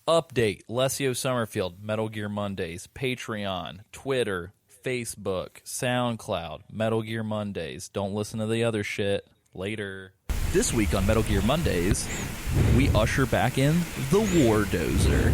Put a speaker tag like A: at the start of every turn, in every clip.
A: Update, Lesio Summerfield, Metal Gear Mondays, Patreon, Twitter, Facebook, SoundCloud, Metal Gear Mondays. Don't listen to the other shit. Later. This week on Metal Gear Mondays, we usher back in the War Dozer.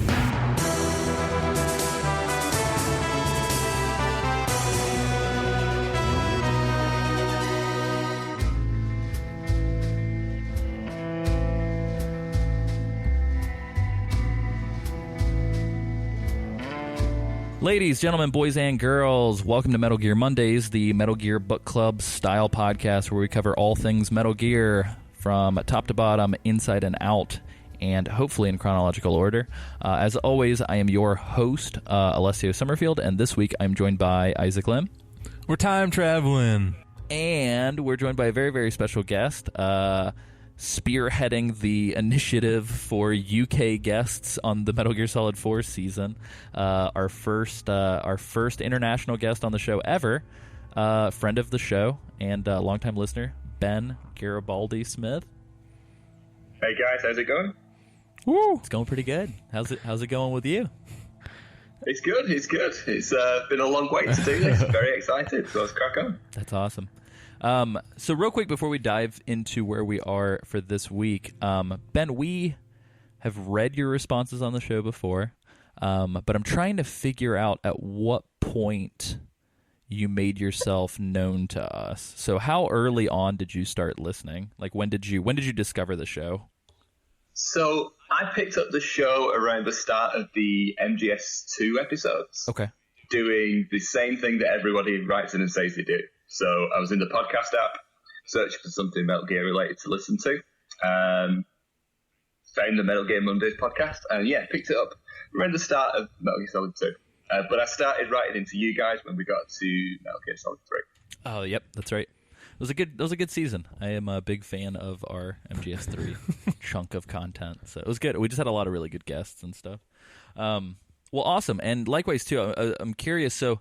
A: Ladies, gentlemen, boys, and girls, welcome to Metal Gear Mondays, the Metal Gear Book Club style podcast where we cover all things Metal Gear from top to bottom, inside and out, and hopefully in chronological order. As always, I am your host, Alessio Summerfield, and this week I'm joined by Isaac Lim.
B: We're time traveling.
A: And we're joined by a very, very special guest, spearheading the initiative for UK guests on the Metal Gear Solid 4 season. Our first international guest on the show ever, friend of the show and longtime listener, Ben Garibaldi Smith.
C: Hey guys, how's it going?
A: Woo! It's going pretty good. How's it going with you?
C: It's good. It's been a long wait to do this. Very excited. So let's crack on.
A: That's awesome. So real quick before we dive into where we are for this week, Ben, we have read your responses on the show before, but I'm trying to figure out at what point you made yourself known to us. So how early on did you start listening? Like when did you discover the show?
C: So I picked up the show around the start of the MGS2 episodes.
A: Okay.
C: Doing the same thing that everybody writes in and says they do. So I was in the podcast app, searching for something Metal Gear related to listen to. Found the Metal Gear Mondays podcast, and picked it up around the start of Metal Gear Solid 2. But I started writing into you guys when we got to Metal Gear Solid 3.
A: Oh, yep, that's right. It was a good season. I am a big fan of our MGS3 chunk of content. So it was good. We just had a lot of really good guests and stuff. Well, awesome. And likewise, too, I'm curious. So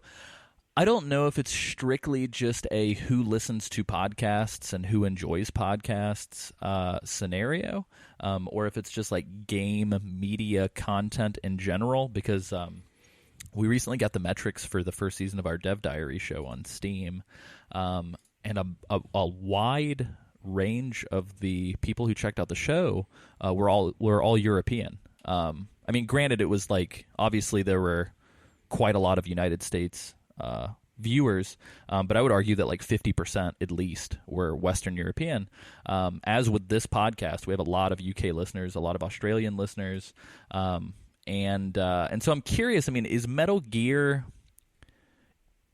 A: I don't know if it's strictly just a who listens to podcasts and who enjoys podcasts scenario, or if it's just like game media content in general, because we recently got the metrics for the first season of our Dev Diary show on Steam, and a wide range of the people who checked out the show were all European. I mean, granted, it was like obviously there were quite a lot of United States viewers, but I would argue that like 50% at least were Western European. As with this podcast, we have a lot of UK listeners, a lot of Australian listeners, and so I'm curious. I mean, is Metal Gear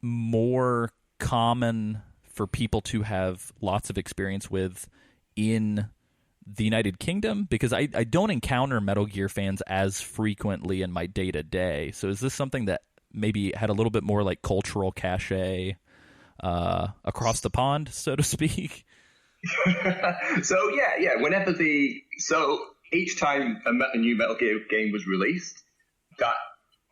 A: more common for people to have lots of experience with in the United Kingdom? Because I don't encounter Metal Gear fans as frequently in my day-to-day. So is this something that maybe had a little bit more like cultural cachet across the pond, so to speak?
C: So each time a new Metal Gear game was released,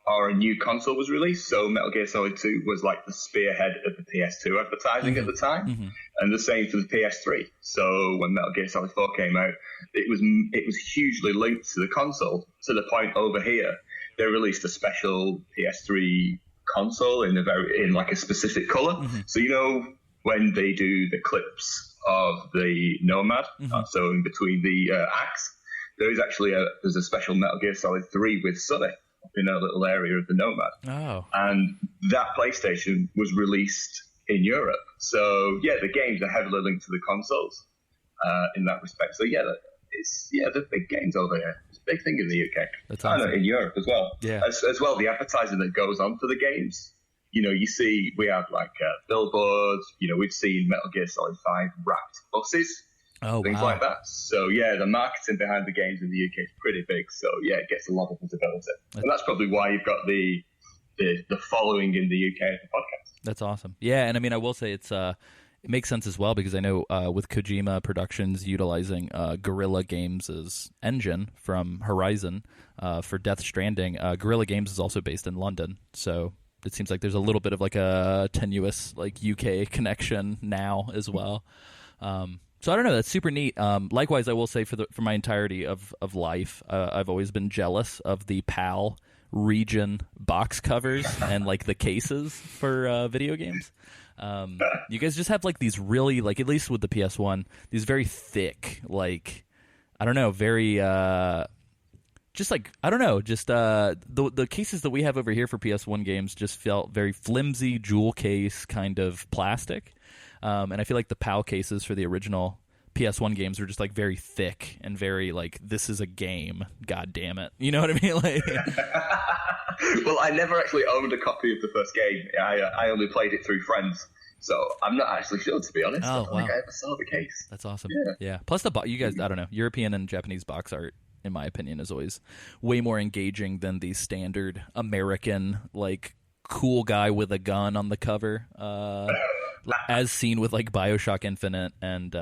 C: or a new console was released, so Metal Gear Solid 2 was like the spearhead of the PS2 advertising at the time, and the same for the PS3. So when Metal Gear Solid 4 came out, it was hugely linked to the console, to the point over here they released a special PS3 console in like a specific color. So when they do the clips of the Nomad, so in between the acts, there's a special Metal Gear Solid 3 with Sonny in a little area of the Nomad. Oh. And that PlayStation was released in Europe. So, the games are heavily linked to the consoles in that respect. So, they're big games over here. It's a big thing in the UK.
A: That's awesome.
C: In Europe as well.
A: Yeah.
C: As well, the advertising that goes on for the games. We have like billboards. We've seen Metal Gear Solid 5 wrapped buses. Things like that. So, the marketing behind the games in the UK is pretty big. So, it gets a lot of visibility. And that's probably why you've got the following in the UK of the podcast.
A: That's awesome. Yeah, and I mean, I will say it makes sense as well, because I know with Kojima Productions utilizing Guerrilla Games' engine from Horizon for Death Stranding, Guerrilla Games is also based in London. So it seems like there's a little bit of like a tenuous like UK connection now as well. So I don't know. That's super neat. Likewise, I will say for my entirety of life, I've always been jealous of the PAL region box covers and like the cases for video games. You guys just have like these really, like, at least with the PS1, these very thick, like, I don't know, very just like, I don't know, just the cases that we have over here for PS1 games just felt very flimsy jewel case kind of plastic. And I feel like the PAL cases for the original PS1 games were just like very thick and very like, this is a game, god damn it. You know what I mean? Like,
C: well, I never actually owned a copy of the first game. I only played it through friends, so I'm not actually sure, to be honest. I don't think I ever saw the case.
A: That's awesome. Yeah. Plus you guys, I don't know, European and Japanese box art, in my opinion, is always way more engaging than the standard American, like, cool guy with a gun on the cover, as seen with like BioShock Infinite and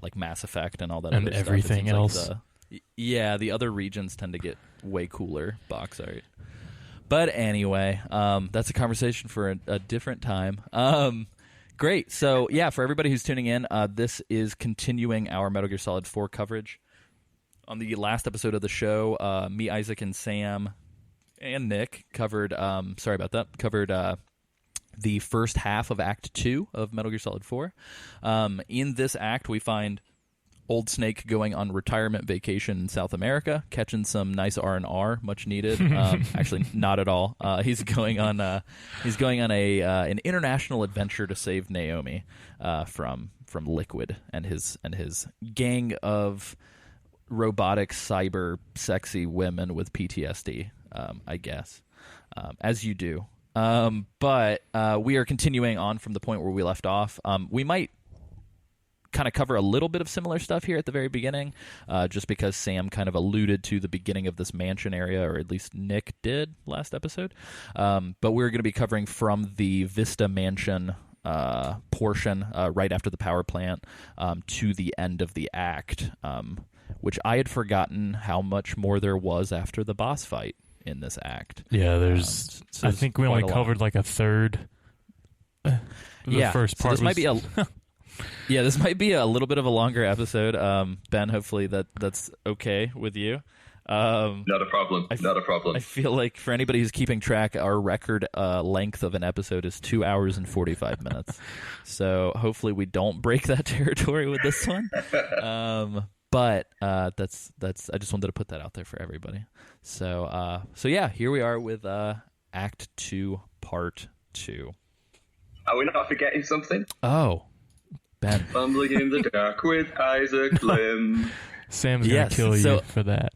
A: like Mass Effect and all that
B: and
A: other
B: everything
A: stuff.
B: else.
A: Like the other regions tend to get way cooler box art. But anyway, that's a conversation for a different time. Great. So yeah, for everybody who's tuning in, this is continuing our Metal Gear Solid 4 coverage. On the last episode of the show, me, Isaac, and Sam and Nick covered the first half of Act 2 of Metal Gear Solid 4. In this act, we find Old Snake going on retirement vacation in South America, catching some nice R&R, much needed. Actually, not at all. He's going on an international adventure to save Naomi from Liquid and his gang of robotic, cyber, sexy women with PTSD. I guess, as you do. But we are continuing on from the point where we left off. We might kind of cover a little bit of similar stuff here at the very beginning, just because Sam kind of alluded to the beginning of this mansion area, or at least Nick did last episode. But we're going to be covering from the Vista Mansion portion right after the power plant to the end of the act, which I had forgotten how much more there was after the boss fight in this act.
B: Yeah, there's I think we only covered like a third. The first part.
A: So this might be this might be a little bit of a longer episode. Ben, hopefully that's okay with you.
C: Not a problem. Not a problem.
A: I feel like for anybody who's keeping track, our record length of an episode is 2 hours and 45 minutes. So hopefully we don't break that territory with this one. But that's I just wanted to put that out there for everybody. So yeah, here we are with Act 2, Part 2.
C: Are we not forgetting something?
A: Oh, Ben.
C: Fumbling in the dark with Isaac Lim.
B: Sam's gonna kill you for that.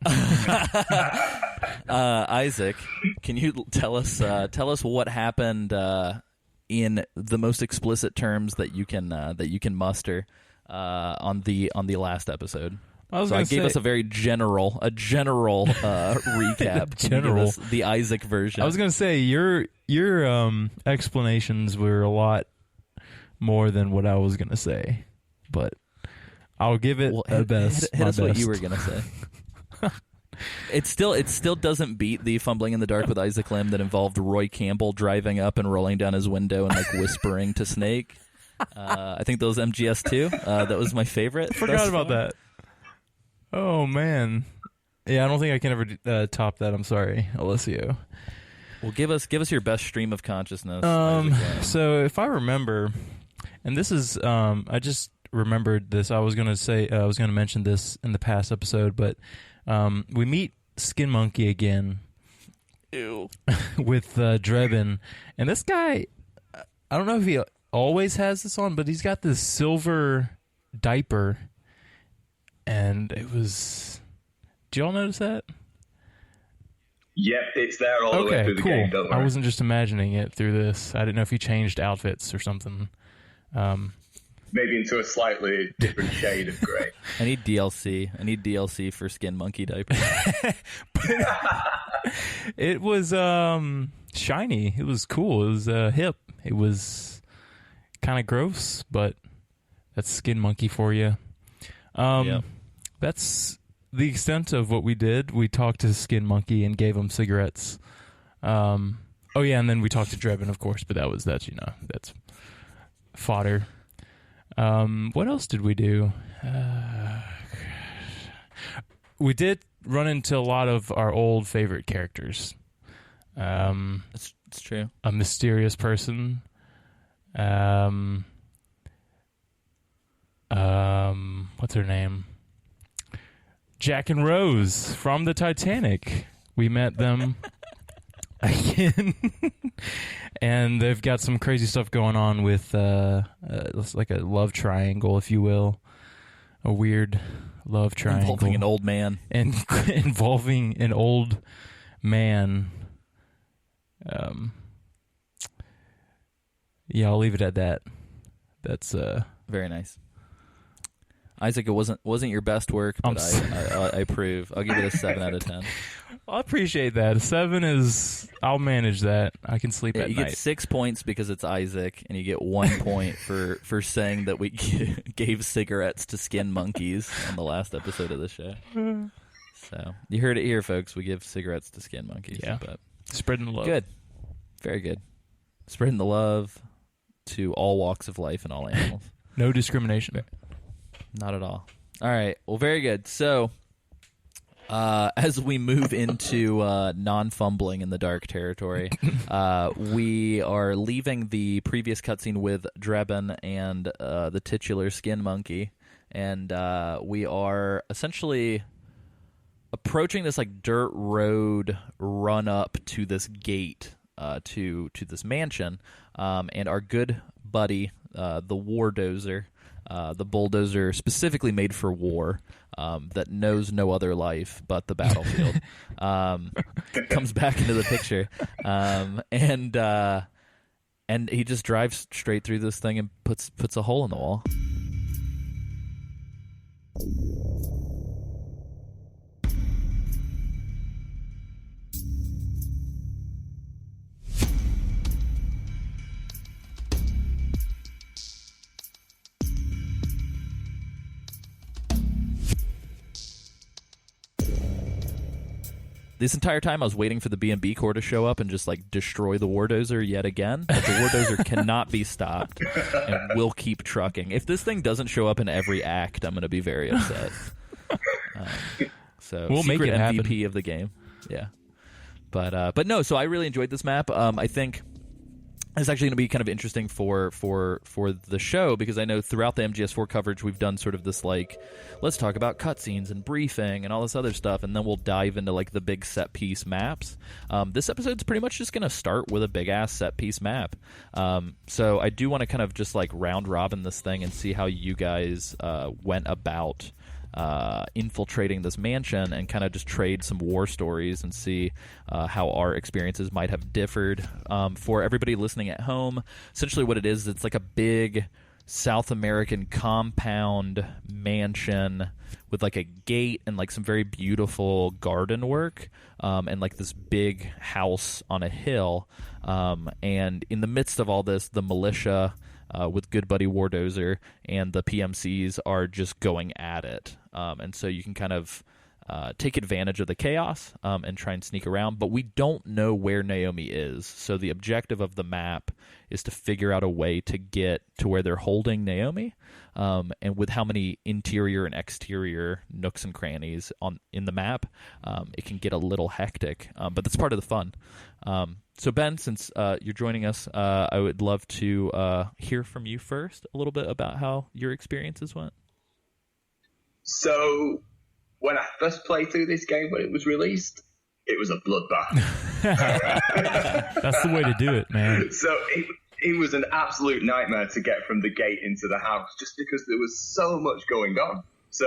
A: Isaac, can you tell us what happened in the most explicit terms that you can muster on the last episode? I gave us a very general recap. Can you give us the Isaac version?
B: I was going to say your explanations were a lot more than what I was going to say, but I'll give it the best.
A: Hit us what you were going to say. It still doesn't beat the fumbling in the dark with Isaac Lim that involved Roy Campbell driving up and rolling down his window and like whispering to Snake. I think that was MGS2. That was my favorite.
B: Forgot about that. Oh man, yeah, I don't think I can ever top that. I'm sorry, Alessio.
A: Well, give us your best stream of consciousness.
B: So if I remember, and this is I just remembered this. I was gonna mention this in the past episode, but we meet Skin Monkey again.
A: Ew.
B: With Drebin, and this guy, I don't know if he always has this on, but he's got this silver diaper. And it was... Do y'all notice that?
C: Yep, it's there all the way through the game, don't worry.
B: I wasn't just imagining it through this. I didn't know if he changed outfits or something.
C: Maybe into a slightly different shade of grey.
A: I need DLC for Skin Monkey diaper.
B: It was shiny. It was cool. It was hip. It was kind of gross, but that's Skin Monkey for you.
A: Yep.
B: That's the extent of what we did. We talked to Skin Monkey and gave him cigarettes. And then we talked to Drebin, of course, but that's fodder. What else did we do? We did run into a lot of our old favorite characters.
A: It's true.
B: A mysterious person. What's her name? Jack and Rose from the Titanic. We met them again. And they've got some crazy stuff going on with like a love triangle, if you will. A weird love triangle.
A: Involving an old man.
B: And involving an old man. Yeah, I'll leave it at that. That's
A: very nice. Isaac, it wasn't your best work, but I approve. I'll give it a 7 out of 10.
B: I appreciate that. 7 is... I'll manage that. I can sleep at
A: you
B: night.
A: Get 6 points because it's Isaac, and you get 1 point for saying that we gave cigarettes to skin monkeys on the last episode of the show. So, you heard it here, folks. We give cigarettes to skin monkeys.
B: Yeah.
A: But
B: spreading the love.
A: Good. Very good. Spreading the love to all walks of life and all animals.
B: No discrimination.
A: Not at all. All right. Well, very good. So, as we move into non-fumbling in the dark territory, we are leaving the previous cutscene with Drebin and the titular skin monkey, and we are essentially approaching this like dirt road run up to this gate to this mansion, and our good buddy, the Wardozer. The bulldozer specifically made for war, that knows no other life but the battlefield, comes back into the picture, and he just drives straight through this thing and puts a hole in the wall. This entire time, I was waiting for the B&B Corps to show up and just, like, destroy the Wardozer yet again. But the Wardozer cannot be stopped and will keep trucking. If this thing doesn't show up in every act, I'm going to be very upset. So
B: we'll make it
A: MVP
B: happen.
A: of the game. Yeah. But no, so I really enjoyed this map. I think it's actually going to be kind of interesting for the show, because I know throughout the MGS4 coverage we've done sort of this like, let's talk about cutscenes and briefing and all this other stuff, and then we'll dive into like the big set piece maps. This episode's pretty much just going to start with a big ass set piece map. So I do want to kind of just like round robin this thing and see how you guys went about infiltrating this mansion, and kind of just trade some war stories and see how our experiences might have differed. For everybody listening at home, essentially what it is, it's like a big South American compound mansion with like a gate and like some very beautiful garden work, and like this big house on a hill, and in the midst of all this, the militia with good buddy Wardozer and the PMCs are just going at it. And so you can kind of take advantage of the chaos and try and sneak around. But we don't know where Naomi is. So the objective of the map is to figure out a way to get to where they're holding Naomi. And with how many interior and exterior nooks and crannies in the map, it can get a little hectic. But that's part of the fun. So Ben, since you're joining us, I would love to hear from you first a little bit about how your experiences went.
C: So when I first played through this game when it was released, it was a bloodbath.
B: That's the way to do it, man.
C: So it was an absolute nightmare to get from the gate into the house, just because there was so much going on. So,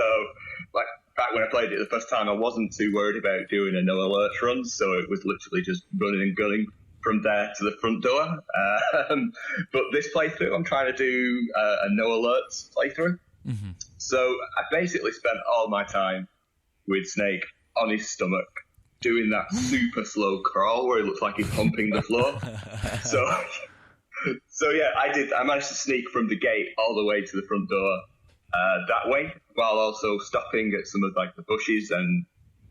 C: like, back when I played it the first time, I wasn't too worried about doing a no alerts run, so it was literally just running and gunning from there to the front door. But this playthrough, I'm trying to do a no alerts playthrough. Mm-hmm. So I basically spent all my time with Snake on his stomach, doing that super slow crawl where it looks like he's humping the floor. So yeah, I managed to sneak from the gate all the way to the front door that way, while also stopping at some of like the bushes and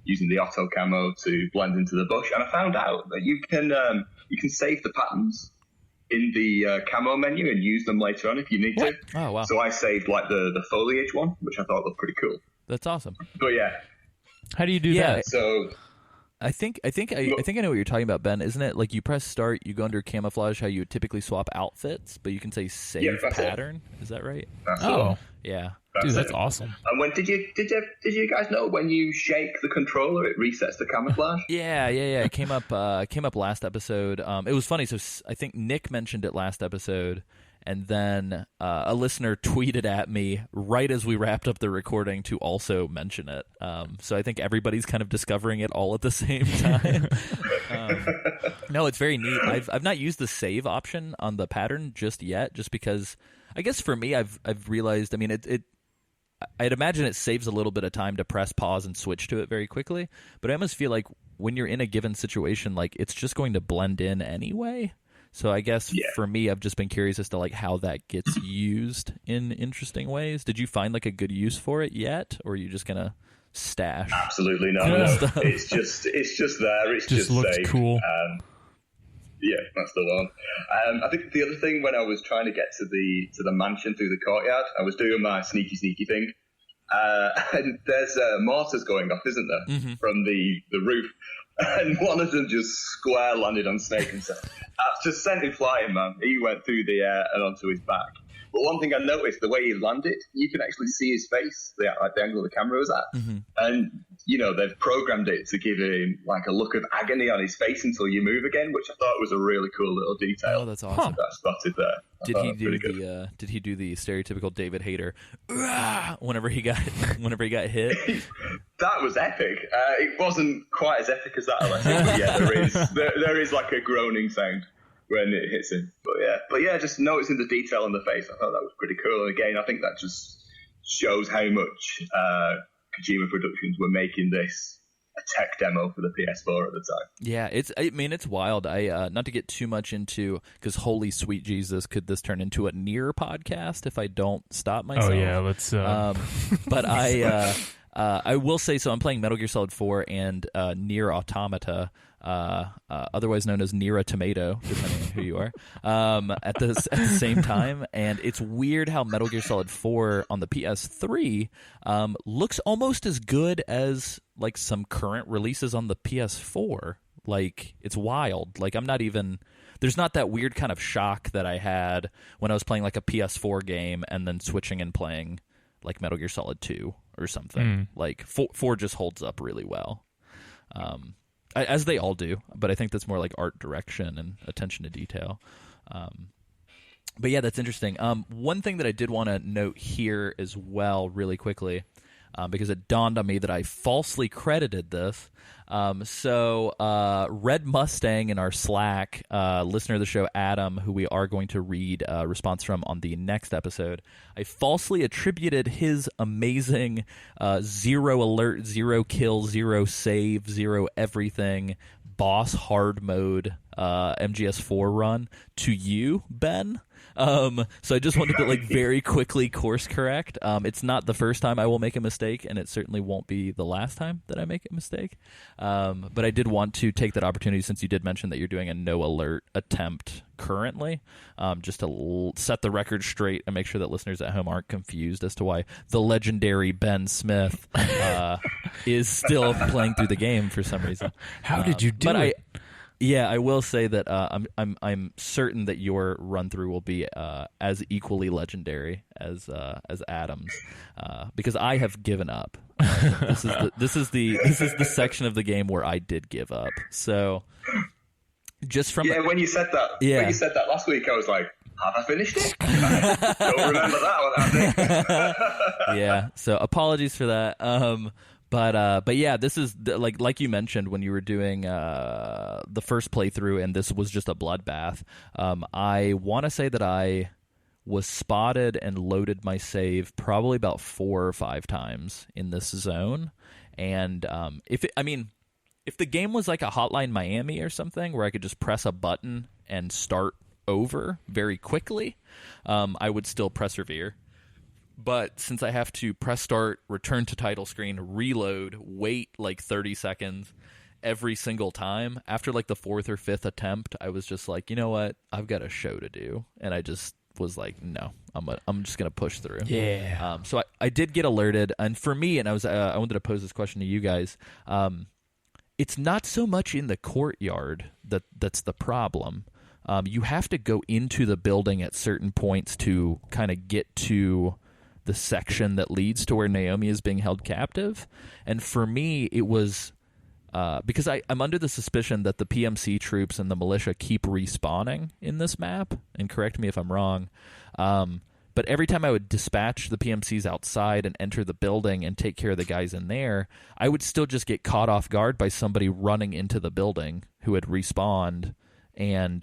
C: using the auto camo to blend into the bush. And I found out that you can save the patterns in the camo menu and use them later on if you need to.
A: Oh, wow.
C: So I saved like the foliage one, which I thought looked pretty cool.
A: That's awesome.
C: But yeah.
B: How do you do that?
C: So
A: I think I know what you're talking about, Ben. Isn't it like you press start, you go under camouflage, how you would typically swap outfits, but you can say save pattern? Is that right?
B: Oh,
A: yeah.
B: Dude, that's awesome.
C: And when did you guys know when you shake the controller, it resets the camouflage?
A: Yeah. It came up last episode. It was funny. So I think Nick mentioned it last episode, and then a listener tweeted at me right as we wrapped up the recording to also mention it. So I think everybody's kind of discovering it all at the same time. No, it's very neat. I've not used the save option on the pattern just yet, just because I guess for me I've realized. I mean, I'd imagine it saves a little bit of time to press pause and switch to it very quickly, but I almost feel like when you're in a given situation, like it's just going to blend in anyway. So I guess for me, I've just been curious as to like how that gets used in interesting ways. Did you find like a good use for it yet, or are you just gonna stash?
C: Absolutely not. No. It's just there. It's just
B: looks
C: safe.
B: Cool.
C: Yeah, that's the one. I think the other thing, when I was trying to get to the mansion through the courtyard, I was doing my sneaky thing, and there's mortars going off, isn't there, from the roof, and one of them just square landed on Snake himself. Just sent him flying, man. He went through the air and onto his back. But one thing I noticed, the way he landed, you can actually see his face, the angle the camera was at. And, they've programmed it to give him like a look of agony on his face until you move again, which I thought was a really cool little detail.
A: Oh, that's awesome.
C: That I spotted there.
A: Did he do the stereotypical David Hayter whenever he got hit?
C: That was epic. It wasn't quite as epic as that, I think. But yeah, there is like a groaning sound when it hits him. But yeah, just noticing the detail on the face, I thought that was pretty cool. And again, I think that just shows how much Kojima Productions were making this a tech demo for the PS4 at the time.
A: Yeah, it's wild. I not to get too much into, because holy sweet Jesus, could this turn into a Nier podcast if I don't stop myself?
B: Oh yeah, let's.
A: But I will say, so I'm playing Metal Gear Solid 4 and Nier Automata, otherwise known as Nier a Tomato, depending on who you are, at the same time. And it's weird how Metal Gear Solid 4 on the PS3 looks almost as good as like some current releases on the PS4. Like, it's wild. Like, there's not that weird kind of shock that I had when I was playing like a PS4 game and then switching and playing like Metal Gear Solid 2 or something. Like 4 just holds up really well, as they all do. But I think that's more like art direction and attention to detail. But yeah, that's interesting. One thing that I did want to note here as well, really quickly, because it dawned on me that I falsely credited this. So Red Mustang in our Slack, listener of the show, Adam, who we are going to read a response from on the next episode, I falsely attributed his amazing 0 alert, 0 kill, 0 save, 0 everything boss hard mode MGS4 run to you, Ben. So I just wanted to like very quickly course correct. It's not the first time I will make a mistake, and it certainly won't be the last time that I make a mistake. But I did want to take that opportunity, since you did mention that you're doing a no alert attempt currently, just to set the record straight and make sure that listeners at home aren't confused as to why the legendary Ben Smith is still playing through the game for some reason.
B: How did you do it?
A: Yeah, I will say that I'm certain that your run through will be as equally legendary as Adam's, because I have given up. This is the section of the game where I did give up. So just from
C: when you said that last week, I was like, have I finished it? I don't remember that one.
A: Yeah, so apologies for that. But yeah, this is like you mentioned when you were doing the first playthrough, and this was just a bloodbath. I want to say that I was spotted and loaded my save probably about 4 or 5 times in this zone. And if the game was like a Hotline Miami or something where I could just press a button and start over very quickly, I would still persevere. But since I have to press start, return to title screen, reload, wait like 30 seconds, every single time. After like the fourth or fifth attempt, I was just like, you know what? I've got a show to do. And I just was like, no, I'm just going to push through.
B: Yeah.
A: So I did get alerted. And for me, and I wanted to pose this question to you guys, it's not so much in the courtyard that's the problem. You have to go into the building at certain points to kind of get to the section that leads to where Naomi is being held captive. And for me, it was because I'm under the suspicion that the PMC troops and the militia keep respawning in this map, and correct me if I'm wrong. But every time I would dispatch the PMCs outside and enter the building and take care of the guys in there, I would still just get caught off guard by somebody running into the building who had respawned and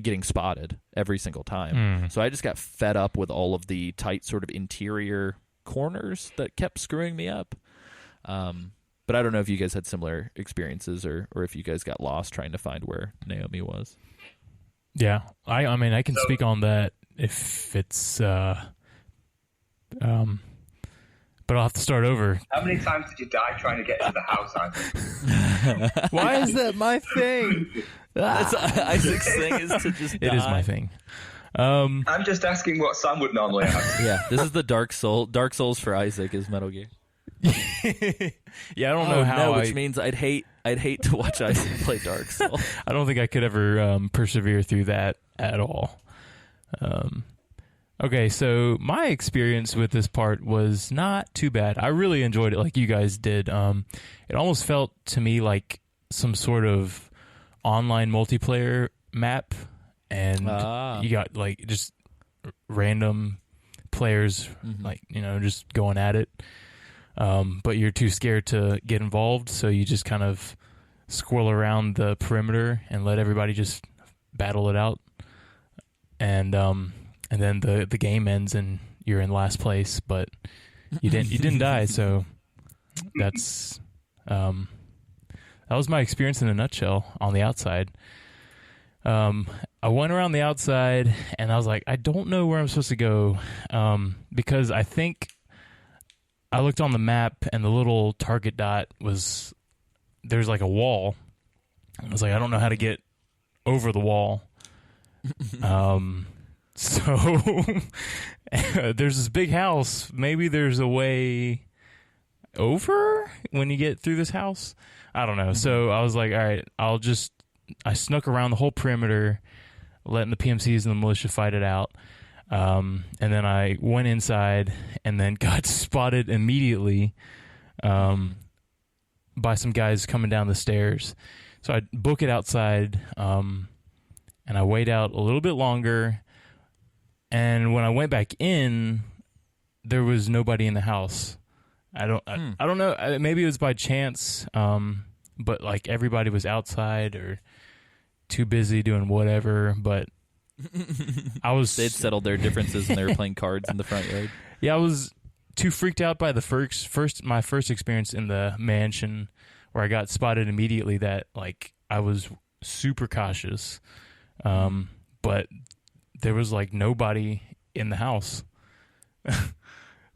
A: getting spotted every single time. So I just got fed up with all of the tight sort of interior corners that kept screwing me up. But I don't know if you guys had similar experiences or if you guys got lost trying to find where Naomi was.
B: Yeah, I mean, I can speak on that if it's, but I'll have to start over.
C: How many times did you die trying to get to the house, Isaac?
B: Why is that my thing?
A: That's Isaac's thing is to just die.
B: It is my thing.
C: I'm just asking what Sam would normally ask.
A: Yeah, this is the Dark Souls for Isaac is Metal Gear.
B: Yeah, I don't know how.
A: Which means I'd hate to watch Isaac play Dark Souls.
B: I don't think I could ever persevere through that at all. Okay, so my experience with this part was not too bad. I really enjoyed it, like you guys did. It almost felt to me like some sort of online multiplayer map, and you got like just random players, like just going at it. But you're too scared to get involved, so you just kind of squirrel around the perimeter and let everybody just battle it out. And then the game ends and you're in last place, but you didn't die, so that's that was my experience in a nutshell on the outside. I went around the outside and I was like, I don't know where I'm supposed to go, because I think I looked on the map and the little target dot there's like a wall. I was like, I don't know how to get over the wall. So there's this big house. Maybe there's a way over when you get through this house. I don't know. So I was like, all right, I snuck around the whole perimeter, letting the PMCs and the militia fight it out. And then I went inside and then got spotted immediately by some guys coming down the stairs. So I book it outside, and I wait out a little bit longer. And when I went back in, there was nobody in the house. I don't know. Maybe it was by chance, but like everybody was outside or too busy doing whatever. But they'd settled their differences and they were playing cards in the front yard. Yeah, I was too freaked out by my first experience in the mansion where I got spotted immediately that like I was super cautious. But there was like nobody in the house.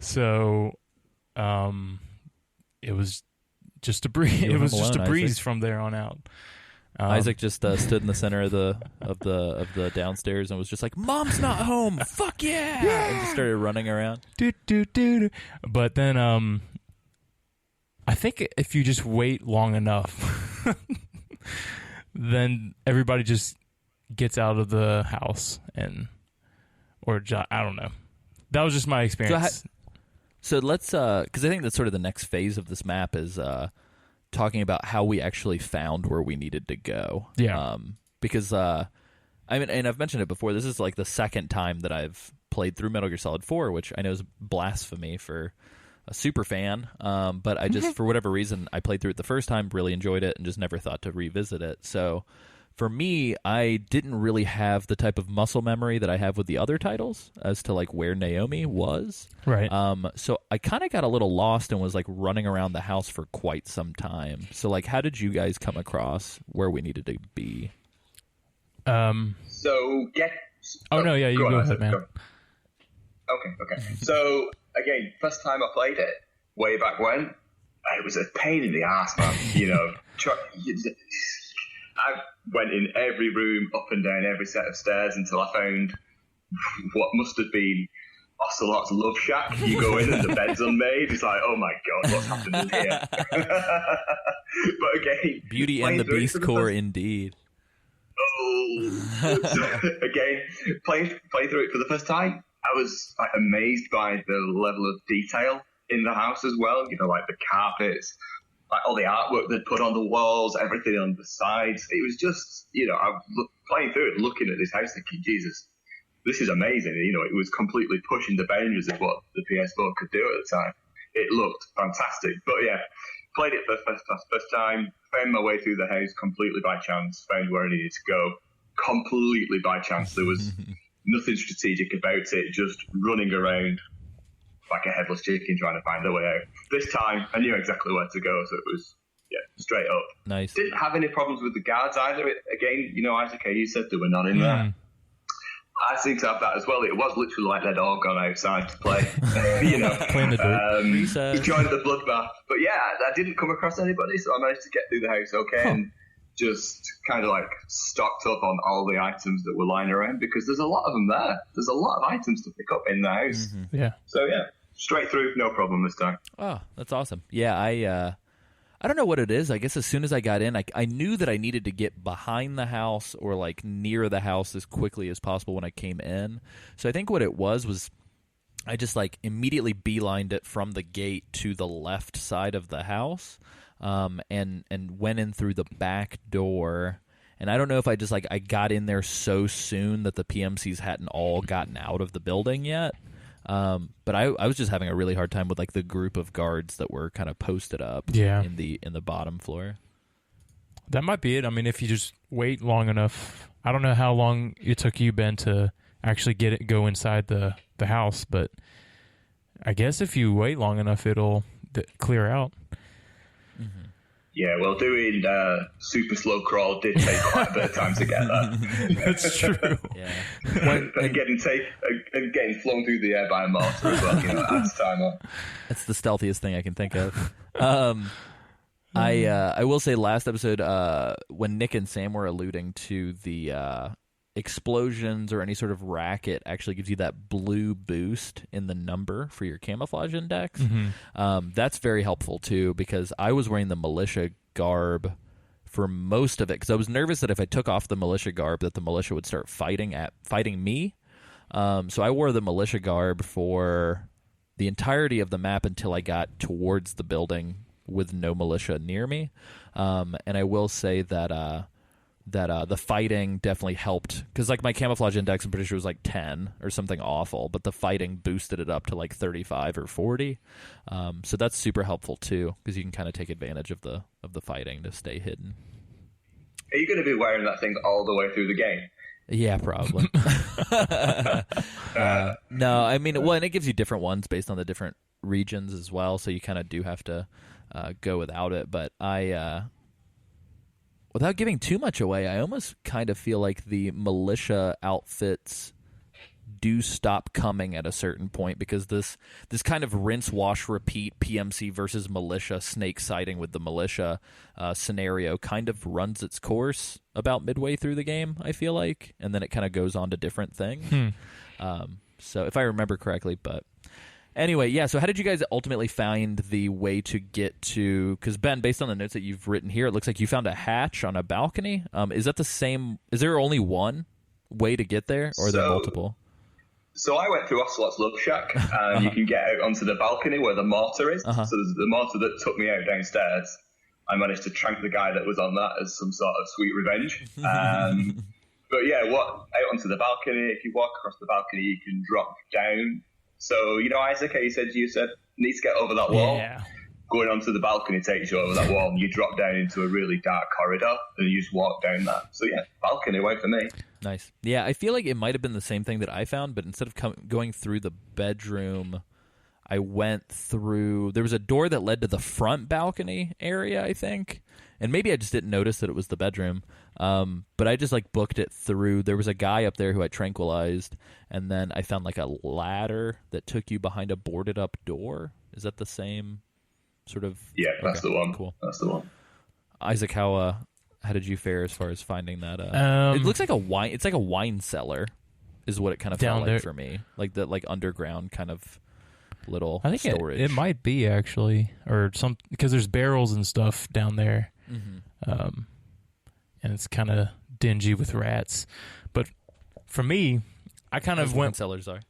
B: So it was just a breeze. It was just a breeze, Isaac, from there on out. Isaac just stood in the center of the downstairs and was just like, "Mom's not home. Fuck yeah!" And just started running around. But then I think if you just wait long enough, then everybody just gets out of the house I don't know. That was just my experience. So let's, because I think that's sort of the next phase of this map is talking about how we actually found where we needed to go. Yeah. Because, I mean, and I've mentioned it before, this is like the second time that I've played through Metal Gear Solid 4, which I know is blasphemy for a super fan. But I just, for whatever reason, I played through it the first time, really enjoyed it, and just never thought to revisit it. So for me, I didn't really have the type of muscle memory that I have with the other titles as to like where Naomi was. Right. So I kind of got a little lost and was like running around the house for quite some time. So like, how did you guys come across where we needed to be?
C: You
B: go ahead, man.
C: Okay. So again, first time I played it, way back when, it was a pain in the ass, man. I went in every room, up and down every set of stairs until I found what must have been Ocelot's love shack. You go in and the bed's unmade. It's like, oh my god, what's happening here? But again,
A: Beauty and the Beast core, indeed.
C: Oh, again, playing through it for the first time, I was like amazed by the level of detail in the house as well. Like the carpets, like all the artwork they'd put on the walls, everything on the sides. It was just, I was playing through it, looking at this house, thinking, Jesus, this is amazing. It was completely pushing the boundaries of what the PS4 could do at the time. It looked fantastic. But yeah, played it for the first time, found my way through the house completely by chance, found where I needed to go completely by chance. There was nothing strategic about it, just running around like a headless chicken trying to find a way out. This time, I knew exactly where to go, so it was, straight up.
A: Nice.
C: Didn't have any problems with the guards either. Again, Isaac, you said they were not in there. I seem to have that as well. It was literally like they'd all gone outside to play.
B: Playing the dirt.
C: He joined the bloodbath. But yeah, I didn't come across anybody, so I managed to get through the house okay and just kind of like stocked up on all the items that were lying around because there's a lot of them there. There's a lot of items to pick up in the house.
B: Mm-hmm. Yeah.
C: So yeah, straight through, no problem this time.
A: Oh, that's awesome. Yeah, I don't know what it is. I guess as soon as I got in, I knew that I needed to get behind the house or like near the house as quickly as possible when I came in. So I think what it was I just like immediately beelined it from the gate to the left side of the house, and went in through the back door. And I don't know if I just like I got in there so soon that the PMCs hadn't all gotten out of the building yet. But I was just having a really hard time with like the group of guards that were kind of posted up in the bottom floor.
B: That might be it. I mean, if you just wait long enough, I don't know how long it took you, Ben, to actually go inside the house, but I guess if you wait long enough, it'll clear out.
A: Mm-hmm.
C: Yeah, well, doing super slow crawl did take quite a bit of time to get that.
B: That's true.
A: Yeah.
C: And getting flown through the air by a mortar as well, adds time on.
A: That's the stealthiest thing I can think of. I will say last episode, when Nick and Sam were alluding to the explosions or any sort of racket actually gives you that blue boost in the number for your camouflage index. Mm-hmm. That's very helpful too, because I was wearing the militia garb for most of it because I was nervous that if I took off the militia garb that the militia would start fighting me. So I wore the militia garb for the entirety of the map until I got towards the building with no militia near me. And I will say that the fighting definitely helped because like my camouflage index I'm pretty sure was like 10 or something awful, but the fighting boosted it up to like 35 or 40. So that's super helpful too because you can kind of take advantage of the fighting to stay hidden.
C: Are you going to be wearing that thing all the way through the game?
A: Yeah, probably. No, I mean, well, and it gives you different ones based on the different regions as well, so you kind of do have to go without it. But without giving too much away, I almost kind of feel like the militia outfits do stop coming at a certain point because this kind of rinse, wash, repeat PMC versus militia, snake siding with the militia scenario kind of runs its course about midway through the game, I feel like, and then it kind of goes on to different things. So if I remember correctly, but anyway, yeah, so how did you guys ultimately find the way to get to... Because, Ben, based on the notes that you've written here, it looks like you found a hatch on a balcony. Is that the same... Is there only one way to get there, or are there multiple?
C: So I went through Ocelot's Love Shack, and you can get out onto the balcony where the mortar is. So there's the mortar that took me out downstairs. I managed to trank the guy that was on that as some sort of sweet revenge. But yeah, out onto the balcony. If you walk across the balcony, you can drop down. So, Isaac, how you said need to get over that wall.
B: Yeah.
C: Going onto the balcony takes you over that wall, and you drop down into a really dark corridor, and you just walk down that. So yeah, balcony way for me.
A: Nice. Yeah, I feel like it might have been the same thing that I found, but instead of going through the bedroom, I went through... There was a door that led to the front balcony area, I think. And maybe I just didn't notice that it was the bedroom. But I just like booked it through. There was a guy up there who I tranquilized, and then I found like a ladder that took you behind a boarded up door. Is that the same sort of.
C: Yeah, that's
A: Okay,
C: the one.
A: Cool.
C: That's the one.
A: Isaac, how did you fare as far as finding that? It looks like a wine. It's like a wine cellar, is what it kind of felt like for me. Like the underground kind of little
B: I think
A: storage.
B: it might be actually, or some, because there's barrels and stuff down there, and it's kind of dingy with rats. But for me, I kind of went.
A: Cellars are.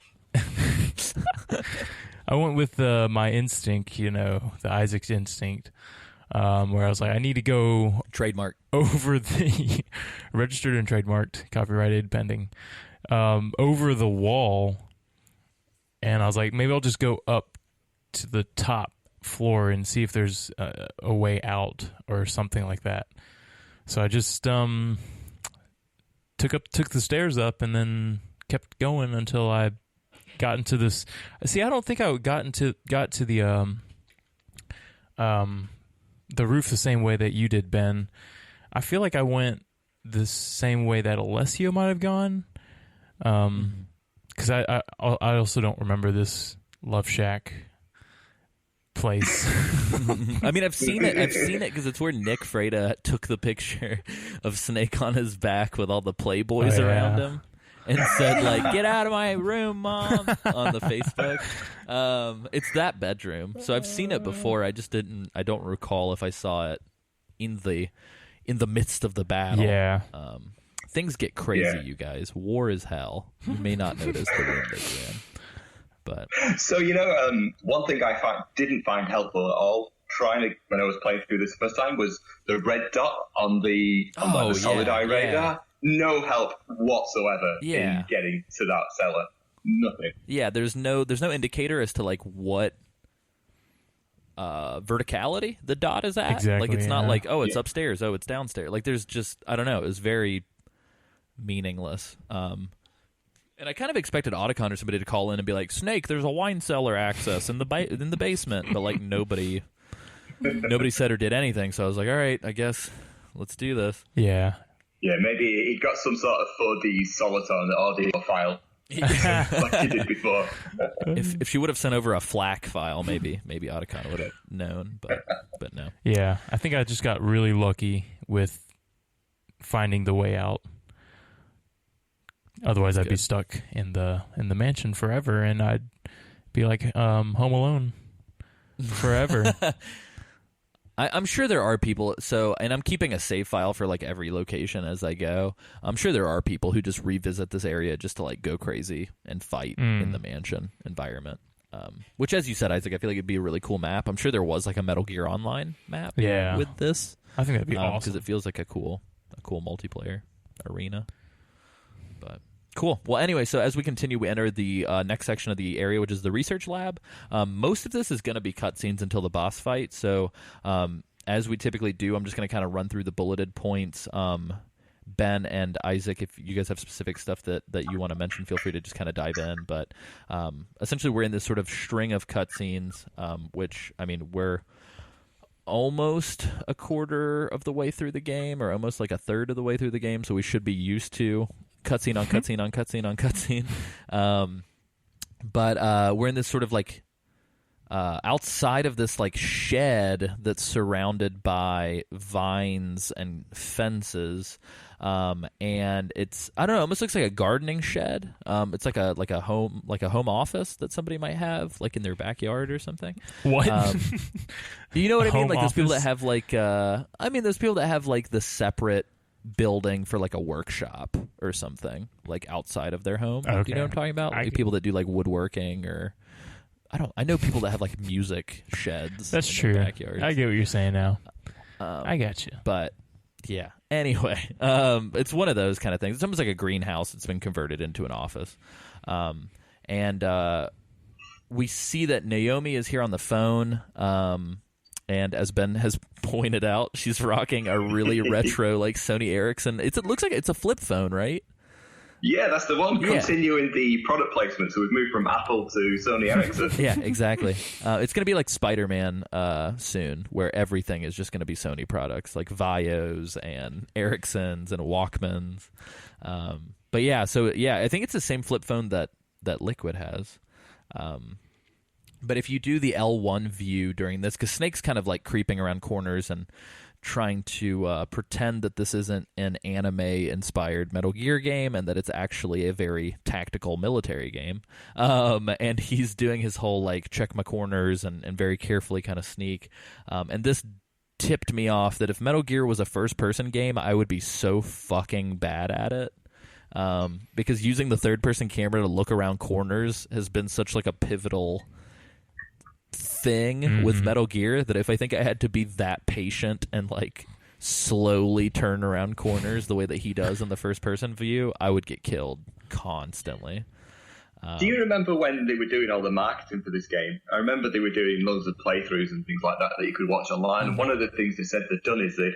B: I went with my instinct, the Isaac's instinct, where I was like, I need to go
A: Trademark
B: over the registered and trademarked, copyrighted, pending, over the wall. And I was like, maybe I'll just go up to the top floor and see if there's a way out or something like that. So I just took the stairs up and then kept going until I got into this. See, I don't think I got to the roof the same way that you did, Ben. I feel like I went the same way that Alessio might have gone. Because I also don't remember this Love Shack place.
A: I mean, I've seen it because it's where Nick Freda took the picture of Snake on his back with all the Playboys around him and said, like, "Get out of my room, Mom," on the Facebook. It's that bedroom. So I've seen it before. I don't recall if I saw it in the midst of the battle.
B: Yeah.
A: Things get crazy, you guys. War is hell. You may not notice the room that you're in. But
C: So, one thing I didn't find helpful at all, when I was playing through this first time, was the red dot on the solid eye radar. No help whatsoever in getting to that cellar. Nothing.
A: Yeah, there's no indicator as to like what verticality the dot is at.
B: Exactly,
A: like it's not like, oh, it's upstairs, oh, it's downstairs. Like there's just, I don't know, it was very meaningless. And I kind of expected Otacon or somebody to call in and be like, Snake, there's a wine cellar access in the basement, but like nobody said or did anything. So I was like, all right, I guess let's do this.
B: Yeah.
C: Yeah, maybe he got some sort of 4D Soliton audio file like he did before.
A: If she would have sent over a FLAC file, maybe Otacon would have known, but no.
B: Yeah, I think I just got really lucky with finding the way out. Otherwise, I'd be stuck in the mansion forever, and I'd be like Home Alone forever.
A: I'm sure there are people. And I'm keeping a save file for like every location as I go. I'm sure there are people who just revisit this area just to like go crazy and fight in the mansion environment. Which, as you said, Isaac, I feel like it'd be a really cool map. I'm sure there was like a Metal Gear Online map with this.
B: I think that'd be awesome
A: because it feels like a cool multiplayer arena. But cool. Well, anyway, so as we continue, we enter the next section of the area, which is the research lab. Most of this is going to be cutscenes until the boss fight. So as we typically do, I'm just going to kind of run through the bulleted points. Ben and Isaac, if you guys have specific stuff that you want to mention, feel free to just kind of dive in. But essentially, we're in this sort of string of cutscenes, which, I mean, we're almost a quarter of the way through the game, or almost like a third of the way through the game, so we should be used to cutscene on cutscene on cutscene on cutscene. But we're in this sort of like outside of this like shed that's surrounded by vines and fences, and it's, I don't know, it almost looks like a gardening shed. It's like a home office that somebody might have like in their backyard or something.
B: What?
A: You know what I mean? Like
B: office?
A: those people that have like those people that have like the separate building for like a workshop or something like outside of their home.
B: Okay.
A: Do you know what I'm talking about? Like people that do like woodworking, or I know people that have like music sheds.
B: That's
A: in
B: true.
A: Their backyards.
B: I get what you're saying now. I got you.
A: But yeah. Anyway, it's one of those kind of things. It's almost like a greenhouse that's been converted into an office. And we see that Naomi is here on the phone. And as Ben has pointed out, she's rocking a really retro like Sony Ericsson. It looks like it's a flip phone, right?
C: Yeah, that's the one.
A: Yeah.
C: Continuing the product placement. So we've moved from Apple to Sony Ericsson.
A: Yeah, exactly. It's going to be like Spider-Man soon, where everything is just going to be Sony products, like Vios and Ericssons and Walkmans. But yeah, so yeah, I think it's the same flip phone that Liquid has. But if you do the L1 view during this, because Snake's kind of like creeping around corners and trying to pretend that this isn't an anime-inspired Metal Gear game and that it's actually a very tactical military game. And he's doing his whole like check my corners and very carefully kind of sneak. And this tipped me off that if Metal Gear was a first-person game, I would be so fucking bad at it. Because using the third-person camera to look around corners has been such like a pivotal thing with Metal Gear that if I think I had to be that patient and like slowly turn around corners the way that he does in the first-person view, I would get killed constantly.
C: Do you remember when they were doing all the marketing for this game? I remember they were doing loads of playthroughs and things like that you could watch online. And one of the things they said they'd done is that,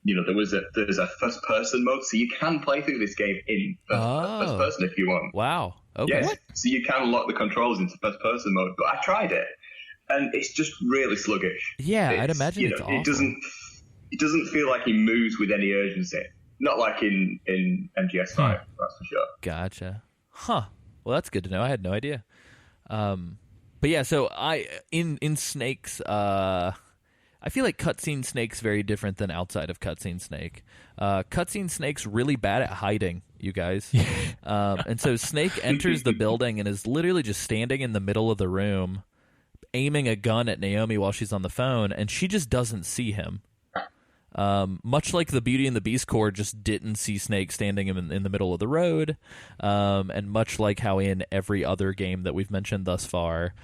C: you know, there's a first-person mode, so you can play through this game in first person if you want.
A: Wow. Okay.
C: Yes, so you can lock the controls into first-person mode. But I tried it, and it's just really sluggish.
A: Yeah, I'd imagine it's awful.
C: It doesn't feel like he moves with any urgency. Not like in MGS5, that's for sure.
A: Gotcha. Huh. Well, that's good to know. I had no idea. But yeah, so in Snake's, I feel like cutscene Snake's very different than outside of cutscene Snake. Cutscene Snake's really bad at hiding, you guys. And so Snake enters the building and is literally just standing in the middle of the room, aiming a gun at Naomi while she's on the phone, and she just doesn't see him. Much like the Beauty and the Beast core just didn't see Snake standing in the middle of the road, and much like how in every other game that we've mentioned thus far,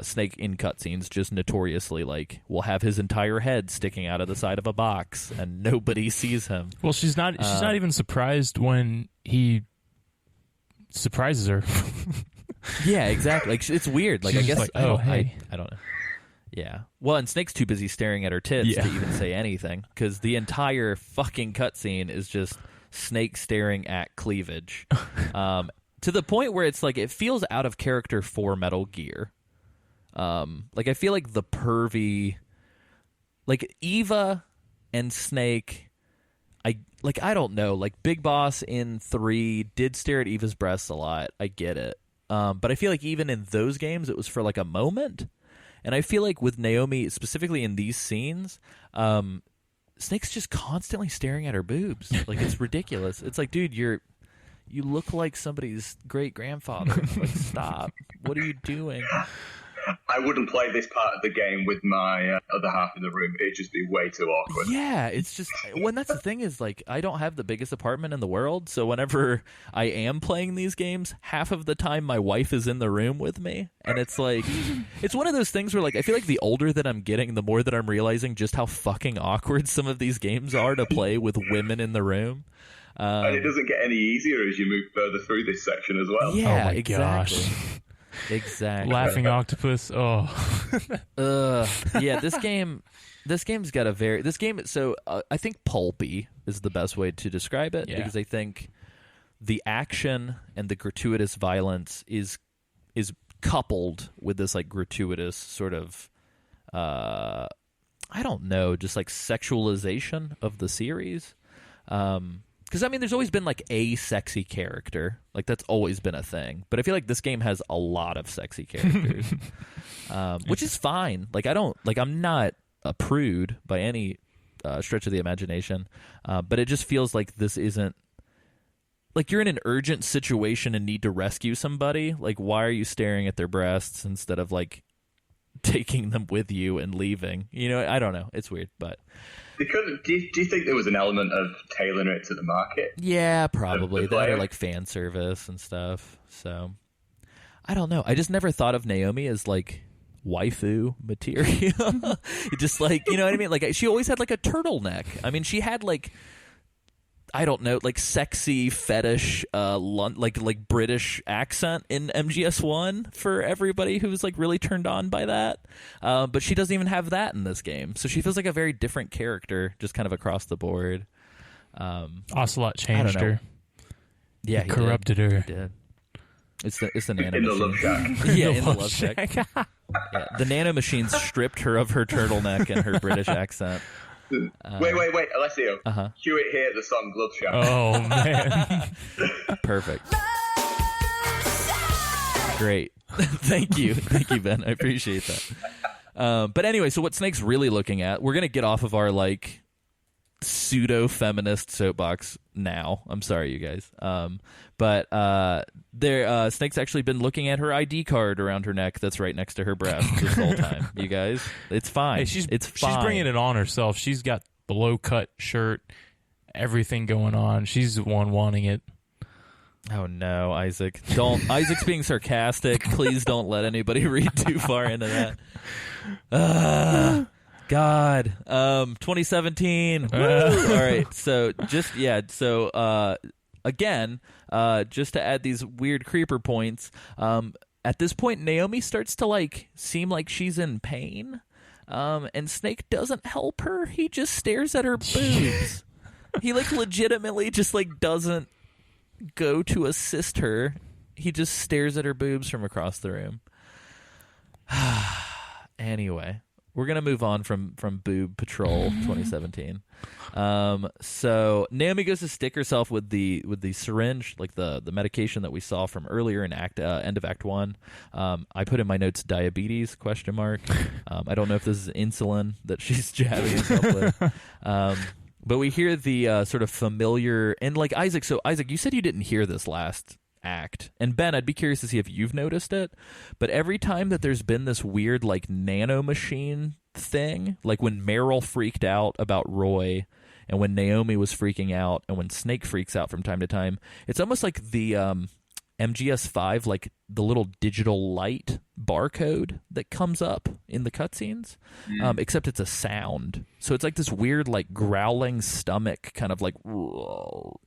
A: Snake in cutscenes just notoriously like will have his entire head sticking out of the side of a box and nobody sees him.
B: Well, she's not even surprised when he surprises her.
A: Yeah, exactly. Like it's weird. Like
B: she's
A: I guess
B: like, oh, hey.
A: I don't know. Yeah. Well, and Snake's too busy staring at her tits to even say anything, because the entire fucking cutscene is just Snake staring at cleavage, to the point where it's like it feels out of character for Metal Gear. Like I feel like the pervy, like Eva and Snake, I don't know. Like Big Boss in 3 did stare at Eva's breasts a lot. I get it, but I feel like even in those games, it was for like a moment. And I feel like with Naomi, specifically in these scenes, Snake's just constantly staring at her boobs. Like, it's ridiculous. It's like, dude, you look like somebody's great-grandfather. Like, stop. What are you doing?
C: I wouldn't play this part of the game with my other half in the room. It'd just be way too awkward.
A: Yeah, it's just... When that's the thing is, like, I don't have the biggest apartment in the world, so whenever I am playing these games, half of the time my wife is in the room with me, and it's like... It's one of those things where, like, I feel like the older that I'm getting, the more that I'm realizing just how fucking awkward some of these games are to play with women in the room.
C: And it doesn't get any easier as you move further through this section as well.
A: Yeah,
B: oh my
A: exactly.
B: gosh.
A: Exactly.
B: Laughing octopus. Oh.
A: Yeah, this game's got a very... So I think pulpy is the best way to describe it, because I think the action and the gratuitous violence is coupled with this like gratuitous sort of I don't know, just like sexualization of the series. Because, I mean, there's always been, like, a sexy character. Like, that's always been a thing. But I feel like this game has a lot of sexy characters, which is fine. Like, I'm not a prude by any stretch of the imagination. But it just feels like this isn't... Like, you're in an urgent situation and need to rescue somebody. Like, why are you staring at their breasts instead of, like, taking them with you and leaving? You know, I don't know. It's weird, but...
C: Do you think there was an element of tailoring it to the market?
A: Yeah, probably. That or like fan service and stuff. So, I don't know. I just never thought of Naomi as like waifu material. Just like, you know what I mean? Like she always had like a turtleneck. I mean, she had like, I don't know, like sexy fetish, like British accent in MGS1 for everybody who's like really turned on by that. But she doesn't even have that in this game, so she feels like a very different character, just kind of across the board.
B: Ocelot changed her.
A: Yeah,
B: he corrupted her.
A: He did. It's the nano
C: in the
A: machine.
C: love shack.
A: Yeah, in the love shack. Yeah, the nano machine stripped her of her turtleneck and her British accent.
C: Wait, Alessio. Cue it here, the song Glove Shack.
B: Oh, man.
A: Perfect. Great. Thank you, Ben. I appreciate that. But anyway, so what Snake's really looking at, we're gonna get off of our like pseudo-feminist soapbox now. I'm sorry, you guys. But Snake's actually been looking at her ID card around her neck that's right next to her breast this whole time. You guys, it's fine.
B: Hey,
A: it's fine.
B: She's bringing it on herself. She's got the low-cut shirt, everything going on. She's the one wanting it.
A: Oh no, Isaac! Don't. Isaac's being sarcastic. Please don't let anybody read too far into that. God. 2017. Woo! All right. So again, just to add these weird creeper points, at this point Naomi starts to like seem like she's in pain. And Snake doesn't help her. He just stares at her boobs. He like legitimately just like doesn't go to assist her. He just stares at her boobs from across the room. Anyway, we're gonna move on from Boob Patrol 2017. So Naomi goes to stick herself with the syringe, like the medication that we saw from earlier in end of Act 1. I put in my notes diabetes ? I don't know if this is insulin that she's jabbing herself with. But we hear the sort of familiar and like Isaac. So Isaac, you said you didn't hear this last act, and Ben, I'd be curious to see if you've noticed it. But every time that there's been this weird like nano machine thing, like when Meryl freaked out about Roy, and when Naomi was freaking out, and when Snake freaks out from time to time, it's almost like the MGS5, like the little digital light barcode that comes up in the cutscenes, except it's a sound. So it's like this weird, like growling stomach kind of like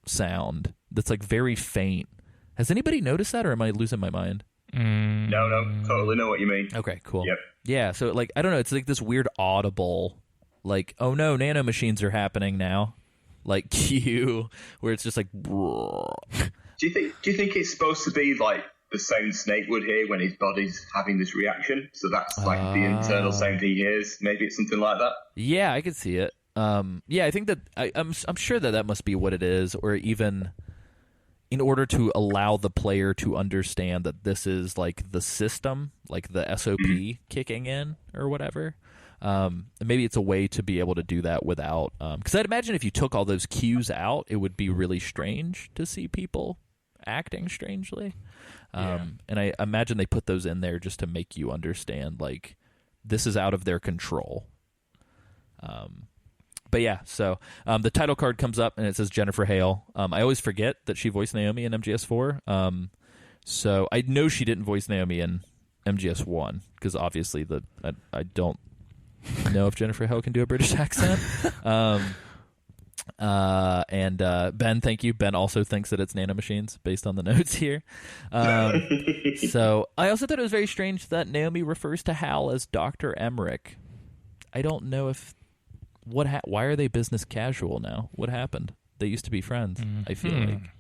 A: sound that's like very faint. Has anybody noticed that, or am I losing my mind?
C: No, totally know what you mean.
A: Okay, cool.
C: Yep.
A: Yeah, so like I don't know, it's like this weird audible, like oh no, nano machines are happening now, like cue, where it's just like.
C: Do you think it's supposed to be like the sound Snake would hear when his body's having this reaction? So that's like the internal sound he hears. Maybe it's something like that.
A: Yeah, I could see it. Yeah, I think that I'm sure that must be what it is, or even in order to allow the player to understand that this is like the system, like the SOP kicking in or whatever. Maybe it's a way to be able to do that without, because I'd imagine if you took all those cues out, it would be really strange to see people acting strangely. And I imagine they put those in there just to make you understand like this is out of their control. But yeah, so the title card comes up and it says Jennifer Hale. I always forget that she voiced Naomi in MGS4. So I know she didn't voice Naomi in MGS1 because obviously I don't know if Jennifer Hale can do a British accent. And Ben, thank you. Ben also thinks that it's nanomachines based on the notes here. So I also thought it was very strange that Naomi refers to Hal as Dr. Emmerich. I don't know if why are they business casual now? What happened? They used to be friends. I feel like.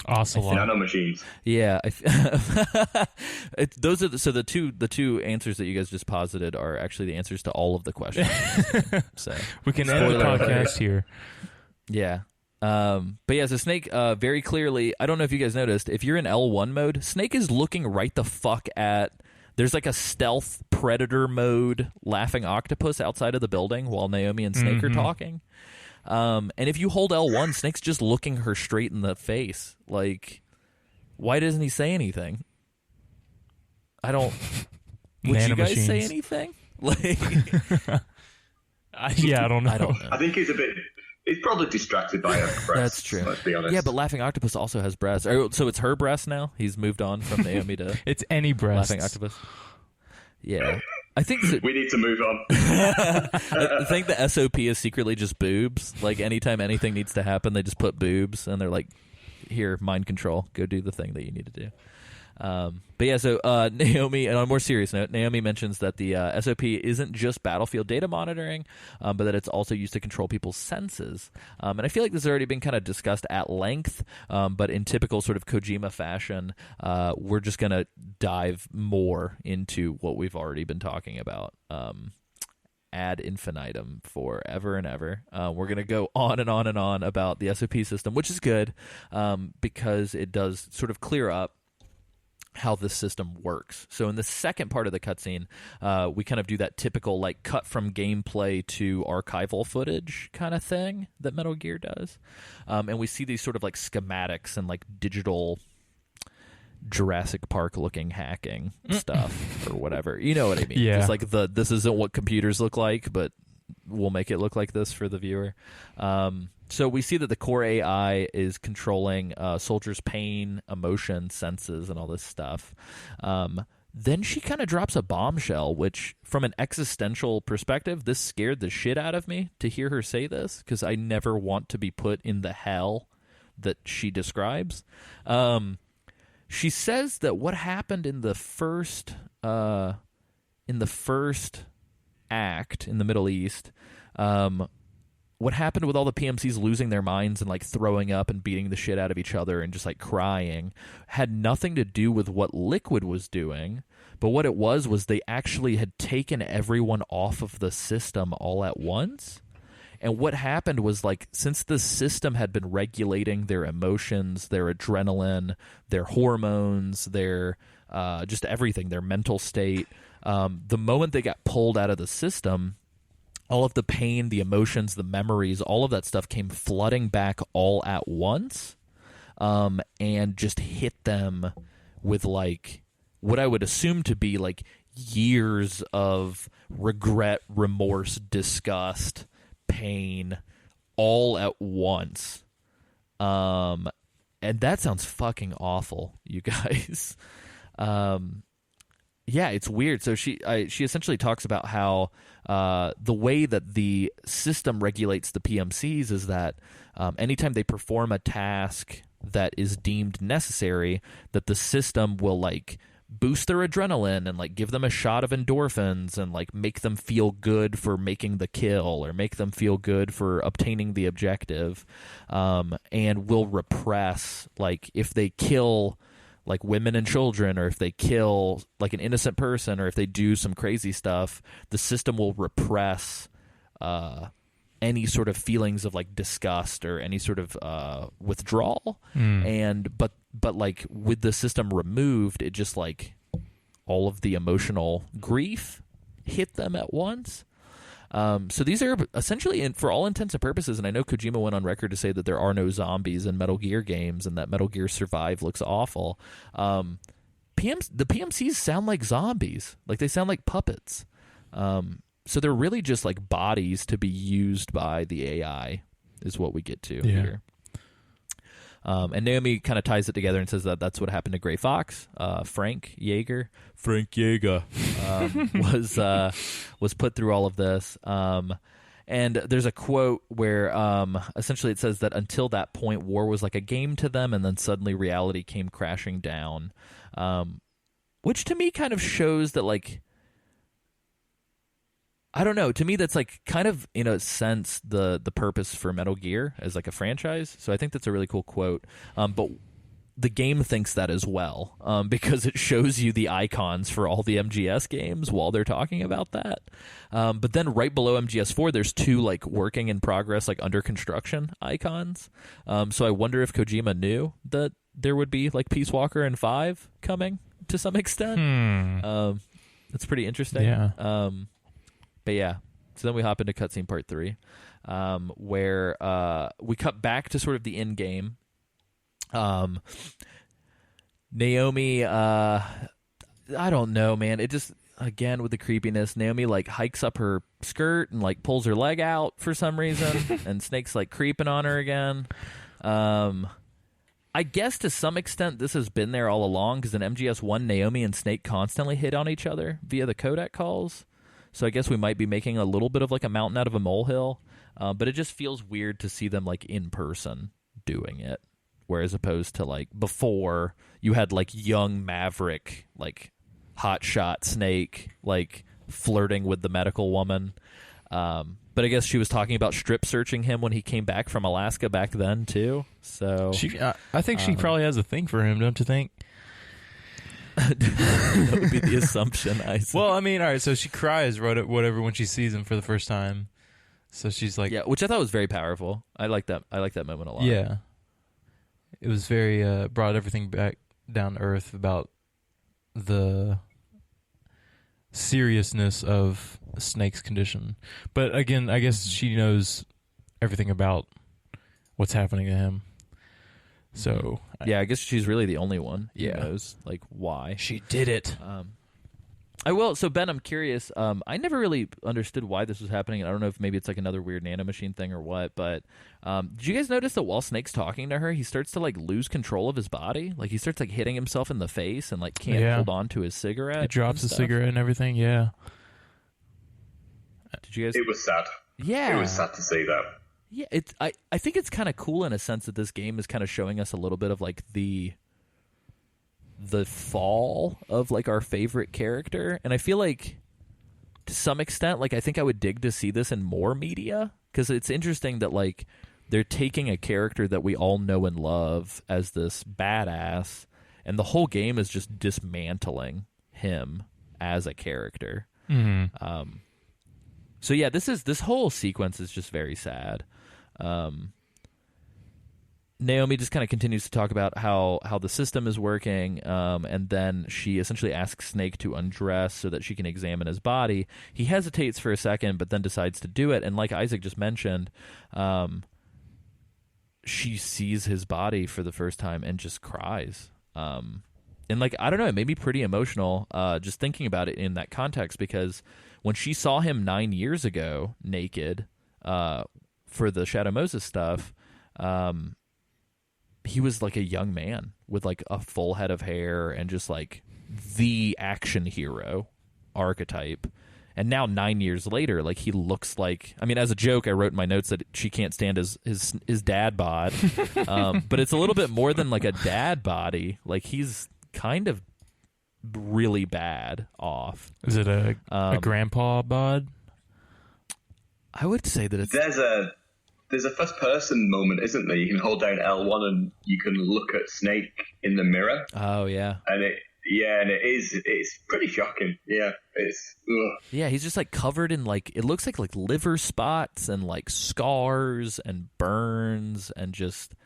B: Ocelot.
C: Nanomachines.
A: Yeah, those are the two answers that you guys just posited are actually the answers to all of the questions. So
B: we can end the podcast here.
A: Yeah. But yeah, so Snake very clearly, I don't know if you guys noticed, if you're in L1 mode, Snake is looking right the fuck at. There's like a stealth predator mode laughing octopus outside of the building while Naomi and Snake are talking. And if you hold L1, Snake's just looking her straight in the face. Like, why doesn't he say anything? I don't. Would you guys say anything? Like,
B: yeah, I don't know.
C: I think he's a bit. He's probably distracted by her breasts.
A: That's true.
C: Let's be honest.
A: Yeah, but Laughing Octopus also has breasts. So it's her breast now? He's moved on from Naomi to...
B: It's any breast.
A: Laughing Octopus. Yeah. I think...
C: we need to move on.
A: I think the SOP is secretly just boobs. Like, anytime anything needs to happen, they just put boobs, and they're like, here, mind control. Go do the thing that you need to do. But yeah, so Naomi, and on a more serious note, Naomi mentions that the SOP isn't just battlefield data monitoring, but that it's also used to control people's senses. And I feel like this has already been kind of discussed at length, but in typical sort of Kojima fashion, we're just going to dive more into what we've already been talking about. Ad infinitum forever and ever. We're going to go on and on and on about the SOP system, which is good because it does sort of clear up how this system works. So in the second part of the cutscene, we kind of do that typical like cut from gameplay to archival footage kind of thing that Metal Gear does. And we see these sort of like schematics and like digital Jurassic Park looking hacking stuff or whatever. You know what I mean?
B: Yeah.
A: It's like this isn't what computers look like, but we'll make it look like this for the viewer. So we see that the core AI is controlling soldiers' pain, emotion, senses, and all this stuff. Then she kind of drops a bombshell, which, from an existential perspective, this scared the shit out of me to hear her say this, because I never want to be put in the hell that she describes. She says that what happened in the first act in the Middle East, what happened with all the PMCs losing their minds and like throwing up and beating the shit out of each other and just like crying, had nothing to do with what Liquid was doing, but what it was they actually had taken everyone off of the system all at once. And what happened was, like, since the system had been regulating their emotions, their adrenaline, their hormones, their just everything, their mental state, the moment they got pulled out of the system, all of the pain, the emotions, the memories, all of that stuff came flooding back all at once, and just hit them with, like, what I would assume to be, like, years of regret, remorse, disgust, pain, all at once. And that sounds fucking awful, you guys. Yeah, it's weird. So she essentially talks about how the way that the system regulates the PMCs is that anytime they perform a task that is deemed necessary, that the system will, like, boost their adrenaline and, like, give them a shot of endorphins and, like, make them feel good for making the kill or make them feel good for obtaining the objective, and will repress, like, if they kill, like, women and children, or if they kill, like, an innocent person, or if they do some crazy stuff, the system will repress any sort of feelings of, like, disgust or any sort of withdrawal. And but like, with the system removed, it just, like, all of the emotional grief hit them at once. So these are essentially, for all intents and purposes, and I know Kojima went on record to say that there are no zombies in Metal Gear games and that Metal Gear Survive looks awful. The PMCs sound like zombies. Like, they sound like puppets. So they're really just, like, bodies to be used by the AI is what we get to here. And Naomi kind of ties it together and says that that's what happened to Gray Fox. Frank Yeager was put through all of this. And there's a quote where essentially it says that until that point, war was like a game to them, and then suddenly reality came crashing down. Which to me kind of shows that, like, I don't know. To me, that's, like, kind of, in a sense, the purpose for Metal Gear as, like, a franchise. So I think that's a really cool quote. But the game thinks that as well, because it shows you the icons for all the MGS games while they're talking about that. But then right below MGS4, there's two, like, working in progress, like, under construction icons. So I wonder if Kojima knew that there would be, like, Peace Walker and 5 coming to some extent. That's pretty interesting.
B: Yeah.
A: But yeah, so then we hop into cutscene part 3, where we cut back to sort of the end game. Naomi, I don't know, man. It just, again, with the creepiness, Naomi, like, hikes up her skirt and, like, pulls her leg out for some reason, and Snake's, like, creeping on her again. I guess to some extent this has been there all along, because in MGS1, Naomi and Snake constantly hit on each other via the codec calls. So I guess we might be making a little bit of, like, a mountain out of a molehill, but it just feels weird to see them, like, in person doing it, whereas opposed to, like, before you had, like, young Maverick, like, hotshot Snake, like, flirting with the medical woman. But I guess she was talking about strip searching him when he came back from Alaska back then too. So
B: I think she probably has a thing for him, don't you think?
A: That would be the assumption.
B: Well, I mean, all right. So she cries, whatever, when she sees him for the first time. So she's like,
A: yeah, which I thought was very powerful. I like that moment a lot.
B: Yeah, it was very brought everything back down to earth about the seriousness of Snake's condition. But again, I guess she knows everything about what's happening to him. So
A: yeah, I guess she's really the only one who
B: Yeah.
A: knows like why.
B: she did it.
A: I will. So Ben, I'm curious. I never really understood why this was happening. I don't know if maybe it's like another weird nanomachine thing or what. But did you guys notice that while Snake's talking to her, he starts to like lose control of his body? Like he starts like hitting himself in the face and like can't
B: Yeah.
A: hold on to his cigarette.
B: He drops
A: and
B: the
A: stuff.
B: cigarette and everything. Yeah.
A: Did you guys?
C: It was sad.
A: Yeah,
C: It was sad to see that.
A: Yeah, it's. I think it's kind of cool in a sense that this game is kind of showing us a little bit of like the fall of like our favorite character, and I feel like to some extent, like I think I would dig to see this in more media because it's interesting that like they're taking a character that we all know and love as this badass, and the whole game is just dismantling him as a character.
B: Mm-hmm.
A: So yeah, this whole sequence is just very sad. Naomi just kind of continues to talk about how the system is working, and then she essentially asks Snake to undress so that she can examine his body. He hesitates for a second, but then decides to do it. And like Isaac just mentioned, she sees his body for the first time and just cries. And like, I don't know, it made me pretty emotional just thinking about it in that context, because when she saw him 9 years ago naked for the Shadow Moses stuff, he was like a young man with like a full head of hair and just like the action hero archetype. And now 9 years later, like he looks like, I mean, as a joke, I wrote in my notes that she can't stand his dad bod. But it's a little bit more than like a dad body. Like he's kind of really bad off.
B: Is it a grandpa bod?
A: I would say that it's...
C: There's a first person moment, isn't there? You can hold down L1 and you can look at Snake in the mirror.
A: Oh, yeah.
C: And it's pretty shocking. Yeah,
A: Yeah, he's just like covered in like, it looks like liver spots and like scars and burns and just,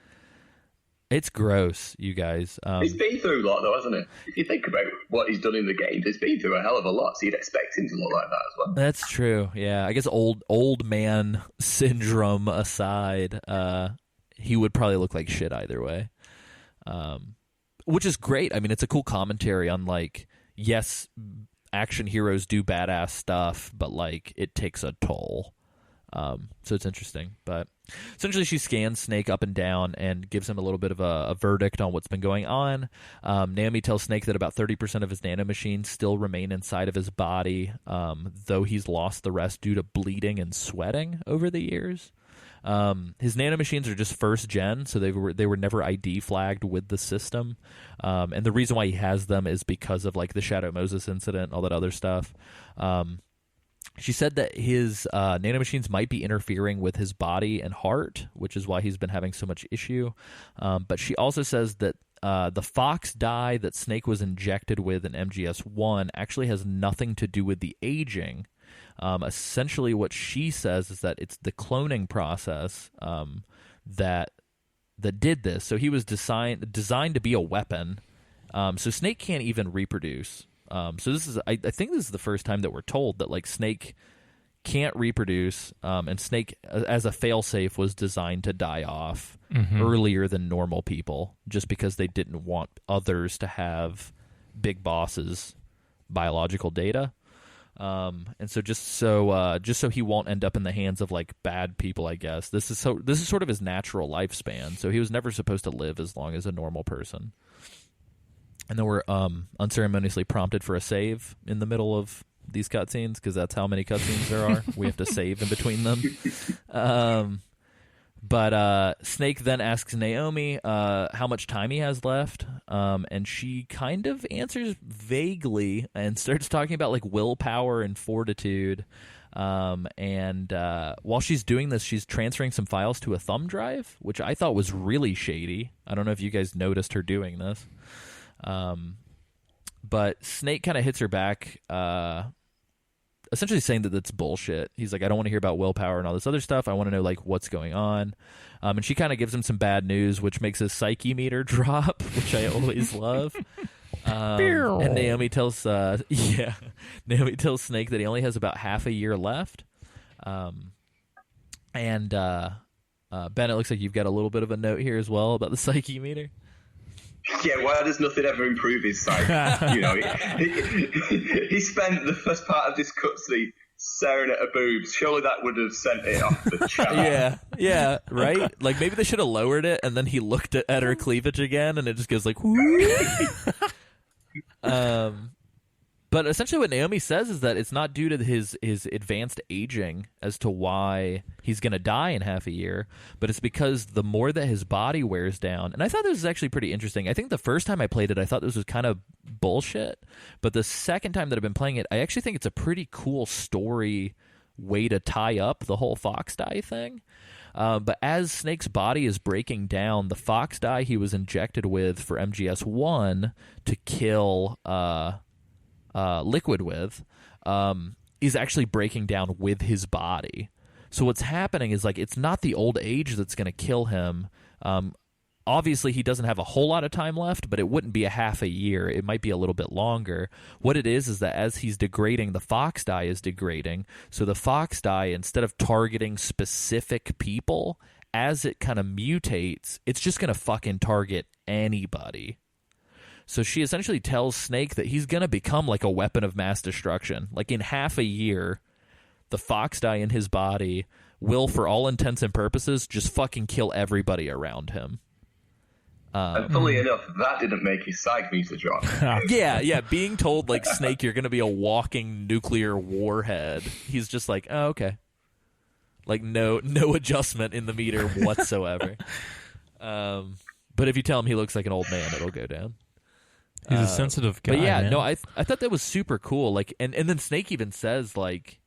A: it's gross, you guys.
C: He's been through a lot though, hasn't he? If you think about what he's done in the game, he's been through a hell of a lot, so you'd expect him to look like that as well.
A: That's true. Yeah, I guess old man syndrome aside, he would probably look like shit either way. Which is great. I mean, it's a cool commentary on like, yes, action heroes do badass stuff, but like it takes a toll. So it's interesting. But essentially she scans Snake up and down and gives him a little bit of a verdict on what's been going on. Naomi tells Snake that about 30% of his nanomachines still remain inside of his body, though he's lost the rest due to bleeding and sweating over the years. His nanomachines are just first gen, so they were never ID flagged with the system. And the reason why he has them is because of like the Shadow Moses incident, all that other stuff. She said that his nanomachines might be interfering with his body and heart, which is why he's been having so much issue. But she also says that the Fox dye that Snake was injected with in MGS1 actually has nothing to do with the aging. Essentially what she says is that it's the cloning process that did this. So he was designed to be a weapon. So Snake can't even reproduce. So this is, I think this is the first time that we're told that like Snake can't reproduce, and Snake as a failsafe was designed to die off earlier than normal people, just because they didn't want others to have Big Boss's biological data. And so just so he won't end up in the hands of like bad people, I guess this is sort of his natural lifespan. So he was never supposed to live as long as a normal person. And then we're unceremoniously prompted for a save in the middle of these cutscenes, because that's how many cutscenes there are. We have to save in between them. But Snake then asks Naomi how much time he has left, and she kind of answers vaguely and starts talking about like willpower and fortitude. And while she's doing this, she's transferring some files to a thumb drive, which I thought was really shady. I don't know if you guys noticed her doing this. But Snake kind of hits her back, essentially saying that that's bullshit. He's like, I don't want to hear about willpower and all this other stuff. I want to know like what's going on. And she kind of gives him some bad news, which makes his psyche meter drop, which I always love. And Naomi tells Naomi tells Snake that he only has about half a year left. And Ben, it looks like you've got a little bit of a note here as well about the psyche meter.
C: Yeah, why does nothing ever improve his psyche? You know, he spent the first part of this cutscene staring at her boobs. Surely that would have sent it off the chart.
A: Yeah, right? Like, maybe they should have lowered it, and then he looked at her cleavage again, and it just goes like, whoo. But essentially what Naomi says is that it's not due to his advanced aging as to why he's going to die in half a year, but it's because the more that his body wears down. And I thought this was actually pretty interesting. I think the first time I played it, I thought this was kind of bullshit. But the second time that I've been playing it, I actually think it's a pretty cool story way to tie up the whole fox dye thing. But as Snake's body is breaking down, the fox dye he was injected with for MGS1 to kill Liquid with is actually breaking down with his body. So what's happening is, like, it's not the old age that's going to kill him. Obviously, he doesn't have a whole lot of time left, but it wouldn't be a half a year. It might be a little bit longer. What it is that as he's degrading, the fox dye is degrading. So the fox dye, instead of targeting specific people, as it kind of mutates, it's just going to fucking target anybody. So she essentially tells Snake that he's going to become like a weapon of mass destruction. Like, in half a year, the fox dye in his body will, for all intents and purposes, just fucking kill everybody around him.
C: And funnily enough, that didn't make his psych meter drop.
A: Yeah. Being told, like, Snake, you're going to be a walking nuclear warhead, he's just like, oh, okay. Like, no adjustment in the meter whatsoever. But if you tell him he looks like an old man, it'll go down.
B: He's a sensitive guy.
A: But yeah,
B: man.
A: no, I thought that was super cool. Like, and then Snake even says, like,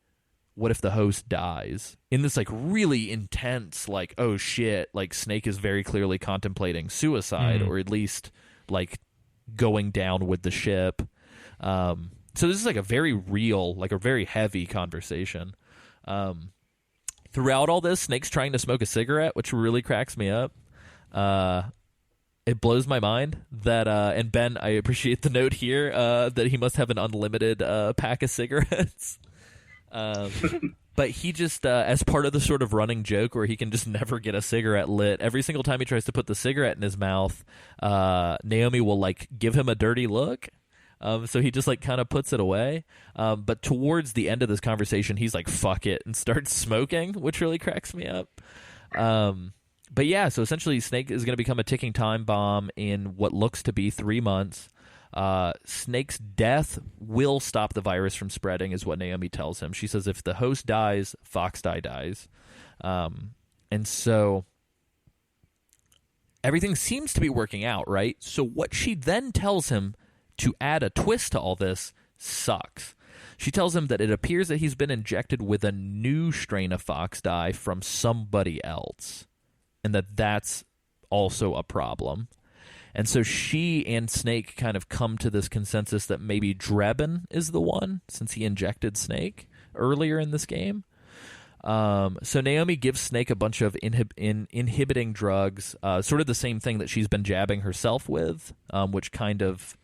A: what if the host dies? In this, like, really intense, like, oh shit, like, Snake is very clearly contemplating suicide, or at least, like, going down with the ship. So this is, like, a very real, like, a very heavy conversation. Throughout all this, Snake's trying to smoke a cigarette, which really cracks me up. It blows my mind that, and Ben, I appreciate the note here, that he must have an unlimited pack of cigarettes. But he just, as part of the sort of running joke where he can just never get a cigarette lit, every single time he tries to put the cigarette in his mouth, Naomi will, like, give him a dirty look. So he just, like, kind of puts it away. But towards the end of this conversation, he's like, fuck it, and starts smoking, which really cracks me up. But yeah, so essentially Snake is going to become a ticking time bomb in what looks to be 3 months. Snake's death will stop the virus from spreading, is what Naomi tells him. She says if the host dies, fox dye dies. And so everything seems to be working out, right? So what she then tells him to add a twist to all this sucks. She tells him that it appears that he's been injected with a new strain of fox dye from somebody else, and that's also a problem. And so she and Snake kind of come to this consensus that maybe Drebin is the one, since he injected Snake earlier in this game. So Naomi gives Snake a bunch of inhibiting drugs, sort of the same thing that she's been jabbing herself with, which kind of,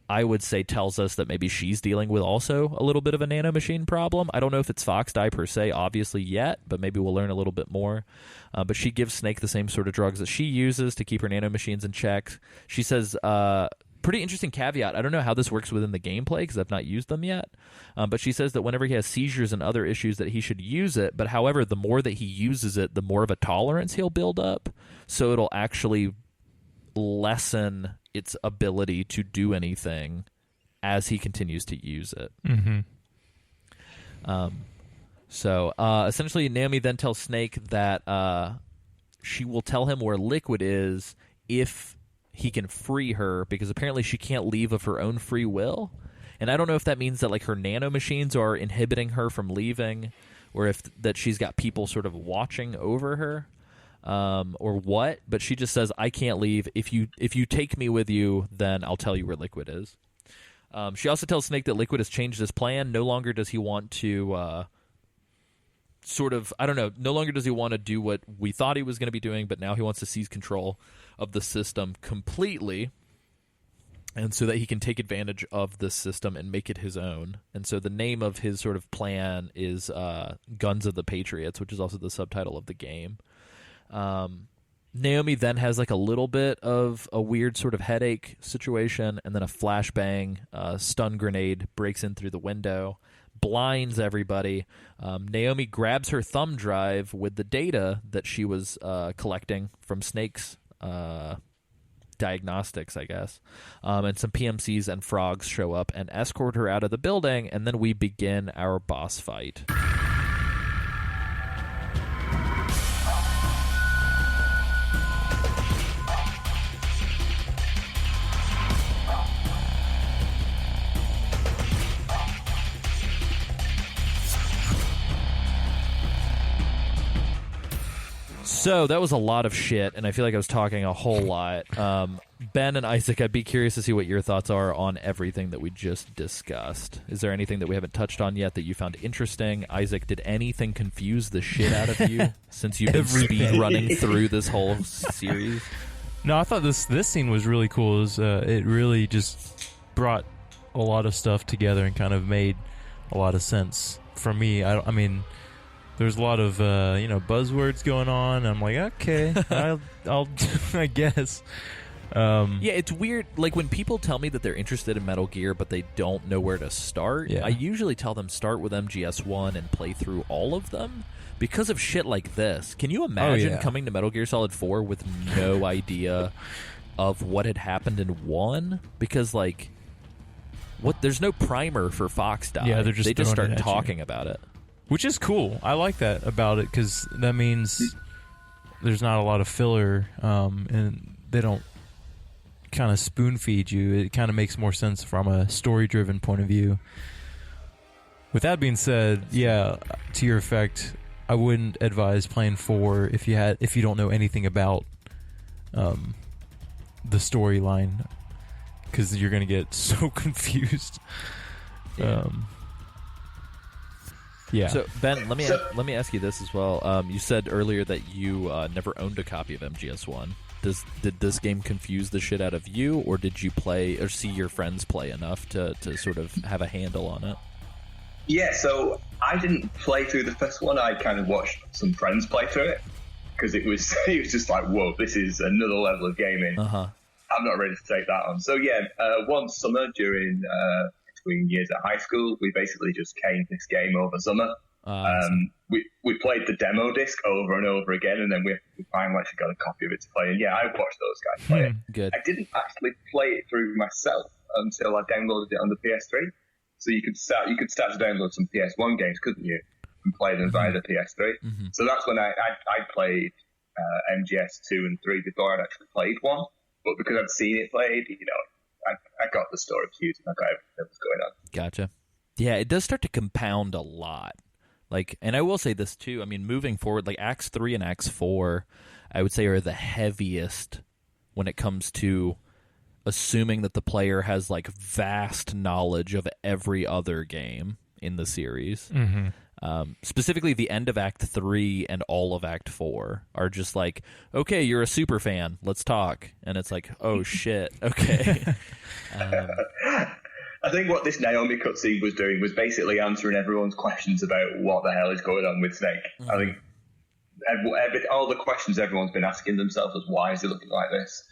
A: I would say, tells us that maybe she's dealing with also a little bit of a nanomachine problem. I don't know if it's fox dye per se, obviously, yet, but maybe we'll learn a little bit more. But she gives Snake the same sort of drugs that she uses to keep her nanomachines in check. She says, pretty interesting caveat, I don't know how this works within the gameplay because I've not used them yet, but she says that whenever he has seizures and other issues that he should use it, but however, the more that he uses it, the more of a tolerance he'll build up, so it'll actually lessen its ability to do anything as he continues to use it. So essentially Naomi then tells Snake that she will tell him where Liquid is if he can free her, because apparently she can't leave of her own free will. And I don't know if that means that, like, her nanomachines are inhibiting her from leaving, or if that she's got people sort of watching over her. Or what, but she just says, I can't leave. If you take me with you, then I'll tell you where Liquid is. She also tells Snake that Liquid has changed his plan. No longer does he want to no longer does he want to do what we thought he was going to be doing, but now he wants to seize control of the system completely. and so that he can take advantage of this system and make it his own. And so the name of his sort of plan is Guns of the Patriots, which is also the subtitle of the game. Naomi then has like a little bit of a weird sort of headache situation, and then a flashbang stun grenade breaks in through the window, blinds everybody. Naomi grabs her thumb drive with the data that she was collecting from Snake's diagnostics, I guess. And some PMCs and frogs show up and escort her out of the building, and then we begin our boss fight. So that was a lot of shit, and I feel like I was talking a whole lot. Ben and Isaac, I'd be curious to see what your thoughts are on everything that we just discussed. Is there anything that we haven't touched on yet that you found interesting? Isaac, did anything confuse the shit out of you since you've been speed running through this whole series?
B: No, I thought this scene was really cool. It really just brought a lot of stuff together and kind of made a lot of sense for me. I mean, there's a lot of buzzwords going on. I'm like, okay, I'll I guess.
A: Yeah, it's weird. Like when people tell me that they're interested in Metal Gear, but they don't know where to start.
B: Yeah.
A: I usually tell them start with MGS1 and play through all of them because of shit like this. Can you imagine coming to Metal Gear Solid 4 with no idea of what had happened in 1? Because like, there's no primer for Fox Die.
B: Yeah, they just
A: start talking about it.
B: Which is cool. I like that about it because that means there's not a lot of filler, and they don't kind of spoon feed you. It kind of makes more sense from a story-driven point of view. With that being said, yeah, to your effect, I wouldn't advise playing 4 if you don't know anything about the storyline, because you're going to get so confused.
A: Yeah.
B: Yeah.
A: So Ben, let me ask you this as well. You said earlier that you never owned a copy of MGS1. Did this game confuse the shit out of you, or did you play or see your friends play enough to sort of have a handle on it?
C: Yeah, so I didn't play through the first one. I kind of watched some friends play through it because it was just like, whoa, this is another level of gaming. I'm not ready to take that on. So yeah, one summer during between years at high school, we basically just caned this game over summer. We played the demo disc over and over again, and then we finally actually got a copy of it to play. And yeah, I watched those guys play it.
A: Good.
C: I didn't actually play it through myself until I downloaded it on the PS3. So you could start to download some PS1 games, couldn't you, and play them via the PS3. So that's when I played MGS 2 and 3 before I'd actually played 1. But because I'd seen it played, I got the story cues and I got everything that was going on.
A: Gotcha. Yeah, it does start to compound a lot. Like, and I will say this too. I mean, moving forward, like Acts 3 and Acts 4, I would say are the heaviest when it comes to assuming that the player has like vast knowledge of every other game in the series. Specifically, the end of Act 3 and all of Act 4 are just like, okay, you're a super fan, let's talk. And it's like, oh shit, okay.
C: I think what this Naomi cutscene was doing was basically answering everyone's questions about what the hell is going on with Snake. I think all the questions everyone's been asking themselves is, why is he looking like this?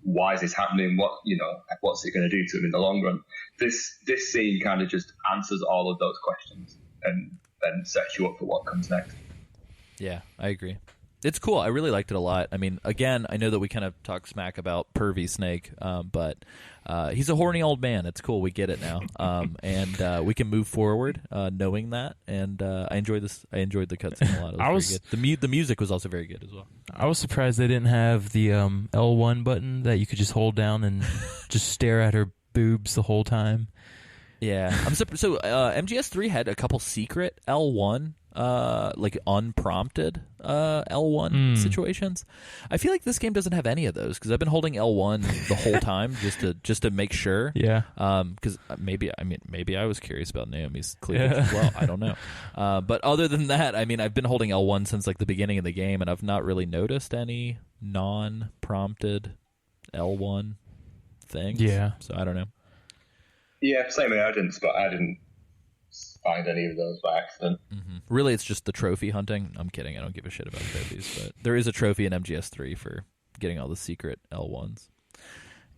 C: Why is this happening? What's it going to do to him in the long run? This scene kind of just answers all of those questions and sets you up for what comes next.
A: Yeah, I agree. It's cool. I really liked it a lot. I mean, again, I know that we kind of talk smack about pervy Snake, but he's a horny old man. It's cool. We get it now, and we can move forward knowing that. And I enjoyed this. I enjoyed the cutscene a lot. It was very good. The music was also very good as well.
B: I was surprised they didn't have the L1 button that you could just hold down and just stare at her boobs the whole time.
A: Yeah, I'm surprised. So MGS3 had a couple secret L1. Like unprompted L1 situations. I feel like this game doesn't have any of those because I've been holding L1 the whole time just to make sure.
B: Yeah.
A: Because maybe I was curious about Naomi's cleavage as well. I don't know. But other than that, I mean, I've been holding L1 since like the beginning of the game, and I've not really noticed any non-prompted L1 things.
B: Yeah.
A: So I don't know.
C: Yeah, same here. I didn't find any of those by accident.
A: Mm-hmm. Really, it's just the trophy hunting. I'm kidding. I don't give a shit about trophies, but there is a trophy in MGS3 for getting all the secret L1s.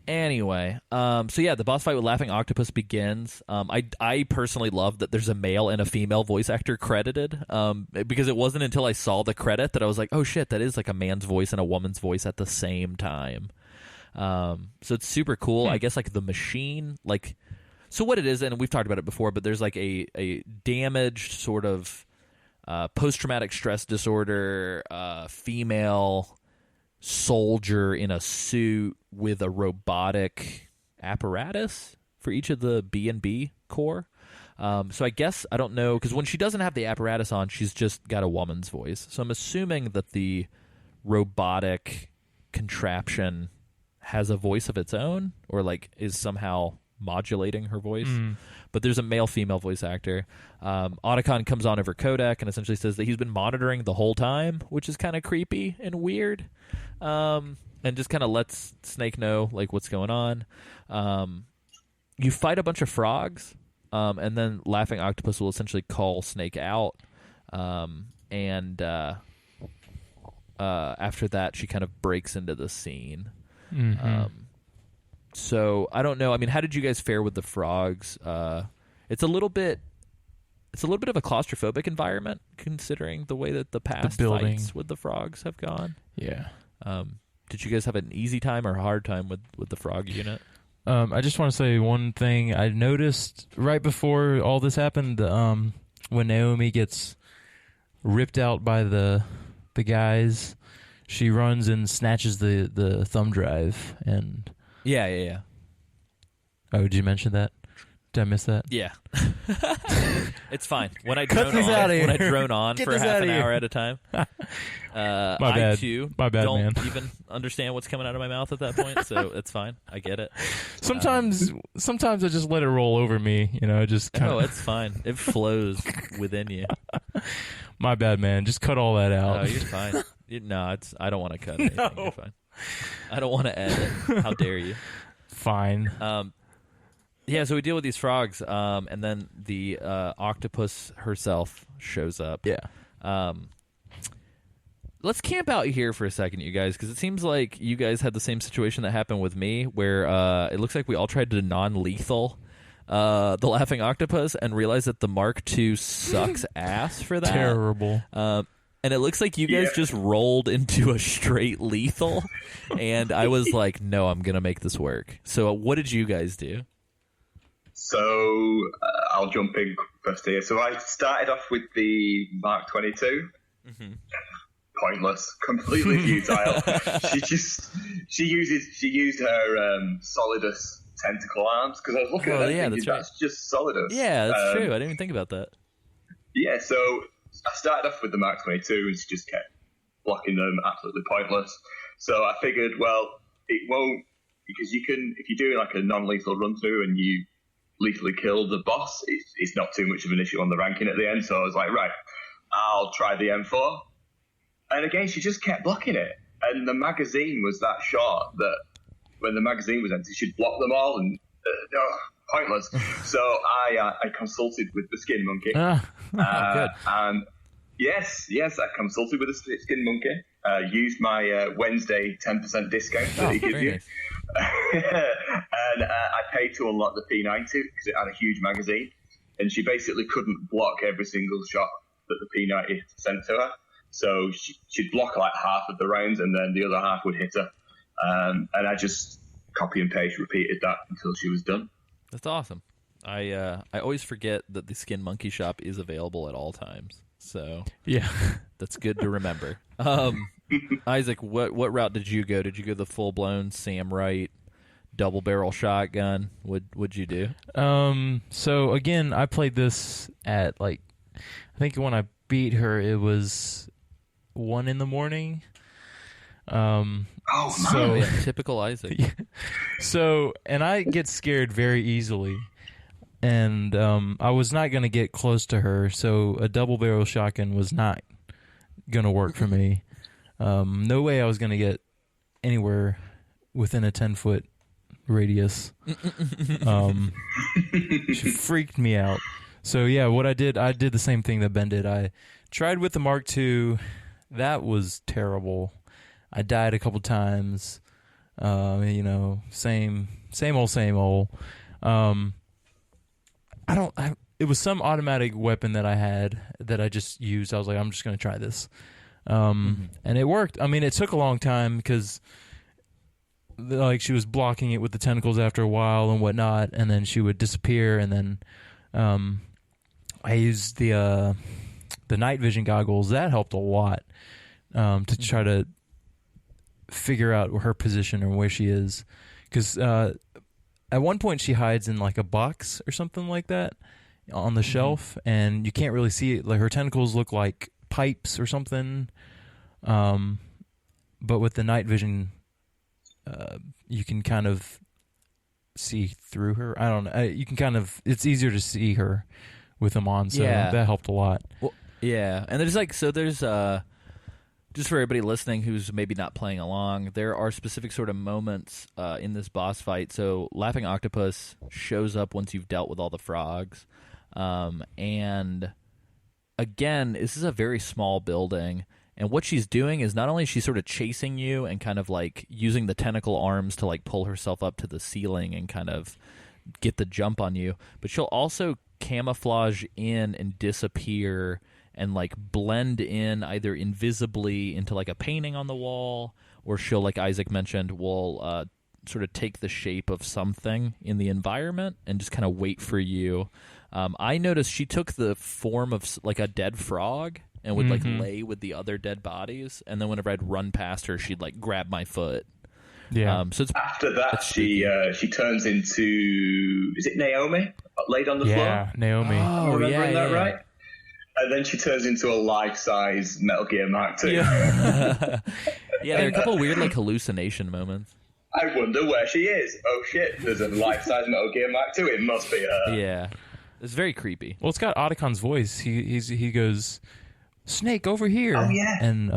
A: Anyway, so yeah, the boss fight with Laughing Octopus begins. I personally love that there's a male and a female voice actor credited, because it wasn't until I saw the credit that I was like, oh shit, that is like a man's voice and a woman's voice at the same time. So it's super cool. I guess like the machine, like, so what it is, and we've talked about it before, but there's like a damaged sort of post-traumatic stress disorder female soldier in a suit with a robotic apparatus for each of the B&B core. So I guess, I don't know, because when she doesn't have the apparatus on, she's just got a woman's voice. So I'm assuming that the robotic contraption has a voice of its own, or like is somehow modulating her voice. But there's a male-female voice actor. Otacon comes on over codec and essentially says that he's been monitoring the whole time, which is kind of creepy and weird, and just kind of lets Snake know like what's going on. You fight a bunch of frogs, and then Laughing Octopus will essentially call Snake out, and after that she kind of breaks into the scene. So I don't know. I mean, how did you guys fare with the frogs? It's a little bit of a claustrophobic environment, considering the way that the past fights with the frogs have gone.
B: Yeah. Did you guys have an easy time or a hard time with the frog unit?
A: I just want to say one thing. I noticed right before all this happened, when Naomi gets ripped out by the guys, she runs and snatches the thumb drive and.
B: Yeah.
A: Oh, did you mention that? Did I miss that?
B: Yeah. It's fine. When I
A: Cut
B: drone
A: this
B: on,
A: outta here.
B: when I drone on
A: Get
B: for
A: this
B: half
A: outta
B: an
A: here.
B: hour at a time,
A: My
B: I
A: bad.
B: too
A: My bad,
B: don't
A: man.
B: even understand what's coming out of my mouth at that point, so it's fine. I get it.
A: Sometimes I just let it roll over me. You know, just kind
B: No,
A: of.
B: it's fine. It flows within you.
A: My bad, man. Just cut all that out.
B: Oh, you're fine. I don't want to cut anything. You're fine. I don't want to edit. How dare you?
A: Fine.
B: Yeah, so we deal with these frogs, and then the octopus herself shows up.
A: Yeah.
B: Let's camp out here for a second, you guys, because it seems like you guys had the same situation that happened with me, where it looks like we all tried to non-lethal the Laughing Octopus and realized that the Mark II sucks ass for that.
A: Terrible.
B: And it looks like you guys just rolled into a straight lethal, and I was like, no, I'm going to make this work. So what did you guys do?
C: So I'll jump in first here. So I started off with the Mark 22. Mm-hmm. Pointless, completely futile. she used her Solidus tentacle arms, because I was looking at that thinking that's just Solidus.
B: Yeah, that's true. I didn't even think about that.
C: Yeah, so I started off with the Mark 22 and she just kept blocking them, absolutely pointless. So I figured, well, it won't, because you can, if you're doing like a non-lethal run through and you lethally kill the boss, it's not too much of an issue on the ranking at the end. So I was like, right, I'll try the M4. And again, she just kept blocking it. And the magazine was that short that when the magazine was empty, she'd block them all, and pointless. So I consulted with the Skin Monkey.
B: Good.
C: And yes, I consulted with the Skin Monkey. Used my Wednesday 10% discount that he gives you.
B: Nice.
C: And I paid to unlock the P90 because it had a huge magazine. And she basically couldn't block every single shot that the P90 sent to her. So she'd block like half of the rounds, and then the other half would hit her. And I just copy and paste repeated that until she was done.
B: That's awesome. I always forget that the Skin Monkey shop is available at all times. So
A: Yeah.
B: that's good to remember. Isaac, what route did you go? Did you go the full blown Sam Wright double barrel shotgun? What'd you do?
A: So again, I played this at I think when I beat her, it was 1 a.m.
C: So
B: Yeah, typical Isaac.
A: So, and I get scared very easily, and I was not going to get close to her, so a double barrel shotgun was not going to work for me. No way I was going to get anywhere within a 10-foot
B: radius. She freaked me out. So yeah, what I did the same thing that Ben did. I tried with the Mark II. That was terrible. I died a couple times. Same old. It was some automatic weapon that I had that I just used. I was like, I'm just going to try this. And it worked. I mean, it took a long time because like she was blocking it with the tentacles after a while and whatnot, and then she would disappear, and then I used the night vision goggles. That helped a lot to try to figure out her position or where she is, because at one point she hides in like a box or something like that on the shelf, and you can't really see it. Like her tentacles look like pipes or something, but with the night vision you can kind of see through her. I don't know, you can kind of, it's easier to see her with them on, so that helped a lot.
A: Well, yeah, and there's just for everybody listening who's maybe not playing along, there are specific sort of moments in this boss fight. So Laughing Octopus shows up once you've dealt with all the frogs. And again, this is a very small building. And what she's doing is not only is she sort of chasing you and kind of like using the tentacle arms to like pull herself up to the ceiling and kind of get the jump on you, but she'll also camouflage in and disappear and like blend in either invisibly into like a painting on the wall, or she'll, like Isaac mentioned, will sort of take the shape of something in the environment and just kind of wait for you. I noticed she took the form of like a dead frog and would like lay with the other dead bodies, and then whenever I'd run past her, she'd like grab my foot.
B: Yeah.
A: So it's,
C: after that, she turns into, is it Naomi laid on the floor?
B: Yeah, Naomi.
C: Am I remembering that right? And then she turns into a life-size Metal Gear Mark II.
A: Yeah, there are a couple weird like hallucination moments.
C: I wonder where she is. Oh shit, there's a life-size Metal Gear Mark II. It must be her.
A: Yeah, it's very creepy.
B: Well, it's got Otacon's voice. He goes, "Snake, over here."
C: Oh yeah.
B: And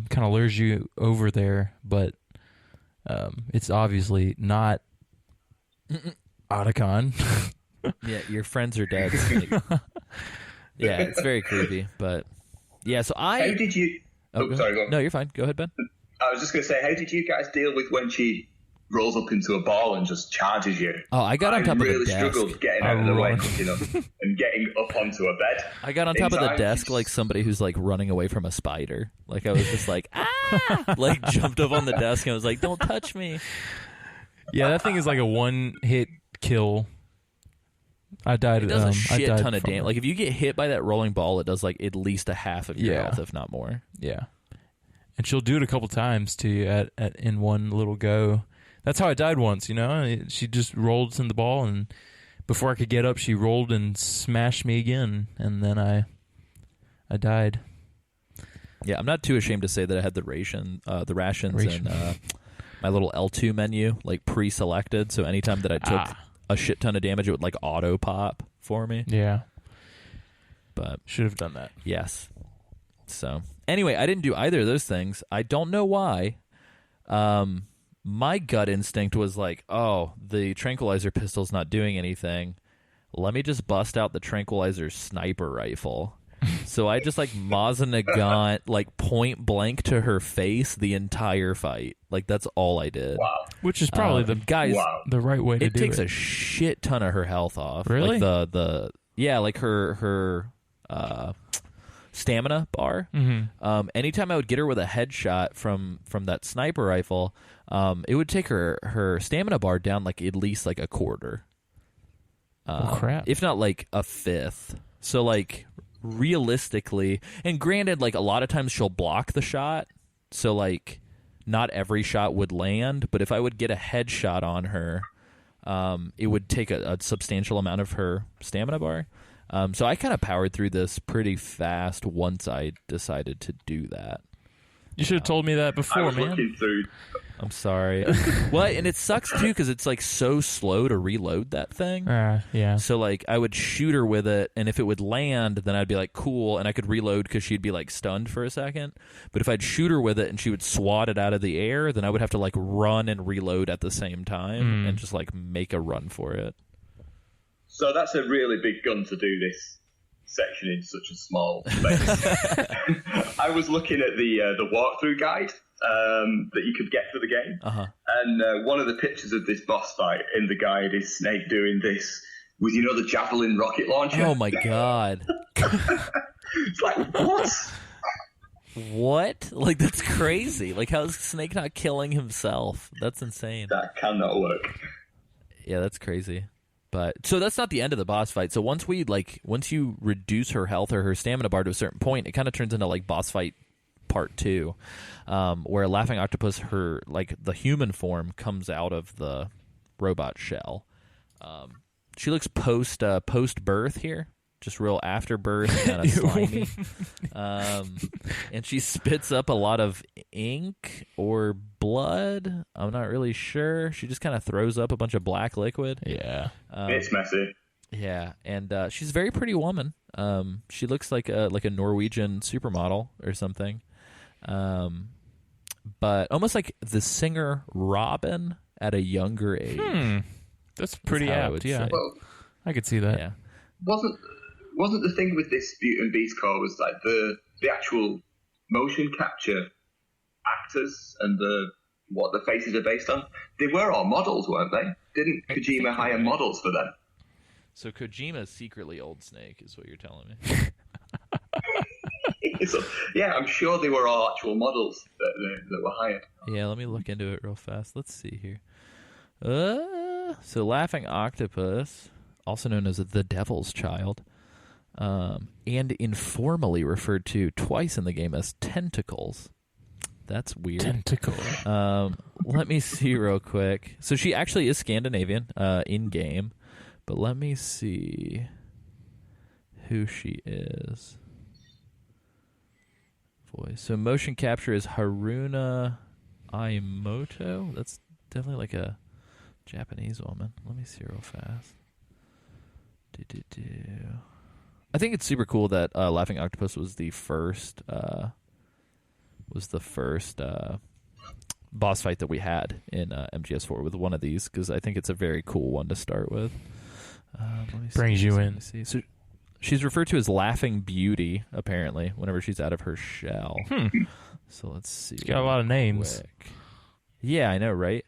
B: kind of lures you over there, but it's obviously not Otacon.
A: Yeah, your friends are dead. Yeah, it's very creepy, but yeah. So
C: How did you? Sorry, go on.
A: No, you're fine. Go ahead, Ben.
C: I was just going to say, how did you guys deal with when she rolls up into a ball and just charges you?
A: Oh, I got on top of the desk.
C: I really struggled getting out of the way, and getting up onto a bed.
A: I got on top of the desk like somebody who's like running away from a spider. Like I was just like, like jumped up on the desk and was like, "Don't touch me."
B: Yeah, that thing is like a one-hit kill. I died.
A: It does a shit ton of damage.
B: it.
A: Like if you get hit by that rolling ball, it does like at least a half of your health, if not more.
B: Yeah, and she'll do it a couple times to you in one little go. That's how I died once. She just rolled in the ball, and before I could get up, she rolled and smashed me again, and then I died.
A: Yeah, I'm not too ashamed to say that I had the rations and my little L2 menu like pre-selected. So anytime that I took a shit ton of damage, it would like auto pop for me.
B: Yeah,
A: but
B: should have done that.
A: Yes. So anyway, I didn't do either of those things. I don't know why. My gut instinct was like, oh, the tranquilizer pistol's not doing anything. Let me just bust out the tranquilizer sniper rifle. So I just like Maza-Nagant like point blank to her face the entire fight. Like that's all I did.
C: Wow.
B: Which is probably the right way to do it.
A: It takes a shit ton of her health off.
B: Really?
A: Like like her stamina bar.
B: Mm-hmm.
A: Anytime I would get her with a headshot from that sniper rifle, it would take her stamina bar down like at least like a quarter.
B: Oh crap!
A: If not like a fifth. So like realistically, and granted, like a lot of times she'll block the shot, so like not every shot would land. But if I would get a headshot on her, it would take a substantial amount of her stamina bar. So I kind of powered through this pretty fast once I decided to do that.
B: You should have told me that before, man.
A: I'm sorry. Well, and it sucks too because it's like so slow to reload that thing.
B: Yeah.
A: So like I would shoot her with it, and if it would land, then I'd be like, cool, and I could reload because she'd be like stunned for a second. But if I'd shoot her with it and she would swat it out of the air, then I would have to like run and reload at the same time and just like make a run for it.
C: So that's a really big gun to do this section in such a small space. I was looking at the walkthrough guide that you could get for the game, and one of the pictures of this boss fight in the guide is Snake doing this with, you know, the javelin rocket launcher.
A: Oh my god!
C: It's like, what?
A: What? Like, that's crazy. Like, how is Snake not killing himself? That's insane.
C: That cannot work.
A: Yeah, that's crazy. But so that's not the end of the boss fight. So once you reduce her health or her stamina bar to a certain point, it kind of turns into like boss fight part 2, where Laughing Octopus, her like the human form, comes out of the robot shell. She looks post birth here, just real afterbirth, kind of slimy. And she spits up a lot of ink or blood. I'm not really sure. She just kind of throws up a bunch of black liquid.
B: Yeah.
C: It's messy.
A: Yeah, and she's a very pretty woman. She looks like a Norwegian supermodel or something. But almost like the singer Robin at a younger age.
B: That's pretty apt. Yeah,
C: well,
B: I could see that.
A: Yeah.
C: Wasn't the thing with this Beauty and Beast core was like the actual motion capture actors and what the faces are based on? They were all models, weren't they? Didn't Kojima hire models for them?
A: So Kojima's secretly Old Snake, is what you're telling me.
C: So, yeah, I'm sure they were all actual models that were hired.
A: Yeah, let me look into it real fast. Let's see here. So Laughing Octopus, also known as the Devil's Child, and informally referred to twice in the game as Tentacles. That's weird.
B: Tentacle.
A: Let me see real quick. So she actually is Scandinavian in game, but let me see who she is. Voice. So motion capture is Haruna Aimoto. That's definitely like a Japanese woman. Let me see real fast. I think it's super cool that Laughing Octopus was the first boss fight that we had in MGS4 with one of these, because I think it's a very cool one to start with.
B: Brings you in.
A: So she's referred to as Laughing Beauty, apparently, whenever she's out of her shell. So let's see.
B: She's got a lot of names.
A: Quick. Yeah, I know, right?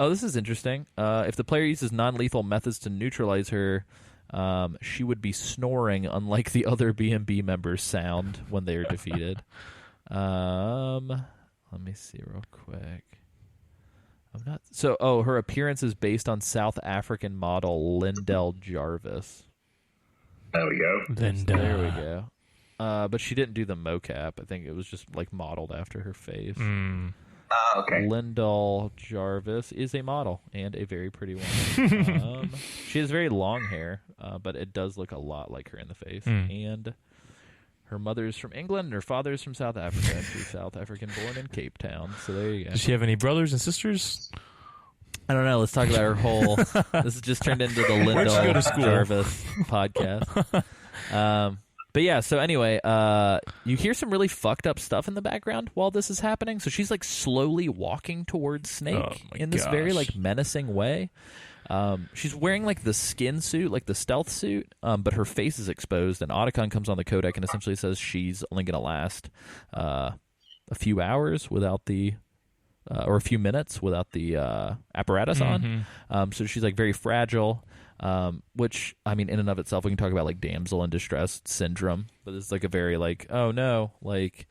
A: This is interesting. If the player uses non-lethal methods to neutralize her, she would be snoring, unlike the other B&B members sound when they are defeated. Let me see real quick. Her appearance is based on South African model Lindell Jarvis.
C: There we go.
A: There we go. But she didn't do the mocap. I think it was just like modeled after her face.
C: Okay.
A: Lindell Jarvis is a model and a very pretty woman. She has very long hair, but it does look a lot like her in the face. And her mother is from England and her father is from South Africa. She's South African, born in Cape Town. So there you go.
B: Does she have any brothers and sisters?
A: I don't know. Let's talk about her whole... This has just turned into the Lindell Jarvis podcast. But yeah, so anyway, you hear some really fucked up stuff in the background while this is happening. So she's like slowly walking towards Snake in this very like menacing way. She's wearing like the skin suit, like the stealth suit, but her face is exposed. And Otacon comes on the codec and essentially says she's only going to last a few hours without the... or a few minutes without the apparatus on. So she's like very fragile, which, I mean, in and of itself, we can talk about like damsel in distress syndrome, but it's like a very like, oh no, like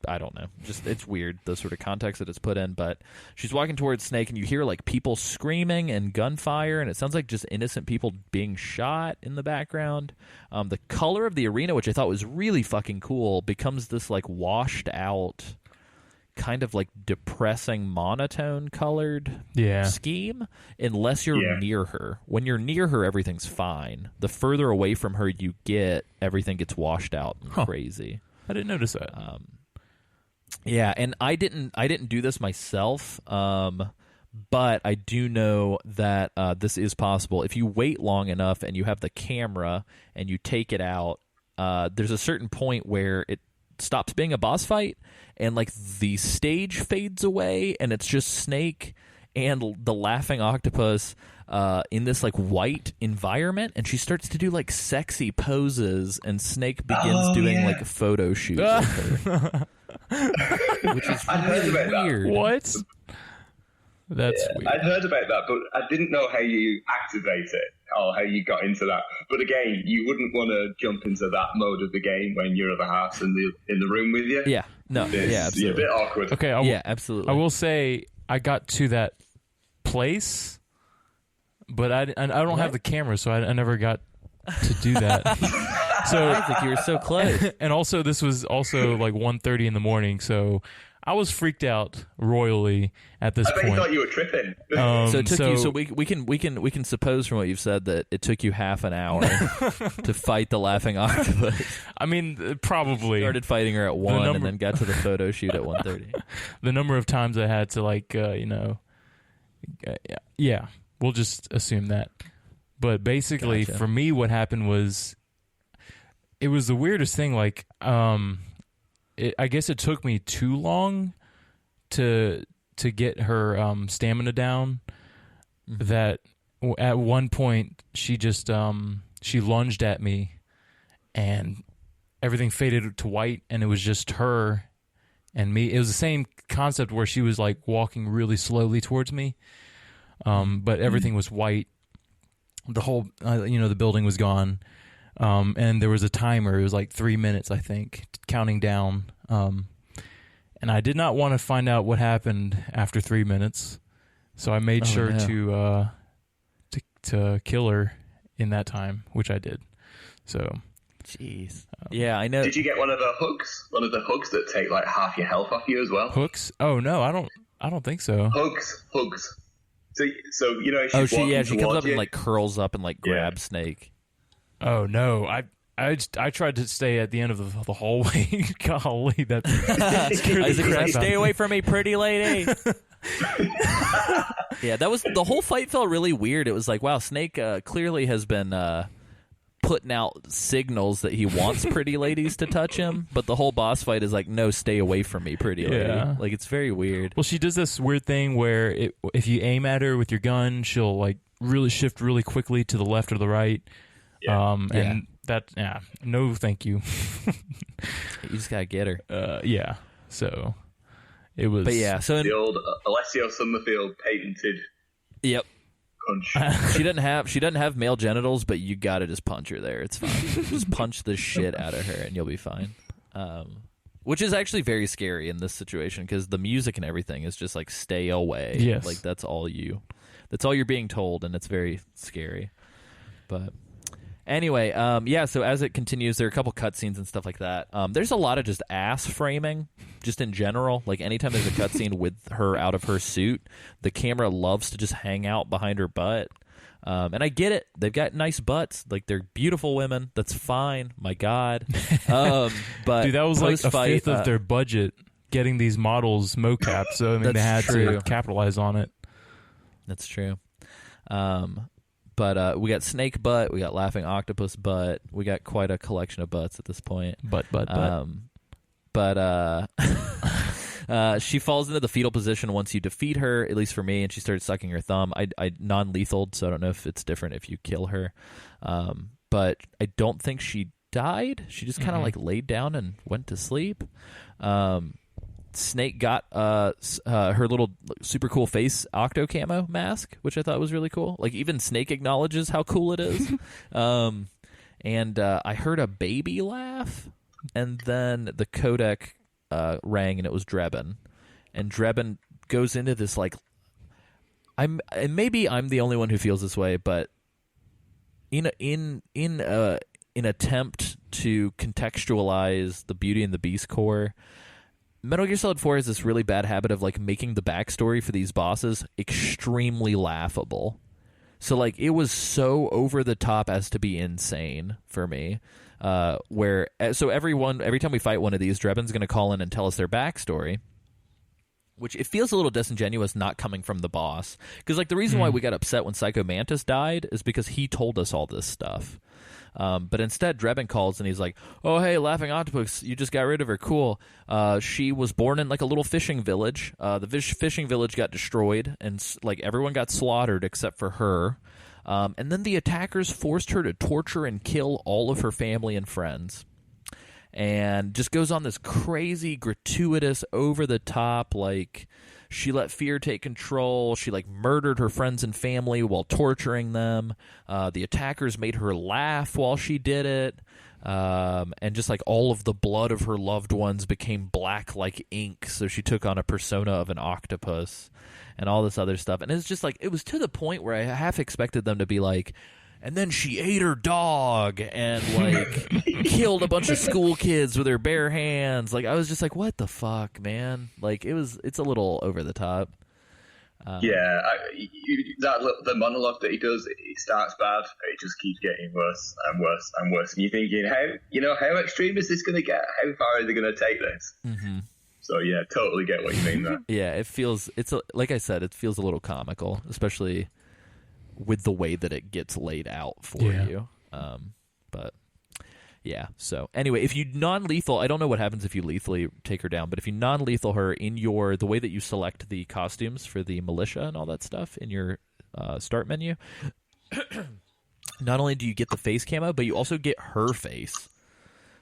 A: I don't know, just it's weird, the sort of context that it's put in. But she's walking towards Snake and you hear like people screaming and gunfire, and it sounds like just innocent people being shot in the background. The color of the arena, which I thought was really fucking cool, becomes this like washed out, kind of like depressing monotone colored scheme, unless you're near her. When you're near her, everything's fine. The further away from her you get, everything gets washed out and crazy.
B: I didn't notice that.
A: Yeah, and I didn't do this myself, but I do know that this is possible. If you wait long enough and you have the camera and you take it out, there's a certain point where it stops being a boss fight and like the stage fades away and it's just Snake and the laughing octopus in this like white environment, and she starts to do like sexy poses, and Snake begins doing like a photo shoot with her. Which is really weird.
B: What? That's weird.
C: I'd heard about that, but I didn't know how you activate it or how you got into that. But again, you wouldn't want to jump into that mode of the game when your other half's in the room with you.
A: Yeah, no, yeah, absolutely.
C: You're a bit awkward.
B: Okay,
A: yeah, absolutely.
B: I will say I got to that place, but I don't have the camera, so I never got to do that. So
A: Isaac, you were so close.
B: And also, this was also like 1:30 in the morning, so I was freaked out royally at this
C: I bet
B: point.
C: you thought you were tripping.
A: So it took you. So we can suppose from what you've said that it took you half an hour to fight the laughing octopus.
B: I mean, probably
A: Started fighting her at 1 and then got to the photo shoot at 1:30.
B: The number of times I had to like yeah, we'll just assume that. But basically,
A: Gotcha.
B: for me, what happened was it was the weirdest thing. Like, I guess it took me too long to get her stamina down. Mm-hmm. That at one point she just she lunged at me, and everything faded to white, and it was just her and me. It was the same concept where she was like walking really slowly towards me, but everything was white. The whole the building was gone. And there was a timer. It was like 3 minutes, I think, counting down. And I did not want to find out what happened after 3 minutes, so I made sure to kill her in that time, which I did. So,
A: jeez, yeah, I know.
C: Did you get one of the hooks? One of the hooks that take like half your health off you as well?
B: Hooks? Oh no, I don't think so.
C: Hooks. So she's
A: she comes up and like curls up and like grabs Snake.
B: Oh no, I tried to stay at the end of the hallway. Golly, that's
A: Isaac's like, stay away from me, pretty lady. Yeah, that was the whole fight. Felt really weird. It was like, wow, Snake clearly has been putting out signals that he wants pretty ladies to touch him, but the whole boss fight is like, no, stay away from me, pretty lady.
B: Yeah.
A: Like, it's very weird.
B: Well, she does this weird thing where if you aim at her with your gun, she'll like really shift really quickly to the left or the right. And that, no, thank you.
A: You just gotta get her.
B: Yeah. So it was.
A: But yeah, so
C: the old Alessio Summerfield patented.
A: Yep.
C: Punch.
A: She doesn't have male genitals, but you gotta just punch her there. It's fine. Just punch the shit out of her, and you'll be fine. Which is actually very scary in this situation because the music and everything is just like stay away.
B: Yes.
A: Like that's all you're being told, and it's very scary. But anyway, so as it continues, there are a couple cutscenes and stuff like that. There's a lot of just ass framing, just in general. Like anytime there's a cutscene with her out of her suit, the camera loves to just hang out behind her butt. And I get it. They've got nice butts. Like, they're beautiful women. That's fine. My God. But
B: dude, that was like a fifth of their budget getting these models mocap. So, I mean, they had to capitalize on it.
A: That's true. But we got snake butt. We got laughing octopus butt. We got quite a collection of butts at this point.
B: Butt.
A: She falls into the fetal position once you defeat her, at least for me, and she started sucking her thumb. I non-lethaled, so I don't know if it's different if you kill her. But I don't think she died. She just kind of like laid down and went to sleep. Snake got her little super cool face octo camo mask, which I thought was really cool. Like, even Snake acknowledges how cool it is. And I heard a baby laugh, and then the codec rang, and it was Drebin. And Drebin goes into this like, maybe I'm the only one who feels this way, but in an attempt to contextualize the Beauty and the Beast core, Metal Gear Solid 4 has this really bad habit of like making the backstory for these bosses extremely laughable. So like, it was so over the top as to be insane for me. every time we fight one of these, Drebin's going to call in and tell us their backstory. Which it feels a little disingenuous not coming from the boss. Because like the reason why we got upset when Psycho Mantis died is because he told us all this stuff. But instead, Drebin calls and he's like, "Oh, hey, Laughing Octopus, you just got rid of her. Cool. She was born in like a little fishing village. The fishing village got destroyed and like everyone got slaughtered except for her. And then the attackers forced her to torture and kill all of her family and friends." And just goes on this crazy, gratuitous, over-the-top, like, she let fear take control. She, like, murdered her friends and family while torturing them. The attackers made her laugh while she did it. And just, like, all of the blood of her loved ones became black like ink, so she took on a persona of an octopus and all this other stuff. And it's just, like, it was to the point where I half expected them to be like, and then she ate her dog and, like, killed a bunch of school kids with her bare hands. Like, I was just like, what the fuck, man? Like, it's a little over the top.
C: The monologue that he does, it starts bad. It just keeps getting worse and worse and worse. And you're thinking, how extreme is this going to get? How far are they going to take this? Mm-hmm. So, yeah, totally get what you mean there.
A: Yeah, like I said, it feels a little comical, especially with the way that it gets laid out for you. But yeah, so anyway, if you non-lethal, I don't know what happens if you lethally take her down, but if you non-lethal her in the way that you select the costumes for the militia and all that stuff in your start menu, not only do you get the face camo, but you also get her face.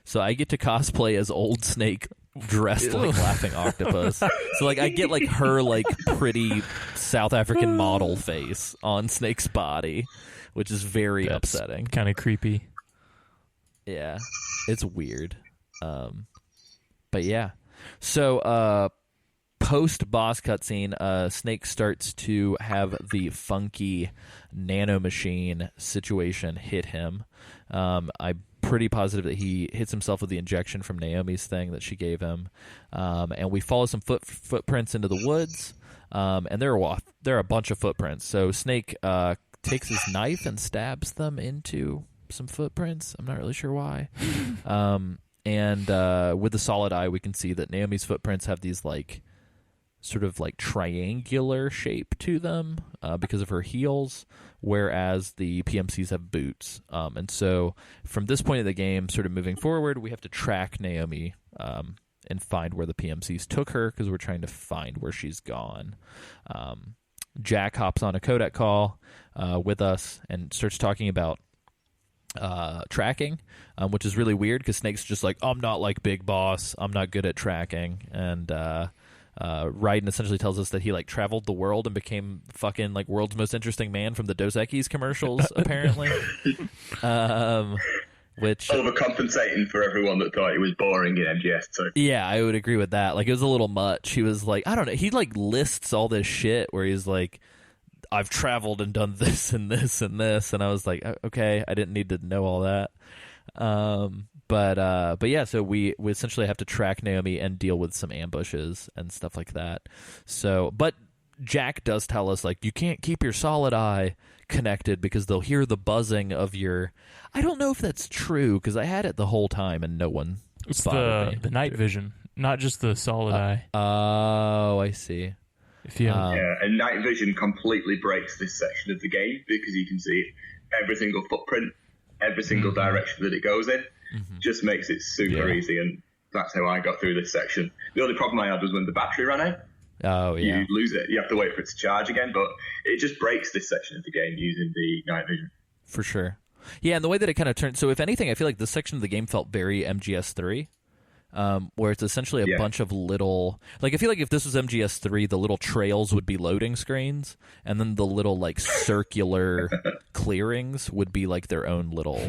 A: So I get to cosplay as Old Snake dressed like Laughing Octopus. So like I get like her like pretty South African model face on Snake's body, which is very upsetting.
B: Kind of creepy.
A: Yeah, it's weird. But yeah. So post boss cutscene, Snake starts to have the funky nanomachine situation hit him. I'm pretty positive that he hits himself with the injection from Naomi's thing that she gave him. And we follow some footprints into the woods. And there are a bunch of footprints. So Snake takes his knife and stabs them into some footprints. I'm not really sure why. And with the solid eye, we can see that Naomi's footprints have these like sort of like triangular shape to them because of her heels, whereas the PMCs have boots. And so from this point of the game, sort of moving forward, we have to track Naomi and find where the PMCs took her because we're trying to find where she's gone. Jack hops on a codec call with us and starts talking about tracking, which is really weird because Snake's just like, I'm not like Big Boss. I'm not good at tracking. And Raiden essentially tells us that he like traveled the world and became fucking like world's most interesting man from the Dos Equis commercials, apparently. Which
C: overcompensating for everyone that thought it was boring in MGS2.
A: Yeah, I would agree with that. Like it was a little much. He was like, I don't know. He like lists all this shit where he's like, I've traveled and done this and this and this, and I was like, okay, I didn't need to know all that. But yeah, so we essentially have to track Naomi and deal with some ambushes and stuff like that. So, but Jack does tell us like you can't keep your solid eye connected because they'll hear the buzzing of your. I don't know if that's true because I had it the whole time and no one.
B: It's the night vision, not just the solid eye.
A: Oh, I see.
C: And night vision completely breaks this section of the game because you can see every single footprint, every single direction that it goes in. Just makes it super easy, and that's how I got through this section. The only problem I had was when the battery ran out.
A: Oh, yeah.
C: You lose it. You have to wait for it to charge again, but it just breaks this section of the game using the night vision.
A: For sure. Yeah, and the way that it kind of turned... So if anything, I feel like this section of the game felt very MGS3. Where it's essentially a bunch of little... Like, I feel like if this was MGS3, the little trails would be loading screens, and then the little, like, circular clearings would be, like, their own little,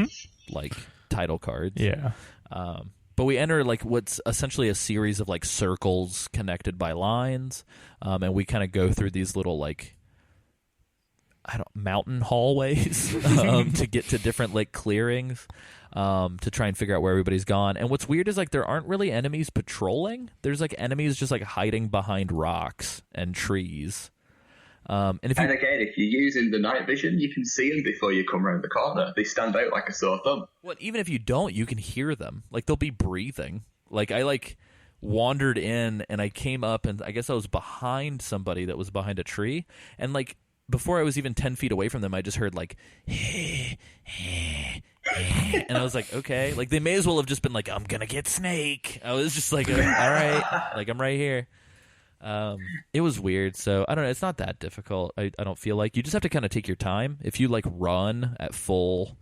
A: like, title cards.
B: Yeah.
A: But we enter, like, what's essentially a series of, like, circles connected by lines, and we kind of go through these little, like... mountain hallways to get to different, like, clearings. To try and figure out where everybody's gone. And what's weird is like there aren't really enemies patrolling. There's like enemies just like hiding behind rocks and trees. And
C: again, if you're using the night vision, you can see them before you come around the corner. They stand out like a sore thumb.
A: Well, even if you don't, you can hear them. Like, they'll be breathing. Like, I wandered in and I came up and I guess I was behind somebody that was behind a tree, and like before I was even 10 feet away from them, I just heard like and I was like, okay, like they may as well have just been like, I'm gonna get Snake. I was just like, all right, like I'm right here. It was weird. So I don't know, it's not that difficult. I don't feel like you just have to kind of take your time. If you like run at full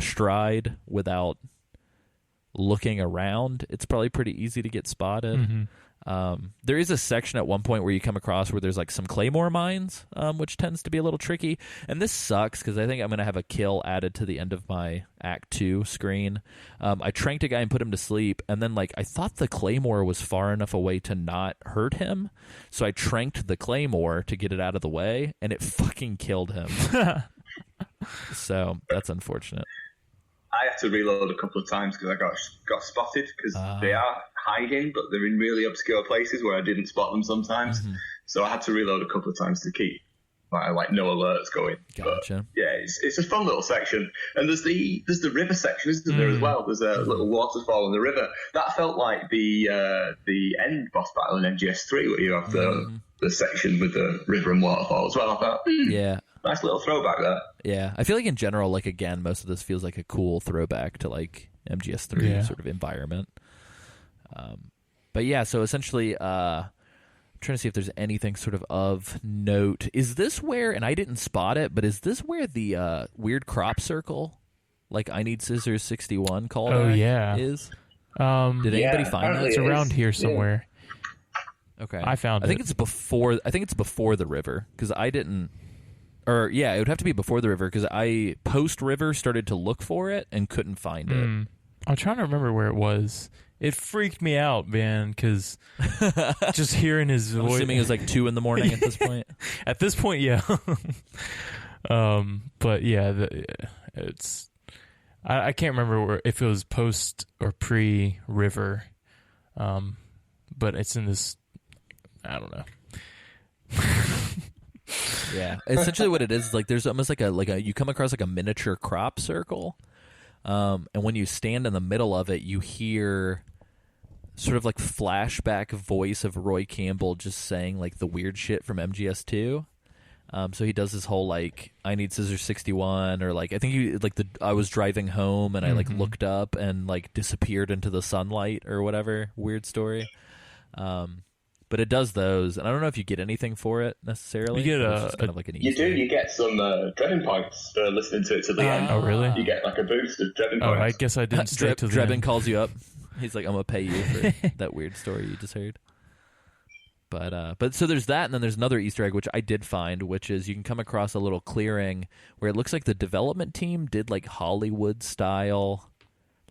A: stride without looking around, it's probably pretty easy to get spotted. There is a section at one point where you come across where there's like some claymore mines, which tends to be a little tricky, and this sucks because I think I'm going to have a kill added to the end of my Act 2 screen. I tranked a guy and put him to sleep, and then like I thought the claymore was far enough away to not hurt him, so I tranked the claymore to get it out of the way, and it fucking killed him. So that's unfortunate.
C: I had to reload a couple of times because I got spotted because they are hiding, but they're in really obscure places where I didn't spot them sometimes. So I had to reload a couple of times to keep like no alerts going.
A: Gotcha.
C: But, yeah, it's a fun little section, and there's the river section, isn't there as well? There's a little waterfall in the river that felt like the end boss battle in MGS3 where you have the section with the river and waterfall as well. I thought,
A: yeah.
C: Nice little throwback there.
A: Yeah, I feel like in general, like again, most of this feels like a cool throwback to like MGS3 sort of environment. But yeah, so essentially, I'm trying to see if there's anything sort of note. Is this where, and I didn't spot it, but is this where the weird crop circle, like I Need Scissors 61 callback is? Did anybody find that?
B: It's around here somewhere.
A: Okay,
B: I found it.
A: I think it's before the river because I didn't. Or, yeah, it would have to be before the river because I, post-river, started to look for it and couldn't find it.
B: I'm trying to remember where it was. It freaked me out, man, because just hearing his voice.
A: I'm assuming it was like 2 a.m. at this point.
B: At this point, yeah. But, yeah, it's... I can't remember if it was post or pre-river, but it's in this... I don't know.
A: Yeah, essentially what it is like there's almost like a you come across like a miniature crop circle, and when you stand in the middle of it, you hear sort of like flashback voice of Roy Campbell just saying like the weird shit from MGS2. So he does this whole like I Need Scissors 61, or like I think he like I was driving home and I like looked up and like disappeared into the sunlight or whatever weird story. But it does those, and I don't know if you get anything for it necessarily.
B: You get
C: kind of like an Easter egg. You get some Drebbing points for listening to it to the end.
B: Oh, really?
C: You get like a boost of Drebbing points.
B: Oh, I guess I didn't stay to the
A: Drebbing
B: end.
A: calls you up. He's like, I'm going to pay you for that weird story you just heard. But so there's that, and then there's another Easter egg, which I did find, which is you can come across a little clearing where it looks like the development team did like Hollywood-style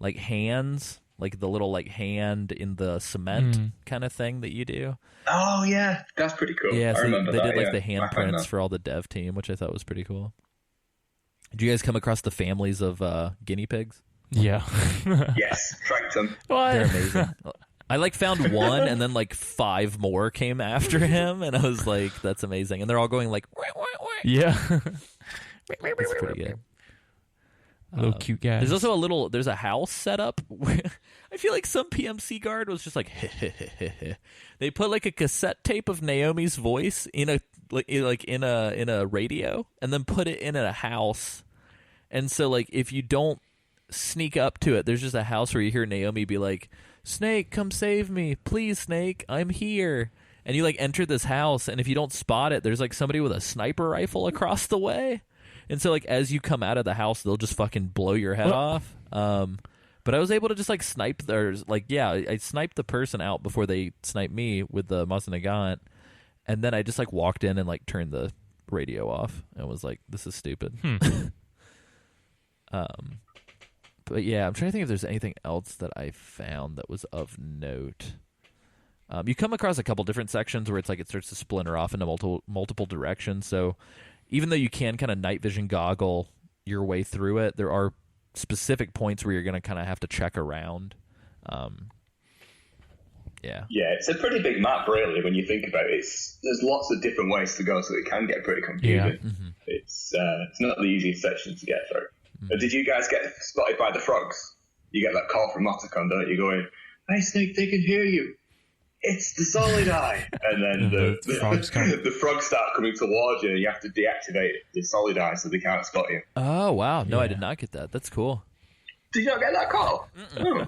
A: like hands, like the little like hand in the cement kind of thing that you do.
C: Oh yeah, that's pretty cool.
A: Yeah, so
C: I remember
A: they
C: that,
A: did like the handprints for all the dev team, which I thought was pretty cool. Did you guys come across the families of guinea pigs?
B: Yeah.
C: Yes, tracked them.
A: They're amazing. I like found one, and then like 5 more came after him, and I was like, "That's amazing!" And they're all going like, "Wah, wah, wah."
B: Yeah.
A: It's pretty good.
B: Little cute guys.
A: There's also there's a house set up where I feel like some PMC guard was just like, they put like a cassette tape of Naomi's voice in a radio, and then put it in a house. And so like if you don't sneak up to it, there's just a house where you hear Naomi be like, "Snake, come save me, please, Snake, I'm here." And you like enter this house, and if you don't spot it, there's like somebody with a sniper rifle across the way. And so, like, as you come out of the house, they'll just fucking blow your head off. But I was able to just, like, snipe I sniped the person out before they sniped me with the Masanagant. And then I just, like, walked in and, like, turned the radio off and was like, this is stupid. But, yeah, I'm trying to think if there's anything else that I found that was of note. You come across a couple different sections where it's like it starts to splinter off into multiple directions, so... Even though you can kind of night vision goggle your way through it, there are specific points where you're going to kind of have to check around.
C: Yeah, it's a pretty big map, really, when you think about it. There's lots of different ways to go, so it can get pretty confusing.
B: Yeah.
A: Mm-hmm.
C: It's not the easiest section to get through. Did you guys get spotted by the frogs? You get that call from Otacon, don't you? Going, "Hey, Snake, they can hear you. It's the Solid Eye." And then
B: the frogs come.
C: the frogs start coming towards you, and you have to deactivate the Solid Eye so they can't spot you.
A: Oh, wow. No, I
B: Yeah.
A: did not get that. That's cool.
C: Did you not get that call? Oh.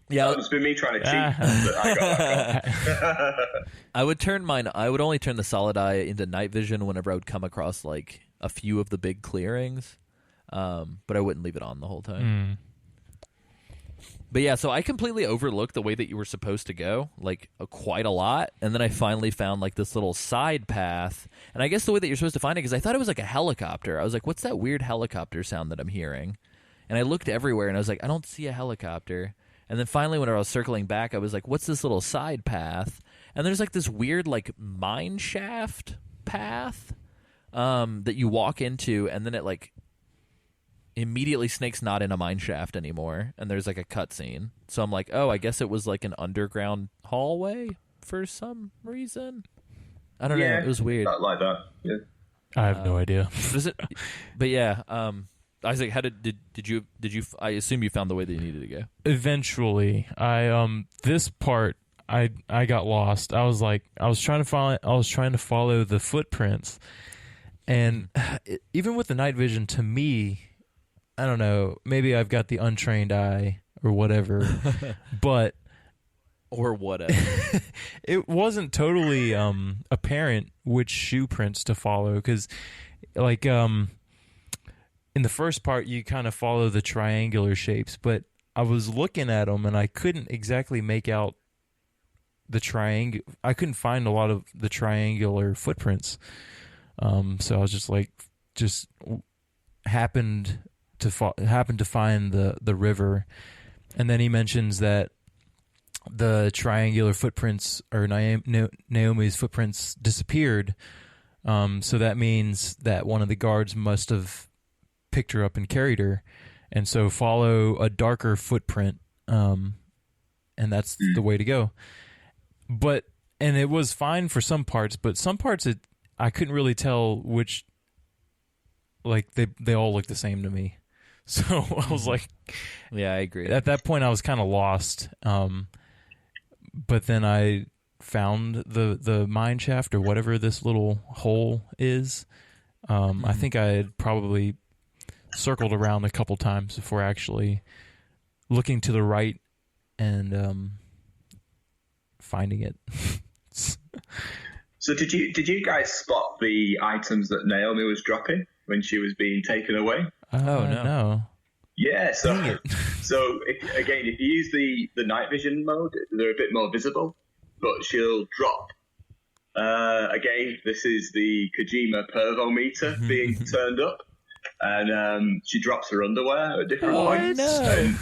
A: Yeah,
C: It's been me trying to cheat. But I got that call.
A: I would turn mine. I would only turn the Solid Eye into night vision whenever I would come across like a few of the big clearings, but I wouldn't leave it on the whole time. But yeah, so I completely overlooked the way that you were supposed to go, like quite a lot, and then I finally found like this little side path. And I guess the way that you're supposed to find it, because I thought it was like a helicopter. I was like, "What's that weird helicopter sound that I'm hearing?" And I looked everywhere, and I was like, "I don't see a helicopter." And then finally, when I was circling back, I was like, "What's this little side path?" And there's like this weird like mine shaft path that you walk into, and then it like immediately Snake's not in a mine shaft anymore, and there's like a cutscene. So I'm like, "Oh, I guess it was like an underground hallway for some reason." I don't know. It was weird.
C: Not like that. Yeah.
B: I have no idea.
A: Does it? But yeah. Isaac, how did you? I assume you found the way that you needed to go.
B: Eventually, this part I got lost. I was trying to follow the footprints, and even with the night vision, to me, I don't know, maybe I've got the untrained eye or whatever, but
A: Or whatever.
B: it wasn't totally apparent which shoe prints to follow, because like in the first part, you kind of follow the triangular shapes, but I was looking at them and I couldn't exactly make out the triangle. I couldn't find a lot of the triangular footprints. So I was just happened to find the river, and then he mentions that the triangular footprints, or Naomi's footprints, disappeared. So that means that one of the guards must have picked her up and carried her, and so follow a darker footprint, and that's the way to go. And it was fine for some parts, but some parts I couldn't really tell which, like they all look the same to me. So I was like,
A: yeah, I agree.
B: At that point I was kind of lost, but then I found the mine shaft, or whatever this little hole is. I think I had probably circled around a couple times before actually looking to the right and finding it.
C: So did you guys spot the items that Naomi was dropping when she was being taken away?
B: No.
C: Yeah, again, if you use the night vision mode, they're a bit more visible, but she'll drop. Again, this is the Kojima pervometer being turned up. And she drops her underwear at different points,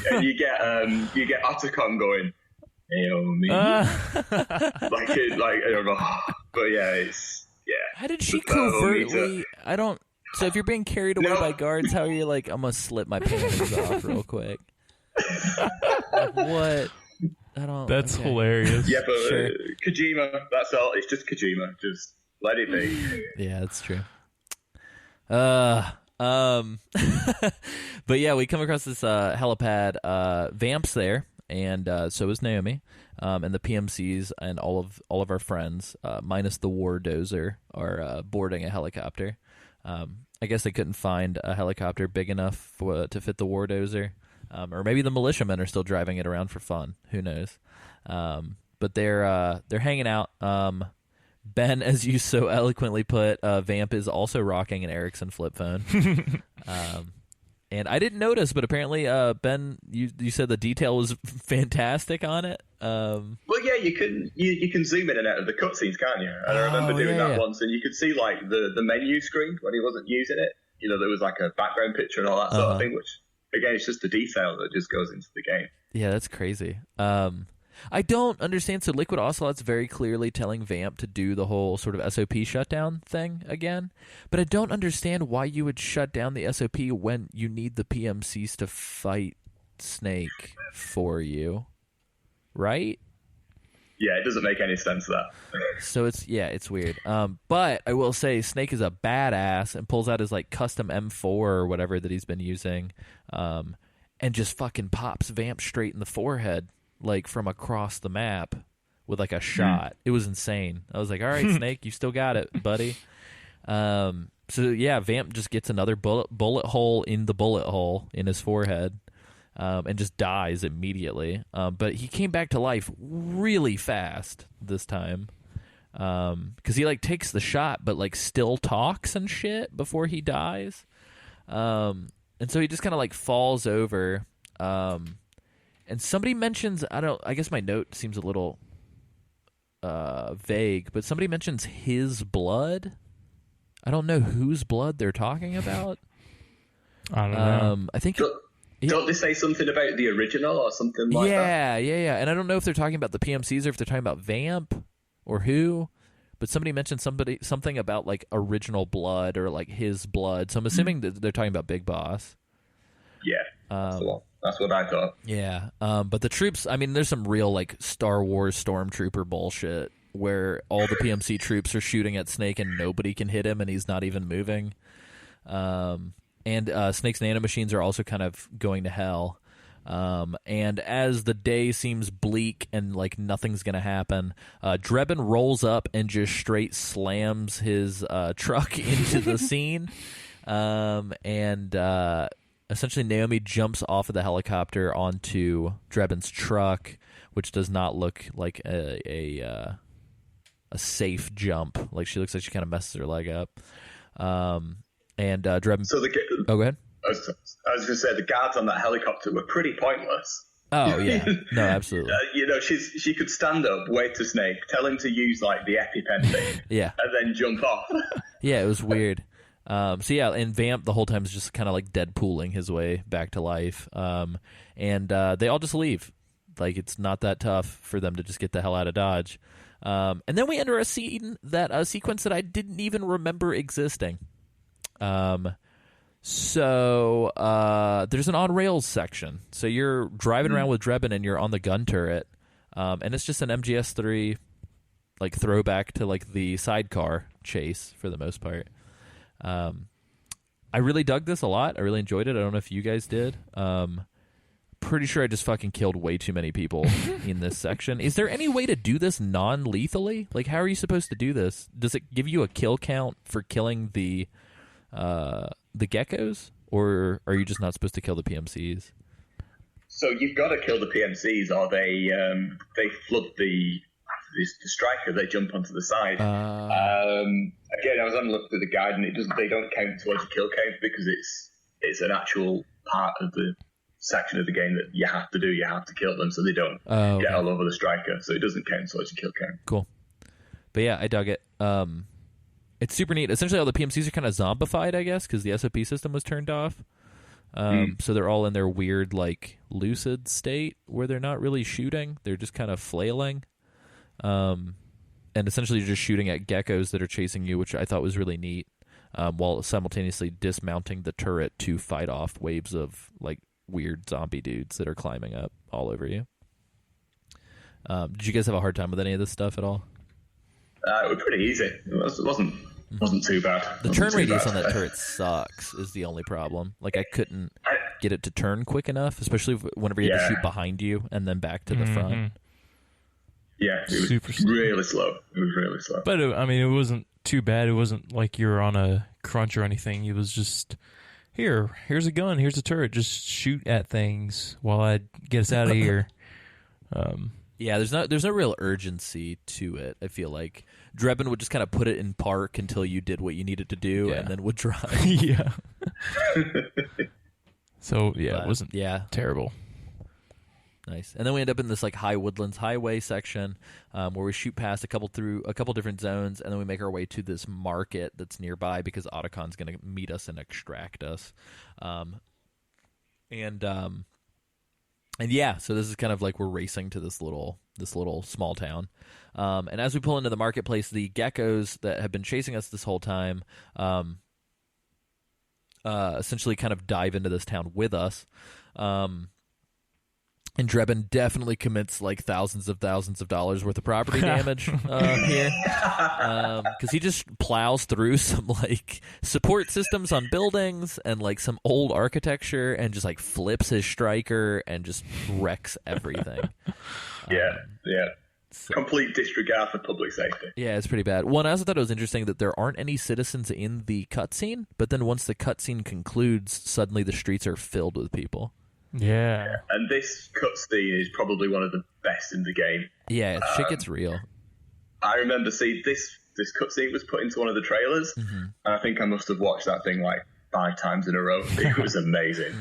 C: and you get Otacon going, Naomi, like I don't know, but yeah,
A: How did she covertly? I don't. So if you're being carried away by guards, how are you like? I'm gonna slip my panties off real quick. Like, what? I don't.
B: That's hilarious.
C: Yeah, but
A: Sure.
C: Kojima, that's all. It's just Kojima. Just let it be.
A: Yeah, that's true. But yeah, we come across this helipad. Vamp's there, and so is Naomi, and the PMCs and all of our friends, minus the War Dozer, are boarding a helicopter. I guess they couldn't find a helicopter big enough to fit the War Dozer, or maybe the militiamen are still driving it around for fun. Who knows? But they're hanging out. Ben, as you so eloquently put, Vamp is also rocking an Ericsson flip phone. And I didn't notice, but apparently, Ben, you said the detail was fantastic on it.
C: Well, yeah, you can zoom in and out of the cutscenes, can't you? And I remember doing that once, and you could see like the menu screen when he wasn't using it. You know, there was like a background picture and all that sort of thing, which again, it's just the detail that just goes into the game.
A: Yeah, that's crazy. I don't understand. So Liquid Ocelot's very clearly telling Vamp to do the whole sort of SOP shutdown thing again, but I don't understand why you would shut down the SOP when you need the PMCs to fight Snake for you, right?
C: Yeah, it doesn't make any sense, that.
A: So it's weird. But I will say Snake is a badass and pulls out his like custom M4 or whatever that he's been using, and just fucking pops Vamp straight in the forehead, like from across the map with like a shot. It was insane. I was like, all right, Snake, you still got it, buddy. So yeah, Vamp just gets another bullet hole in the bullet hole in his forehead. And just dies immediately. But he came back to life really fast this time. Because he, like, takes the shot, but, like, still talks and shit before he dies. And so he just kind of, like, falls over. And somebody mentions, I guess my note seems a little vague, but somebody mentions his blood. I don't know whose blood they're talking about.
B: I don't know.
A: I think...
C: Don't they say something about the original or something like that?
A: Yeah. And I don't know if they're talking about the PMCs or if they're talking about Vamp or who, but somebody mentioned something about like original blood or like his blood. So I'm assuming that they're talking about Big Boss.
C: Yeah, that's what I thought.
A: Yeah, but the troops, I mean, there's some real like Star Wars stormtrooper bullshit where all the PMC troops are shooting at Snake and nobody can hit him and he's not even moving. And Snake's nanomachines are also kind of going to hell. And as the day seems bleak and like nothing's going to happen, Drebin rolls up and just straight slams his truck into the scene. And essentially Naomi jumps off of the helicopter onto Drebin's truck, which does not look like a safe jump. Like she looks like she kind of messes her leg up. And Drebin.
C: So
A: go ahead.
C: I was going to say the guards on that helicopter were pretty pointless.
A: Oh yeah, no, absolutely.
C: She could stand up, wait to Snake, tell him to use like the EpiPen thing,
A: yeah,
C: and then jump off.
A: Yeah, it was weird. So yeah, and Vamp the whole time is just kind of like Deadpooling his way back to life. And they all just leave. Like it's not that tough for them to just get the hell out of Dodge. And then we enter a sequence that I didn't even remember existing. So there's an on rails section. So you're driving around with Drebin and you're on the gun turret. And it's just an MGS3 like throwback to like the sidecar chase for the most part. I really dug this a lot. I really enjoyed it. I don't know if you guys did. Pretty sure I just fucking killed way too many people in this section. Is there any way to do this non-lethally? Like, how are you supposed to do this? Does it give you a kill count for killing the geckos, or are you just not supposed to kill the PMCs?
C: So you've got to kill the PMCs, or they flood the striker. They jump onto the side. Again, I was having a look through the guide, and they don't count towards your kill count because it's an actual part of the section of the game that you have to do. You have to kill them so they don't get all over the striker. So it doesn't count towards your kill count. Cool.
A: But yeah, I dug it. It's super neat. Essentially, all the PMCs are kind of zombified, I guess, because the SOP system was turned off. So they're all in their weird, like, lucid state where they're not really shooting. They're just kind of flailing. And essentially you're just shooting at geckos that are chasing you, which I thought was really neat, while simultaneously dismounting the turret to fight off waves of, like, weird zombie dudes that are climbing up all over you. Did you guys have a hard time with any of this stuff at all?
C: It was pretty easy. It wasn't too bad.
A: The turn radius on that turret sucks is the only problem. Like, I couldn't get it to turn quick enough, especially whenever you had to shoot behind you and then back to the front.
C: Yeah, it was really slow. It was really slow.
B: But, I mean, it wasn't too bad. It wasn't like you were on a crunch or anything. It was just, here's a gun, here's a turret. Just shoot at things while I get us out of here.
A: Yeah, there's no real urgency to it. I feel like Drebin would just kind of put it in park until you did what you needed to do, and then would drive.
B: Yeah. So it wasn't terrible.
A: Nice. And then we end up in this like high woodlands highway section, where we shoot past a couple different zones, and then we make our way to this market that's nearby because Otacon's going to meet us and extract us. And yeah, so this is kind of like we're racing to this little small town. And as we pull into the marketplace, the geckos that have been chasing us this whole time essentially kind of dive into this town with us. And Drebin definitely commits like thousands of dollars worth of property damage here, because he just plows through some like support systems on buildings and like some old architecture and just like flips his striker and just wrecks everything.
C: Yeah.
A: So,
C: complete disregard for public safety.
A: yeah, it's pretty bad. One, I also thought it was interesting that there aren't any citizens in the cutscene, but then once the cutscene concludes, suddenly the streets are filled with people.
B: Yeah.
C: And this cutscene is probably one of the best in the game.
A: Yeah, shit gets real.
C: I remember seeing this cutscene was put into one of the trailers, and I think I must have watched that thing like 5 times in a row. It was amazing.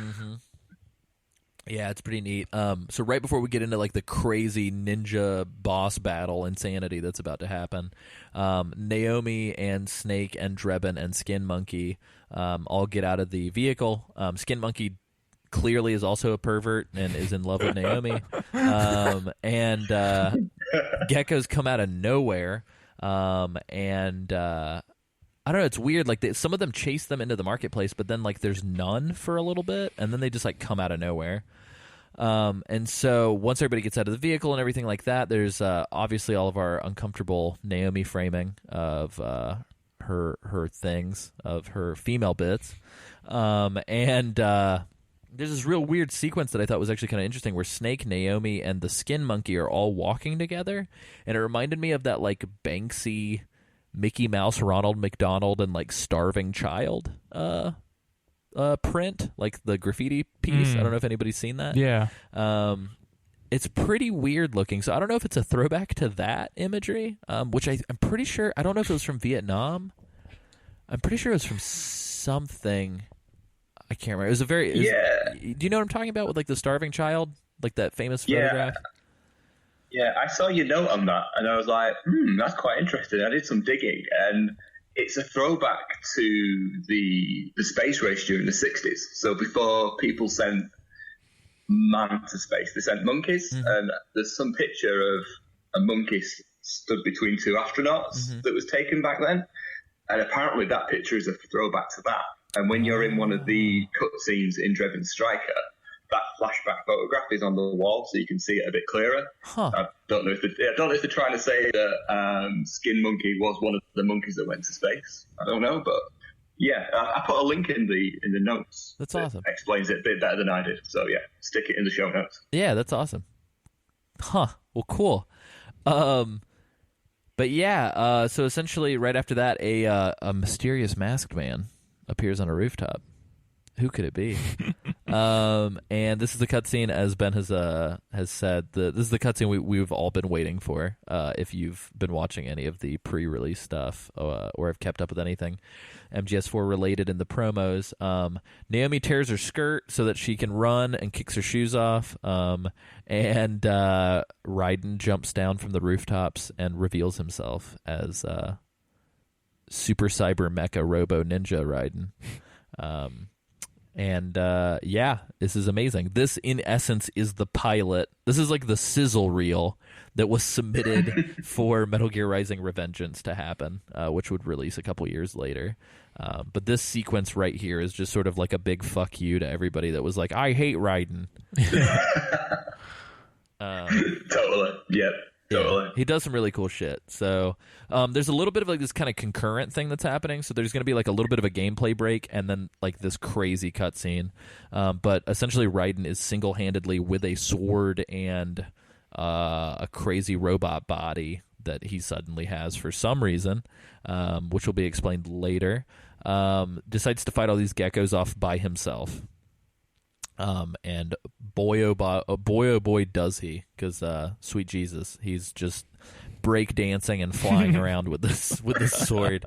A: Yeah, it's pretty neat. So right before we get into like the crazy ninja boss battle insanity that's about to happen, Naomi and Snake and Drebin and Skin Monkey all get out of the vehicle. Skin Monkey clearly is also a pervert and is in love with Naomi. And geckos come out of nowhere. And I don't know, it's weird. Like some of them chase them into the marketplace, but then like there's none for a little bit, and then they just like come out of nowhere. And so once everybody gets out of the vehicle and everything like that, there's obviously all of our uncomfortable Naomi framing of her things, of her female bits. And there's this real weird sequence that I thought was actually kind of interesting where Snake, Naomi, and the Skin Monkey are all walking together, and it reminded me of that like Banksy, Mickey Mouse, Ronald McDonald, and like Starving Child print, like the graffiti piece. I don't know if anybody's seen that.
B: Yeah.
A: It's pretty weird looking, so I don't know if it's a throwback to that imagery, which I'm pretty sure, I don't know if it was from Vietnam. I'm pretty sure it was from something. I can't remember. It was a very... do you know what I'm talking about with like the Starving Child? Like that famous photograph?
C: Yeah, I saw your note on that, and I was like, that's quite interesting. I did some digging, and it's a throwback to the space race during the 60s. So before people sent man to space, they sent monkeys, and there's some picture of a monkey stood between 2 astronauts that was taken back then, and apparently that picture is a throwback to that. And when you're in one of the cutscenes in Drebin Striker, that flashback photograph is on the wall, so you can see it a bit clearer. I don't know if they're trying to say that Skin Monkey was one of the monkeys that went to space. I don't know, but yeah, I put a link in the notes.
A: That's awesome.
C: Explains it a bit better than I did. So yeah, stick it in the show notes.
A: Yeah, that's awesome. Well, cool. But yeah, so essentially right after that, a mysterious masked man appears on a rooftop. Who could it be? And this is the cutscene, as Ben has said. This is the cutscene we've all been waiting for. If you've been watching any of the pre-release stuff or have kept up with anything MGS4 related in the promos, Naomi tears her skirt so that she can run and kicks her shoes off. And Raiden jumps down from the rooftops and reveals himself as Super Cyber Mecha Robo Ninja Raiden. And yeah, this is amazing. This, in essence, is the pilot. This is like the sizzle reel that was submitted for Metal Gear Rising: Revengeance to happen, which would release a couple years later. But this sequence right here is just sort of like a big fuck you to everybody that was like, I hate Raiden.
C: Totally. Yep. Totally.
A: Yeah, he does some really cool shit. So there's a little bit of like this kind of concurrent thing that's happening. So there's going to be like a little bit of a gameplay break and then like this crazy cutscene. But essentially Raiden is single-handedly with a sword and a crazy robot body that he suddenly has for some reason, which will be explained later. Decides to fight all these geckos off by himself. And boy, oh boy, does he, because sweet Jesus, he's just break dancing and flying around with this sword.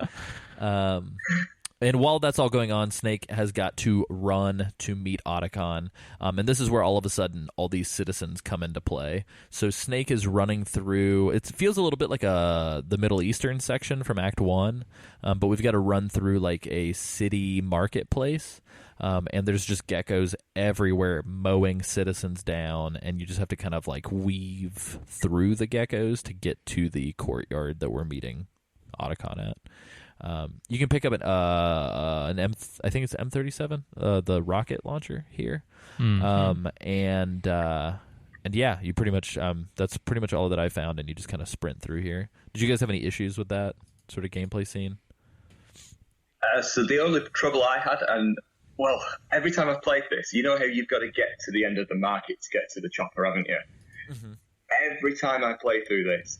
A: And while that's all going on, Snake has got to run to meet Otacon. And this is where all of a sudden all these citizens come into play. So Snake is running through, it feels a little bit like the Middle Eastern section from Act 1, but we've got to run through like a city marketplace. And there's just geckos everywhere mowing citizens down, and you just have to kind of like weave through the geckos to get to the courtyard that we're meeting Otacon at. You can pick up an I think it's M37, the rocket launcher here. And yeah, you pretty much that's pretty much all that I found, and you just kind of sprint through here. Did you guys have any issues with that sort of gameplay scene?
C: So the only trouble I had, and well, every time I've played this, you know how you've got to get to the end of the market to get to the chopper, haven't you? Mm-hmm. Every time I play through this,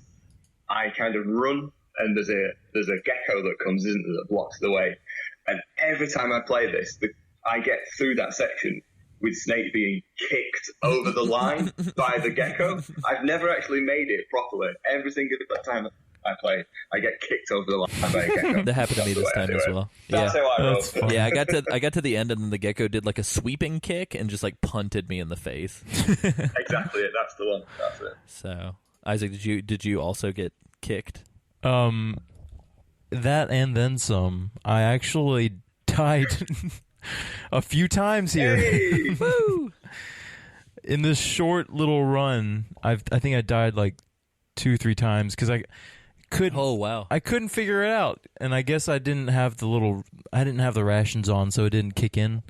C: I kind of run, and there's a gecko that comes, isn't there, that blocks the way. And every time I play this, I get through that section with Snake being kicked over the line by the gecko. I've never actually made it properly. Every single time I play, I get kicked over the line by a gecko.
A: That happened to me this time as well.
C: That's how I wrote it.
A: Yeah, I got to the end, and then the gecko did like a sweeping kick and just like punted me in the face.
C: Exactly it. That's the one. That's it.
A: So, Isaac, did you also get kicked?
B: That and then some. I actually died a few times here.
C: Hey!
A: Woo!
B: In this short little run, I think I died like 2-3 times because I couldn't.
A: Oh wow!
B: I couldn't figure it out, and I guess I didn't have the rations on, so it didn't kick in.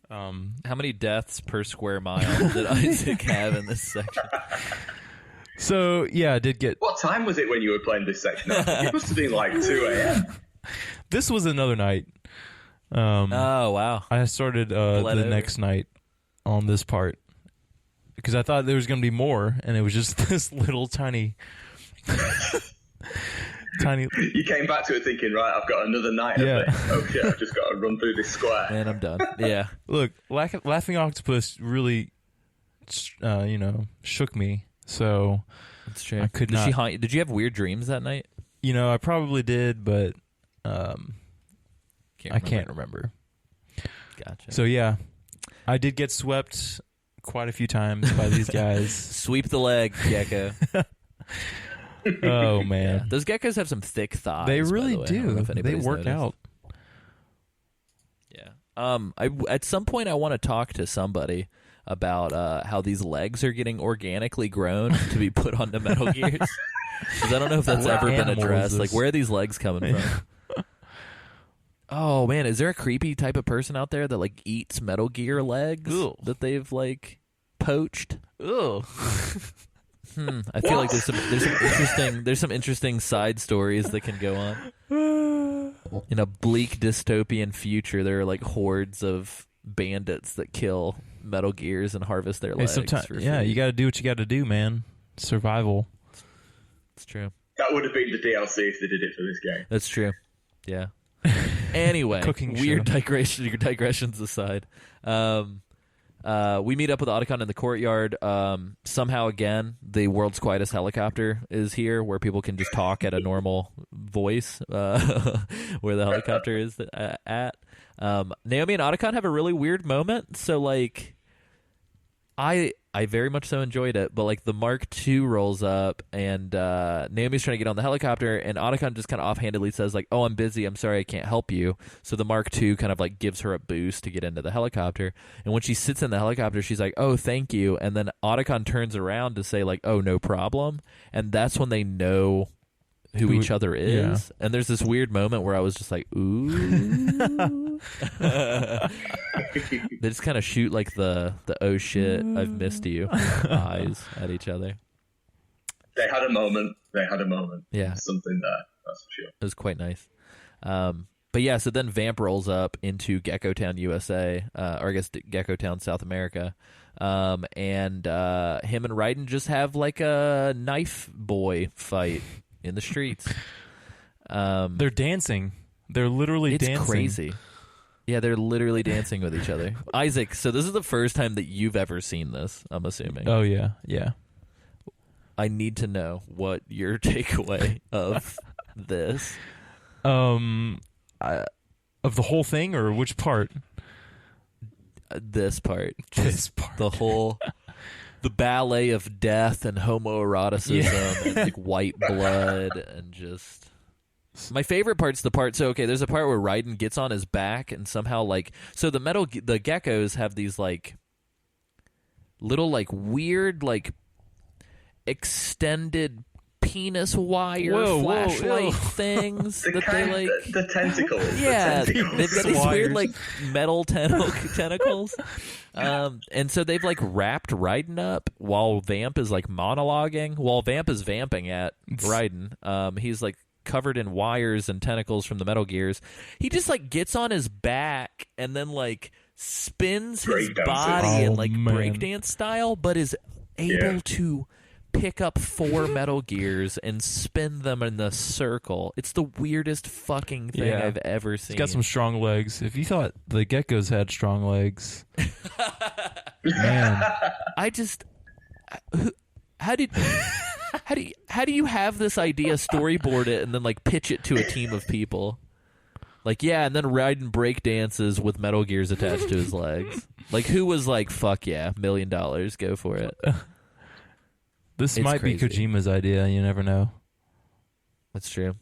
A: How many deaths per square mile did Isaac have in this section?
B: So yeah, I did get.
C: What time was it when you were playing this section? It must have been like 2 a.m.
B: This was another night.
A: Oh wow!
B: I started the next night on this part because I thought there was going to be more, and it was just this little tiny.
C: You came back to it thinking, right, I've got another night of this. Oh shit, I've just got to run through this square.
A: Man, I'm done. Yeah.
B: Look, Laughing Octopus really, shook me. So
A: that's true.
B: I could not.
A: Did you have weird dreams that night?
B: I probably did, but I can't remember.
A: Gotcha.
B: So yeah, I did get swept quite a few times by these guys.
A: Sweep the leg, gecko.
B: Oh man,
A: yeah. Those geckos have some thick thighs.
B: They really
A: by the way.
B: do.
A: I don't know if
B: they work
A: noticed.
B: out.
A: Yeah. At some point I want to talk to somebody about how these legs are getting organically grown to be put onto Metal Gears. Because I don't know if that's ever been addressed. Like, where are these legs coming from? Oh man, is there a creepy type of person out there that like eats Metal Gear legs that they've like poached?
B: Ugh.
A: I feel like there's some interesting side stories that can go on. In a bleak dystopian future, there are like hordes of bandits that kill Metal Gears and harvest their legs.
C: You
B: got to do what you got to do, man. Survival.
A: It's true.
C: That would have been the DLC if they did it for this game.
A: That's true. Yeah. Anyway, weird digressions aside. We meet up with Otacon in the courtyard. Somehow, again, the world's quietest helicopter is here, where people can just talk at a normal voice, where the helicopter is at. Naomi and Otacon have a really weird moment. So, like, I very much so enjoyed it, but like the Mark II rolls up and Naomi's trying to get on the helicopter, and Otacon just kind of offhandedly says like, "Oh, I'm busy. I'm sorry, I can't help you." So the Mark II kind of like gives her a boost to get into the helicopter, and when she sits in the helicopter, she's like, "Oh, thank you," and then Otacon turns around to say like, "Oh, no problem," and that's when they know who each other is.
B: Yeah.
A: And there's this weird moment where I was just like, ooh. They just kind of shoot like the oh shit, I've missed you eyes at each other.
C: They had a moment.
A: Yeah.
C: Something there, that's for sure.
A: It was quite nice. But yeah, so then Vamp rolls up into Gecko Town, USA, or I guess Gecko Town, South America. And him and Raiden just have like a knife boy fight in the streets.
B: They're dancing. They're literally dancing.
A: It's crazy. Yeah, they're literally dancing with each other. Isaac, so this is the first time that you've ever seen this, I'm assuming.
B: Oh, yeah. Yeah.
A: I need to know what your takeaway of this.
B: Of the whole thing, or which part?
A: This part.
B: This part.
A: The ballet of death and homoeroticism and like white blood and just... My favorite part's the part... So, okay, there's a part where Raiden gets on his back and somehow like... So the geckos have these like little like weird like extended penis wire
B: Whoa,
A: flashlight things
C: The
A: that
C: kind,
A: they like.
C: the tentacles.
A: Yeah,
C: the tentacles.
A: they've got these
B: Wires.
A: weird like metal tentacles, and so they've like wrapped Raiden up while Vamp is like monologuing. While Vamp is vamping at Raiden, he's like covered in wires and tentacles from the Metal Gears. He just like gets on his back and then like spins his
C: Breakdances.
A: body in
B: Oh,
A: like
B: man.
A: breakdance style, but is able
C: Yeah.
A: to pick up 4 Metal Gears and spin them in a circle. It's the weirdest fucking thing
B: Yeah.
A: I've ever seen.
B: He's got some strong legs. If you thought the geckos had strong legs, man,
A: I just how do you have this idea, storyboard it, and then like pitch it to a team of people? Like, yeah, and then Raiden break dances with Metal Gears attached to his legs. Like, who was like, fuck yeah, $1 million, go for it?
B: this
A: It's
B: might
A: crazy.
B: be Kojima's idea. You never know.
A: That's true.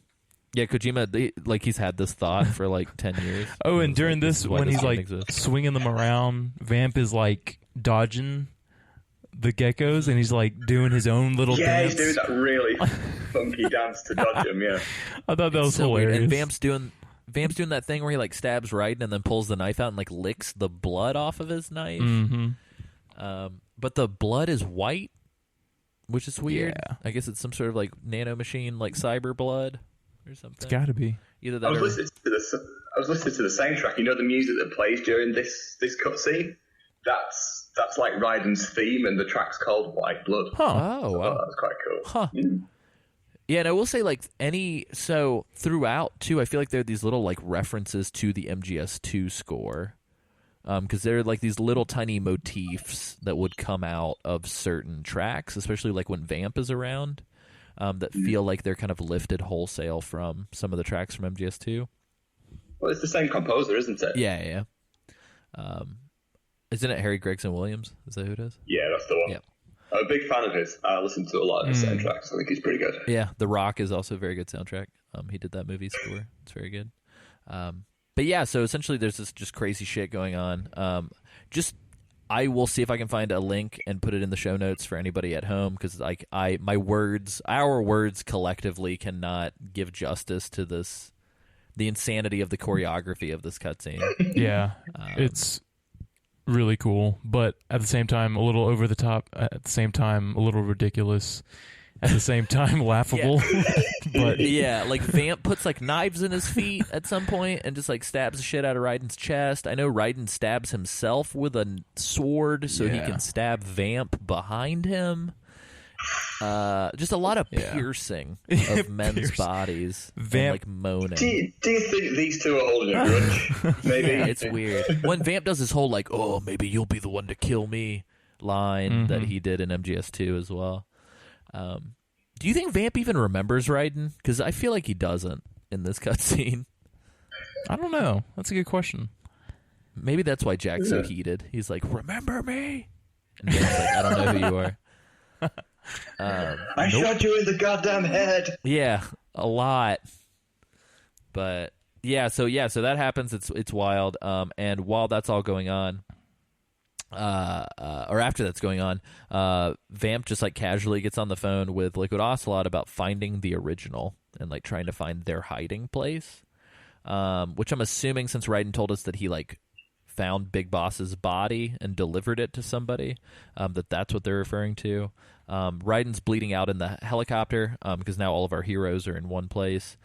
A: Yeah, Kojima, he's had this thought for like 10 years.
B: Oh, and
A: He's
B: during
A: like,
B: this,
A: is why
B: when
A: this
B: he's
A: game
B: like
A: exists.
B: swinging them around, Vamp is like dodging the geckos, and he's like doing his own little
C: Yeah,
B: dance.
C: he's doing that really funky dance to dodge him, yeah.
B: I thought that was
A: so weird.
B: hilarious.
A: And Vamp's doing that thing where he like stabs Raiden and then pulls the knife out and like licks the blood off of his knife. But the blood is white, which is weird.
B: Yeah.
A: I guess it's some sort of like nanomachine, like cyber blood or something.
B: It's got to be.
A: Either
C: I
A: that
C: was
A: or
C: listening to the soundtrack. You know the music that plays during this cutscene? That's like Raiden's theme, and the track's called White Blood.
B: Huh.
A: oh
C: Oh,
A: wow.
C: that was quite cool.
A: Huh. Yeah, and I will say, like, so throughout, too, I feel like there are these little, like, references to the MGS2 score. Because there are, like, these little tiny motifs that would come out of certain tracks, especially, like, when Vamp is around, that feel like they're kind of lifted wholesale from some of the tracks from MGS2.
C: Well, it's the same composer, isn't it?
A: Yeah. Isn't it Harry Gregson Williams? Is that who it is?
C: Yeah, that's the one.
A: Yep.
C: I'm a big fan of his. I listen to a lot of his soundtracks. I think he's pretty good.
A: Yeah, The Rock is also a very good soundtrack. He did that movie score. It's very good. But yeah, so essentially there's this just crazy shit going on. I will see if I can find a link and put it in the show notes for anybody at home, because like our words collectively cannot give justice to the insanity of the choreography of this cutscene.
B: Yeah, it's really cool, but at the same time a little over the top, at the same time a little ridiculous, at the same time laughable. But
A: Yeah, like Vamp puts like knives in his feet at some point and just like stabs the shit out of Raiden's chest. I know Raiden stabs himself with a sword so he
B: Yeah.
A: can stab Vamp behind him. Just a lot of piercing of men's bodies and
B: Vamp-
A: like moaning.
C: Do you think these two are holding a grudge? Maybe.
A: Yeah, it's weird. When Vamp does his whole like, oh, maybe you'll be the one to kill me line that he did in MGS2 as well. Do you think Vamp even remembers Raiden? Because I feel like he doesn't in this cutscene.
B: I don't know. That's a good question.
A: Maybe that's why Jack's so heated. He's like, remember me? And Vamp's like, I don't know who you are.
C: I shot you in the goddamn head.
A: Yeah, a lot. But so that happens. It's wild. And while that's all going on, or after that's going on, Vamp just like casually gets on the phone with Liquid Ocelot about finding the original and like trying to find their hiding place. Which I'm assuming, since Raiden told us that he like found Big Boss's body and delivered it to somebody, that's what they're referring to. Raiden's bleeding out in the helicopter because now all of our heroes are in one place.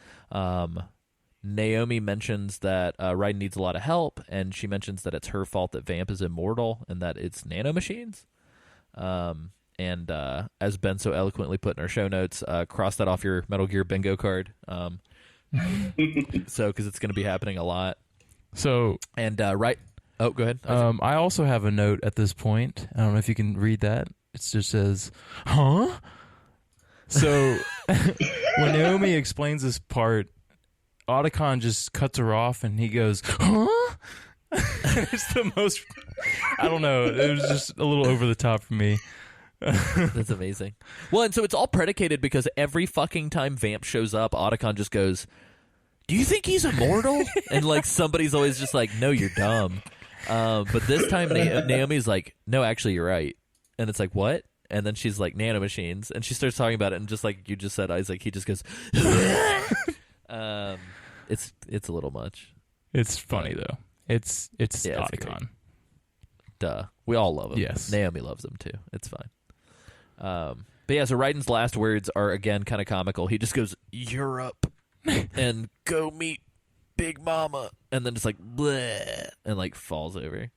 A: Naomi mentions that Raiden needs a lot of help, and she mentions that it's her fault that Vamp is immortal and that it's nanomachines. And as Ben so eloquently put in our show notes, cross that off your Metal Gear bingo card. So, because it's going to be happening a lot.
B: So,
A: And oh, go ahead.
B: I also have a note at this point. I don't know if you can read that. It just says, huh? So, when Naomi explains this part, Otacon just cuts her off and he goes, huh? It's the most, I don't know. It was just a little over the top for me.
A: That's amazing. Well, and so it's all predicated because every fucking time Vamp shows up, Otacon just goes, do you think he's immortal? And like somebody's always just like, no, you're dumb. But this time Naomi's like, no, actually you're right. And it's like, what? and then she's like nanomachines, and she starts talking about it, and just like you just said, Isaac, he just goes, it's a little much.
B: It's funny though. It's Otacon.
A: Duh. We all love him.
B: Yes.
A: Naomi loves him too. It's fine. But yeah, so Raiden's last words are again kind of comical. He just goes, Europe, and go meet Big Mama, and then just like bleh, and like falls over.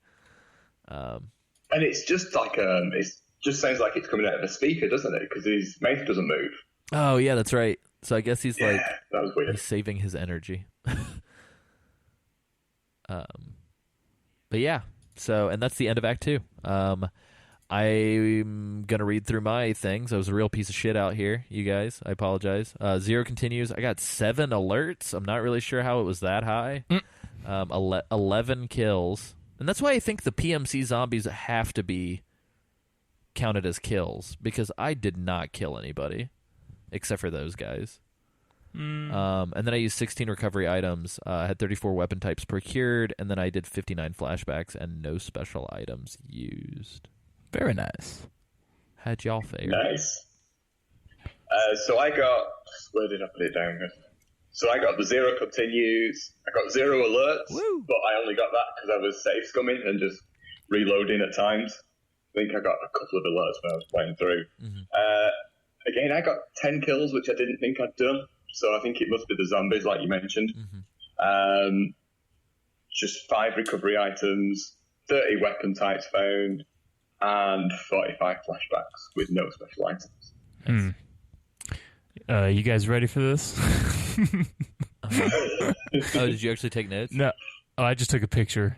C: And it's just like it just sounds like it's coming out of a speaker, doesn't it? Because his mouth doesn't move.
A: Oh yeah, that's right. So I guess he's
C: that was weird.
A: He's saving his energy. But yeah, so and that's the end of Act 2. I'm gonna read through my things. I was a real piece of shit out here, you guys. I apologize. 0 continues. I got 7 alerts. I'm not really sure how it was that high. 11 kills, and that's why I think the PMC zombies have to be counted as kills, because I did not kill anybody except for those guys. And then I used 16 recovery items. I had 34 weapon types procured, and then I did 59 flashbacks and no special items used.
B: Very nice.
A: How'd y'all fare?
C: Nice. So I got... Where did I put it down? So I got the 0 continues. I got 0 alerts.
A: Woo.
C: But I only got that because I was safe scumming and just reloading at times. I think I got a couple of alerts when I was playing through. Again, I got 10 kills, which I didn't think I'd done. So I think it must be the zombies, like you mentioned. Just 5 recovery items, 30 weapon types found, and 45 flashbacks with no special items.
B: You guys ready for this?
A: Oh, did you actually take notes?
B: No. Oh, I just took a picture.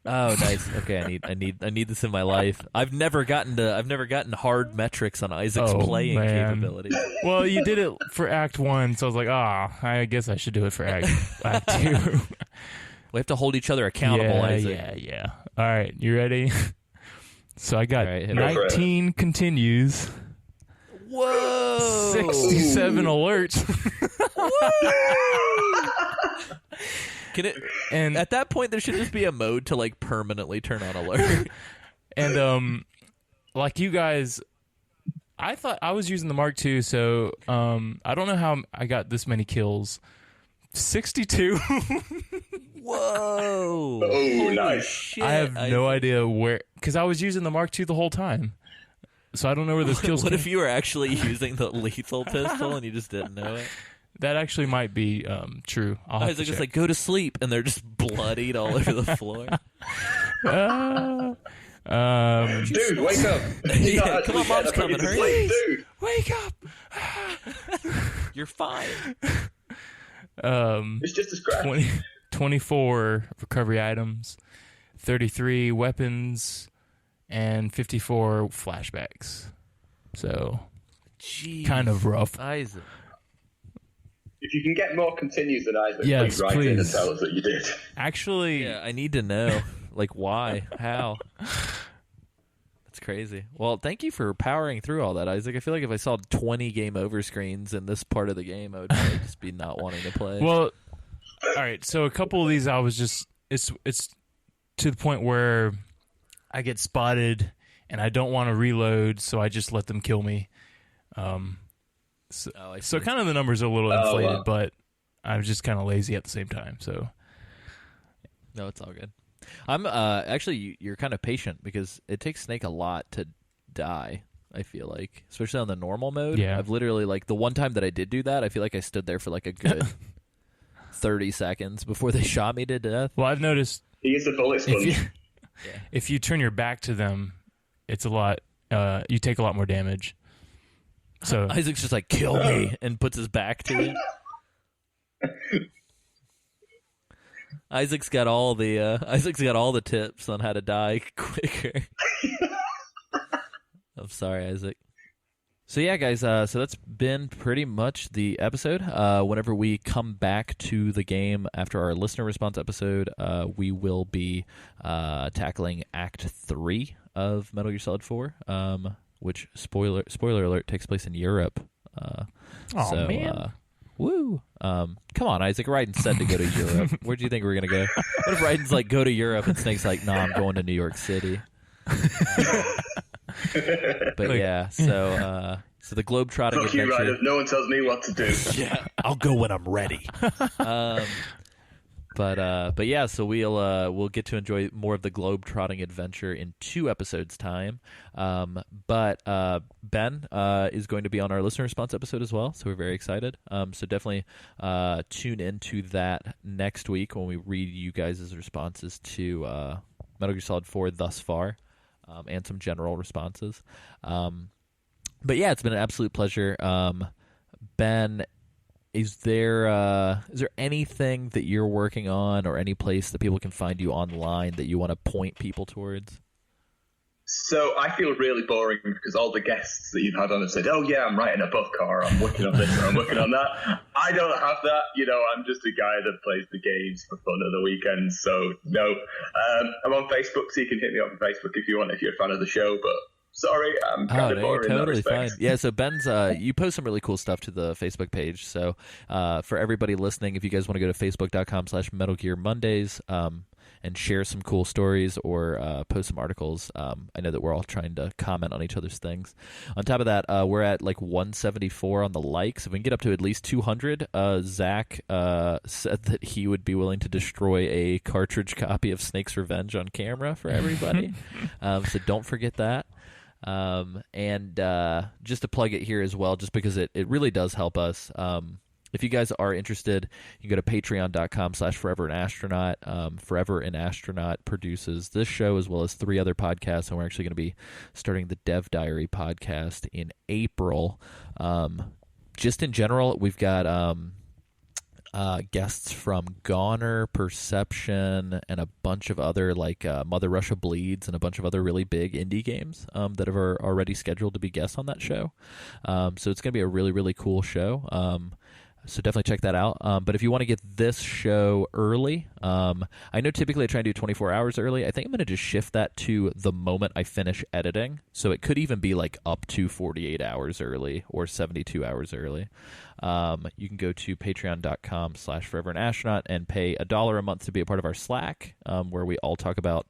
A: Oh, nice. Okay, I need this in my life. I've never gotten hard metrics on Isaac's playing capability.
B: Well, you did it for Act 1, so I was like, I guess I should do it for Act 2.
A: We have to hold each other accountable, Isaac.
B: Yeah. All right, you ready? So I got 19 continues.
A: Whoa!
B: 67 alerts.
A: Can it? And at that point, there should just be a mode to like permanently turn on alert.
B: And like you guys, I thought I was using the Mark II, so I don't know how I got this many kills. 62.
A: Whoa!
C: Oh, nice.
A: Shit.
B: I have no idea where, because I was using the Mark II the whole time. So I don't know where those kills
A: What
B: came.
A: if you were actually using the lethal pistol and you just didn't know it?
B: That actually might be true.
A: I was just like, go to sleep, and they're just bloodied all over the floor.
C: Dude, wake up.
A: Yeah, come on, mom's coming. Hurry.
C: Dude.
B: Wake up.
A: You're fine.
C: It's just a scratch.
B: 24 recovery items, 33 weapons, and 54 flashbacks. So,
A: Jeez.
B: kind of rough.
A: Isaac.
C: If you can get more continues than Isaac,
B: Yes,
C: please write in and
B: please.
C: tell us that you did.
B: Actually,
A: Yeah, I need to know. Like, why? How? That's crazy. Well, thank you for powering through all that, Isaac. I feel like if I saw 20 game over screens in this part of the game, I would probably just be not wanting to play.
B: well, all right. So a couple of these, I was just it's to the point where I get spotted and I don't want to reload, so I just let them kill me. So kind of the numbers are a little inflated, but I'm just kind of lazy at the same time. So
A: no, it's all good. I'm actually you're kind of patient because it takes Snake a lot to die. I feel like, especially on the normal mode.
B: Yeah.
A: I've literally like the one time that I did do that, I feel like I stood there for like a good 30 seconds before they shot me to death.
B: well, I've noticed
C: He gets a bullet sponge.
B: if you turn your back to them, it's a lot. You take a lot more damage. So
A: Isaac's just like, kill me, and puts his back to it. Isaac's got all the tips on how to die quicker. I'm sorry, Isaac. So yeah, guys. So that's been pretty much the episode. Whenever we come back to the game after our listener response episode, we will be tackling Act 3 of Metal Gear Solid 4. Which spoiler alert takes place in Europe.
B: man.
A: Woo! Come on, Isaac. Raiden said to go to Europe. Where do you think we're gonna go? What if Raiden's like, go to Europe, and Snake's like, nah, I'm going to New York City. But yeah, so the globetrotting
C: Fuck you,
A: adventure.
C: Ryder. No one tells me what to do.
D: Yeah, I'll go when I'm ready.
A: But yeah, so we'll get to enjoy more of the globetrotting adventure in 2 episodes' time. But Ben is going to be on our listener response episode as well, so we're very excited. So definitely tune into that next week when we read you guys' responses to Metal Gear Solid 4 thus far, and some general responses. But yeah, it's been an absolute pleasure. Ben, is there anything that you're working on or any place that people can find you online that you want to point people towards?
C: So I feel really boring because all the guests that you've had on have said, oh yeah, I'm writing a book, or I'm working on this, or I'm working on that. I don't have that. I'm just a guy that plays the games for fun at the weekends. So no, I'm on Facebook, so you can hit me up on Facebook if you want, if you're a fan of the show, but sorry, I'm kind of boring in that respect.
A: Fine. Yeah, so Ben's, you post some really cool stuff to the Facebook page. So for everybody listening, if you guys want to go to facebook.com/Metal Gear Mondays and share some cool stories or post some articles, I know that we're all trying to comment on each other's things. On top of that, we're at like 174 on the likes. If we can get up to at least 200, Zach said that he would be willing to destroy a cartridge copy of Snake's Revenge on camera for everybody. So don't forget that. And just to plug it here as well, just because it really does help us. If you guys are interested, you can go to patreon.com/Forever an Astronaut. Forever an Astronaut produces this show as well as 3 other podcasts, and we're actually going to be starting the Dev Diary podcast in April. Just in general, we've got guests from Goner, Perception, and a bunch of other, like Mother Russia Bleeds and a bunch of other really big indie games that are already scheduled to be guests on that show. So it's going to be a really, really cool show. So definitely check that out. But if you want to get this show early, I know typically I try and do 24 hours early. I think I'm going to just shift that to the moment I finish editing. So it could even be like up to 48 hours early or 72 hours early. You can go to patreon.com/Forever an Astronaut and pay $1 a month to be a part of our Slack, where we all talk about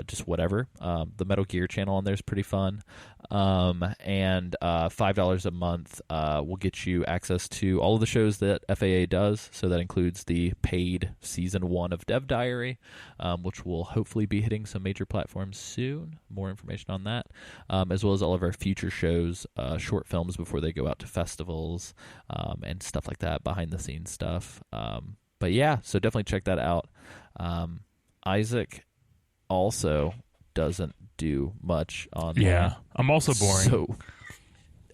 A: just whatever. The Metal Gear channel on there is pretty fun. And $5 a month will get you access to all of the shows that FAA does. So that includes the paid Season 1 of Dev Diary, which will hopefully be hitting some major platforms soon. More information on that, as well as all of our future shows, short films before they go out to festivals, and stuff like that, behind-the-scenes stuff. But yeah, so definitely check that out. Isaac also doesn't do much on
B: Yeah, I'm also boring.
A: So,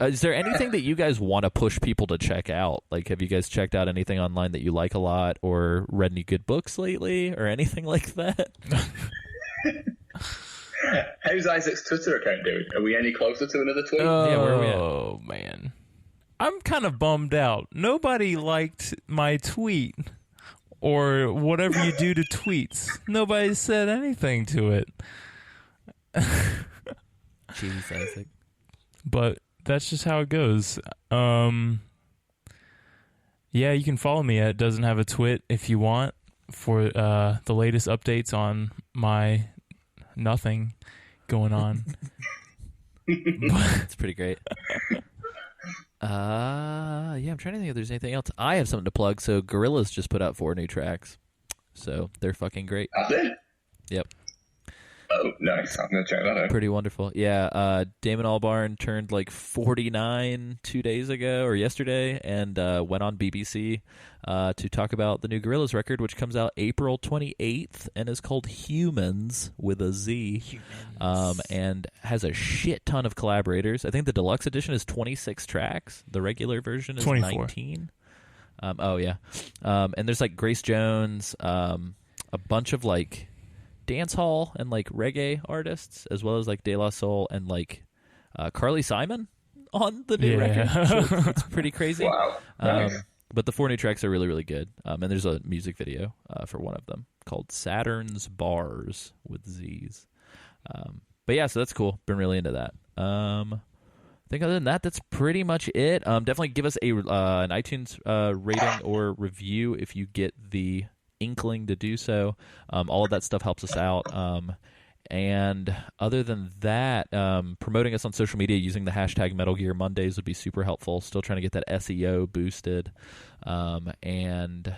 A: is there anything that you guys want to push people to check out? Like, have you guys checked out anything online that you like a lot, or read any good books lately, or anything like that?
C: How's Isaac's Twitter account doing? Are we any closer to another tweet?
A: Yeah, where are we at?
B: Oh, man. I'm kind of bummed out. Nobody liked my tweet or whatever you do to tweets. Nobody said anything to it.
A: Jeez, Isaac.
B: But that's just how it goes. Yeah, you can follow me at Doesn't Have a Twit if you want for the latest updates on my nothing going on.
A: It's pretty great. Yeah, I'm trying to think if there's anything else. I have something to plug. So Gorillaz just put out 4 new tracks. So they're fucking great.
C: Have they?
A: Yep.
C: Oh, nice. I'm going to check that out.
A: Pretty wonderful. Yeah, Damon Albarn turned like 49 2 days ago or yesterday and went on BBC to talk about the new Gorillaz record, which comes out April 28th and is called Humans with a Z. And has a shit ton of collaborators. I think the deluxe edition is 26 tracks. The regular version is
B: 24.
A: 19. Oh, yeah. And there's like Grace Jones, a bunch of like dance hall and like reggae artists, as well as like De La Soul and like Carly Simon on the new record. So it's pretty crazy.
C: Wow. Nice.
A: But the 4 new tracks are really, really good. And there's a music video for one of them called Saturn's Bars with Z's. But yeah, so that's cool. Been really into that. I think other than that, that's pretty much it. Definitely give us an iTunes rating or review if you get the inkling to do so. All of that stuff helps us out. And other than that, promoting us on social media using the hashtag Metal Gear Mondays would be super helpful. Still trying to get that SEO boosted. And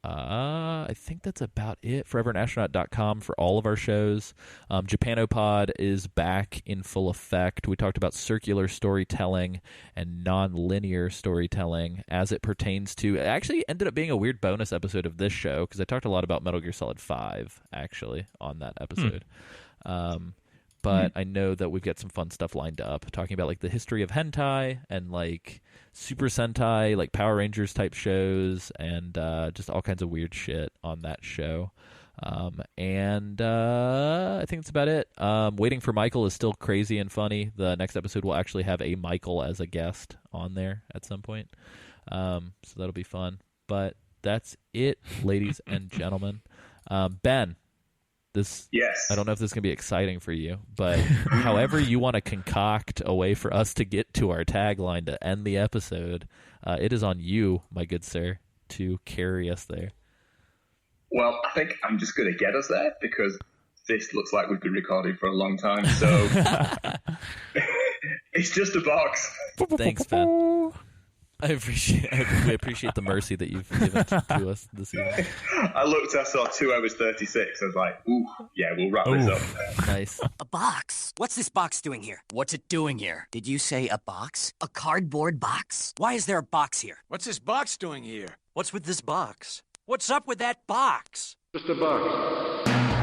A: I think that's about it. ForeverAnAstronaut.com for all of our shows. Japanopod is back in full effect. We talked about circular storytelling and non-linear storytelling as it pertains to... It actually ended up being a weird bonus episode of this show because I talked a lot about Metal Gear Solid 5, actually, on that episode. But I know that we've got some fun stuff lined up, talking about like the history of hentai and like Super Sentai, like Power Rangers type shows, and just all kinds of weird shit on that show. And I think that's about it. Waiting for Michael is still crazy and funny. The next episode will actually have a Michael as a guest on there at some point. So that'll be fun. But that's it, ladies and gentlemen. Ben.
C: Yes.
A: I don't know if this is going to be exciting for you, but however you want to concoct a way for us to get to our tagline to end the episode, it is on you, my good sir, to carry us there.
C: Well, I think I'm just going to get us there because this looks like we've been recording for a long time. So it's just a box.
A: Thanks, Ben. We appreciate the mercy that you've given to us this evening.
C: I saw 2 hours 36. I was like, ooh, yeah, we'll wrap this up.
A: Nice.
E: A box? What's this box doing here? What's it doing here? Did you say a box? A cardboard box? Why is there a box here?
F: What's this box doing here?
E: What's with this box? What's up with that box?
G: Just a box.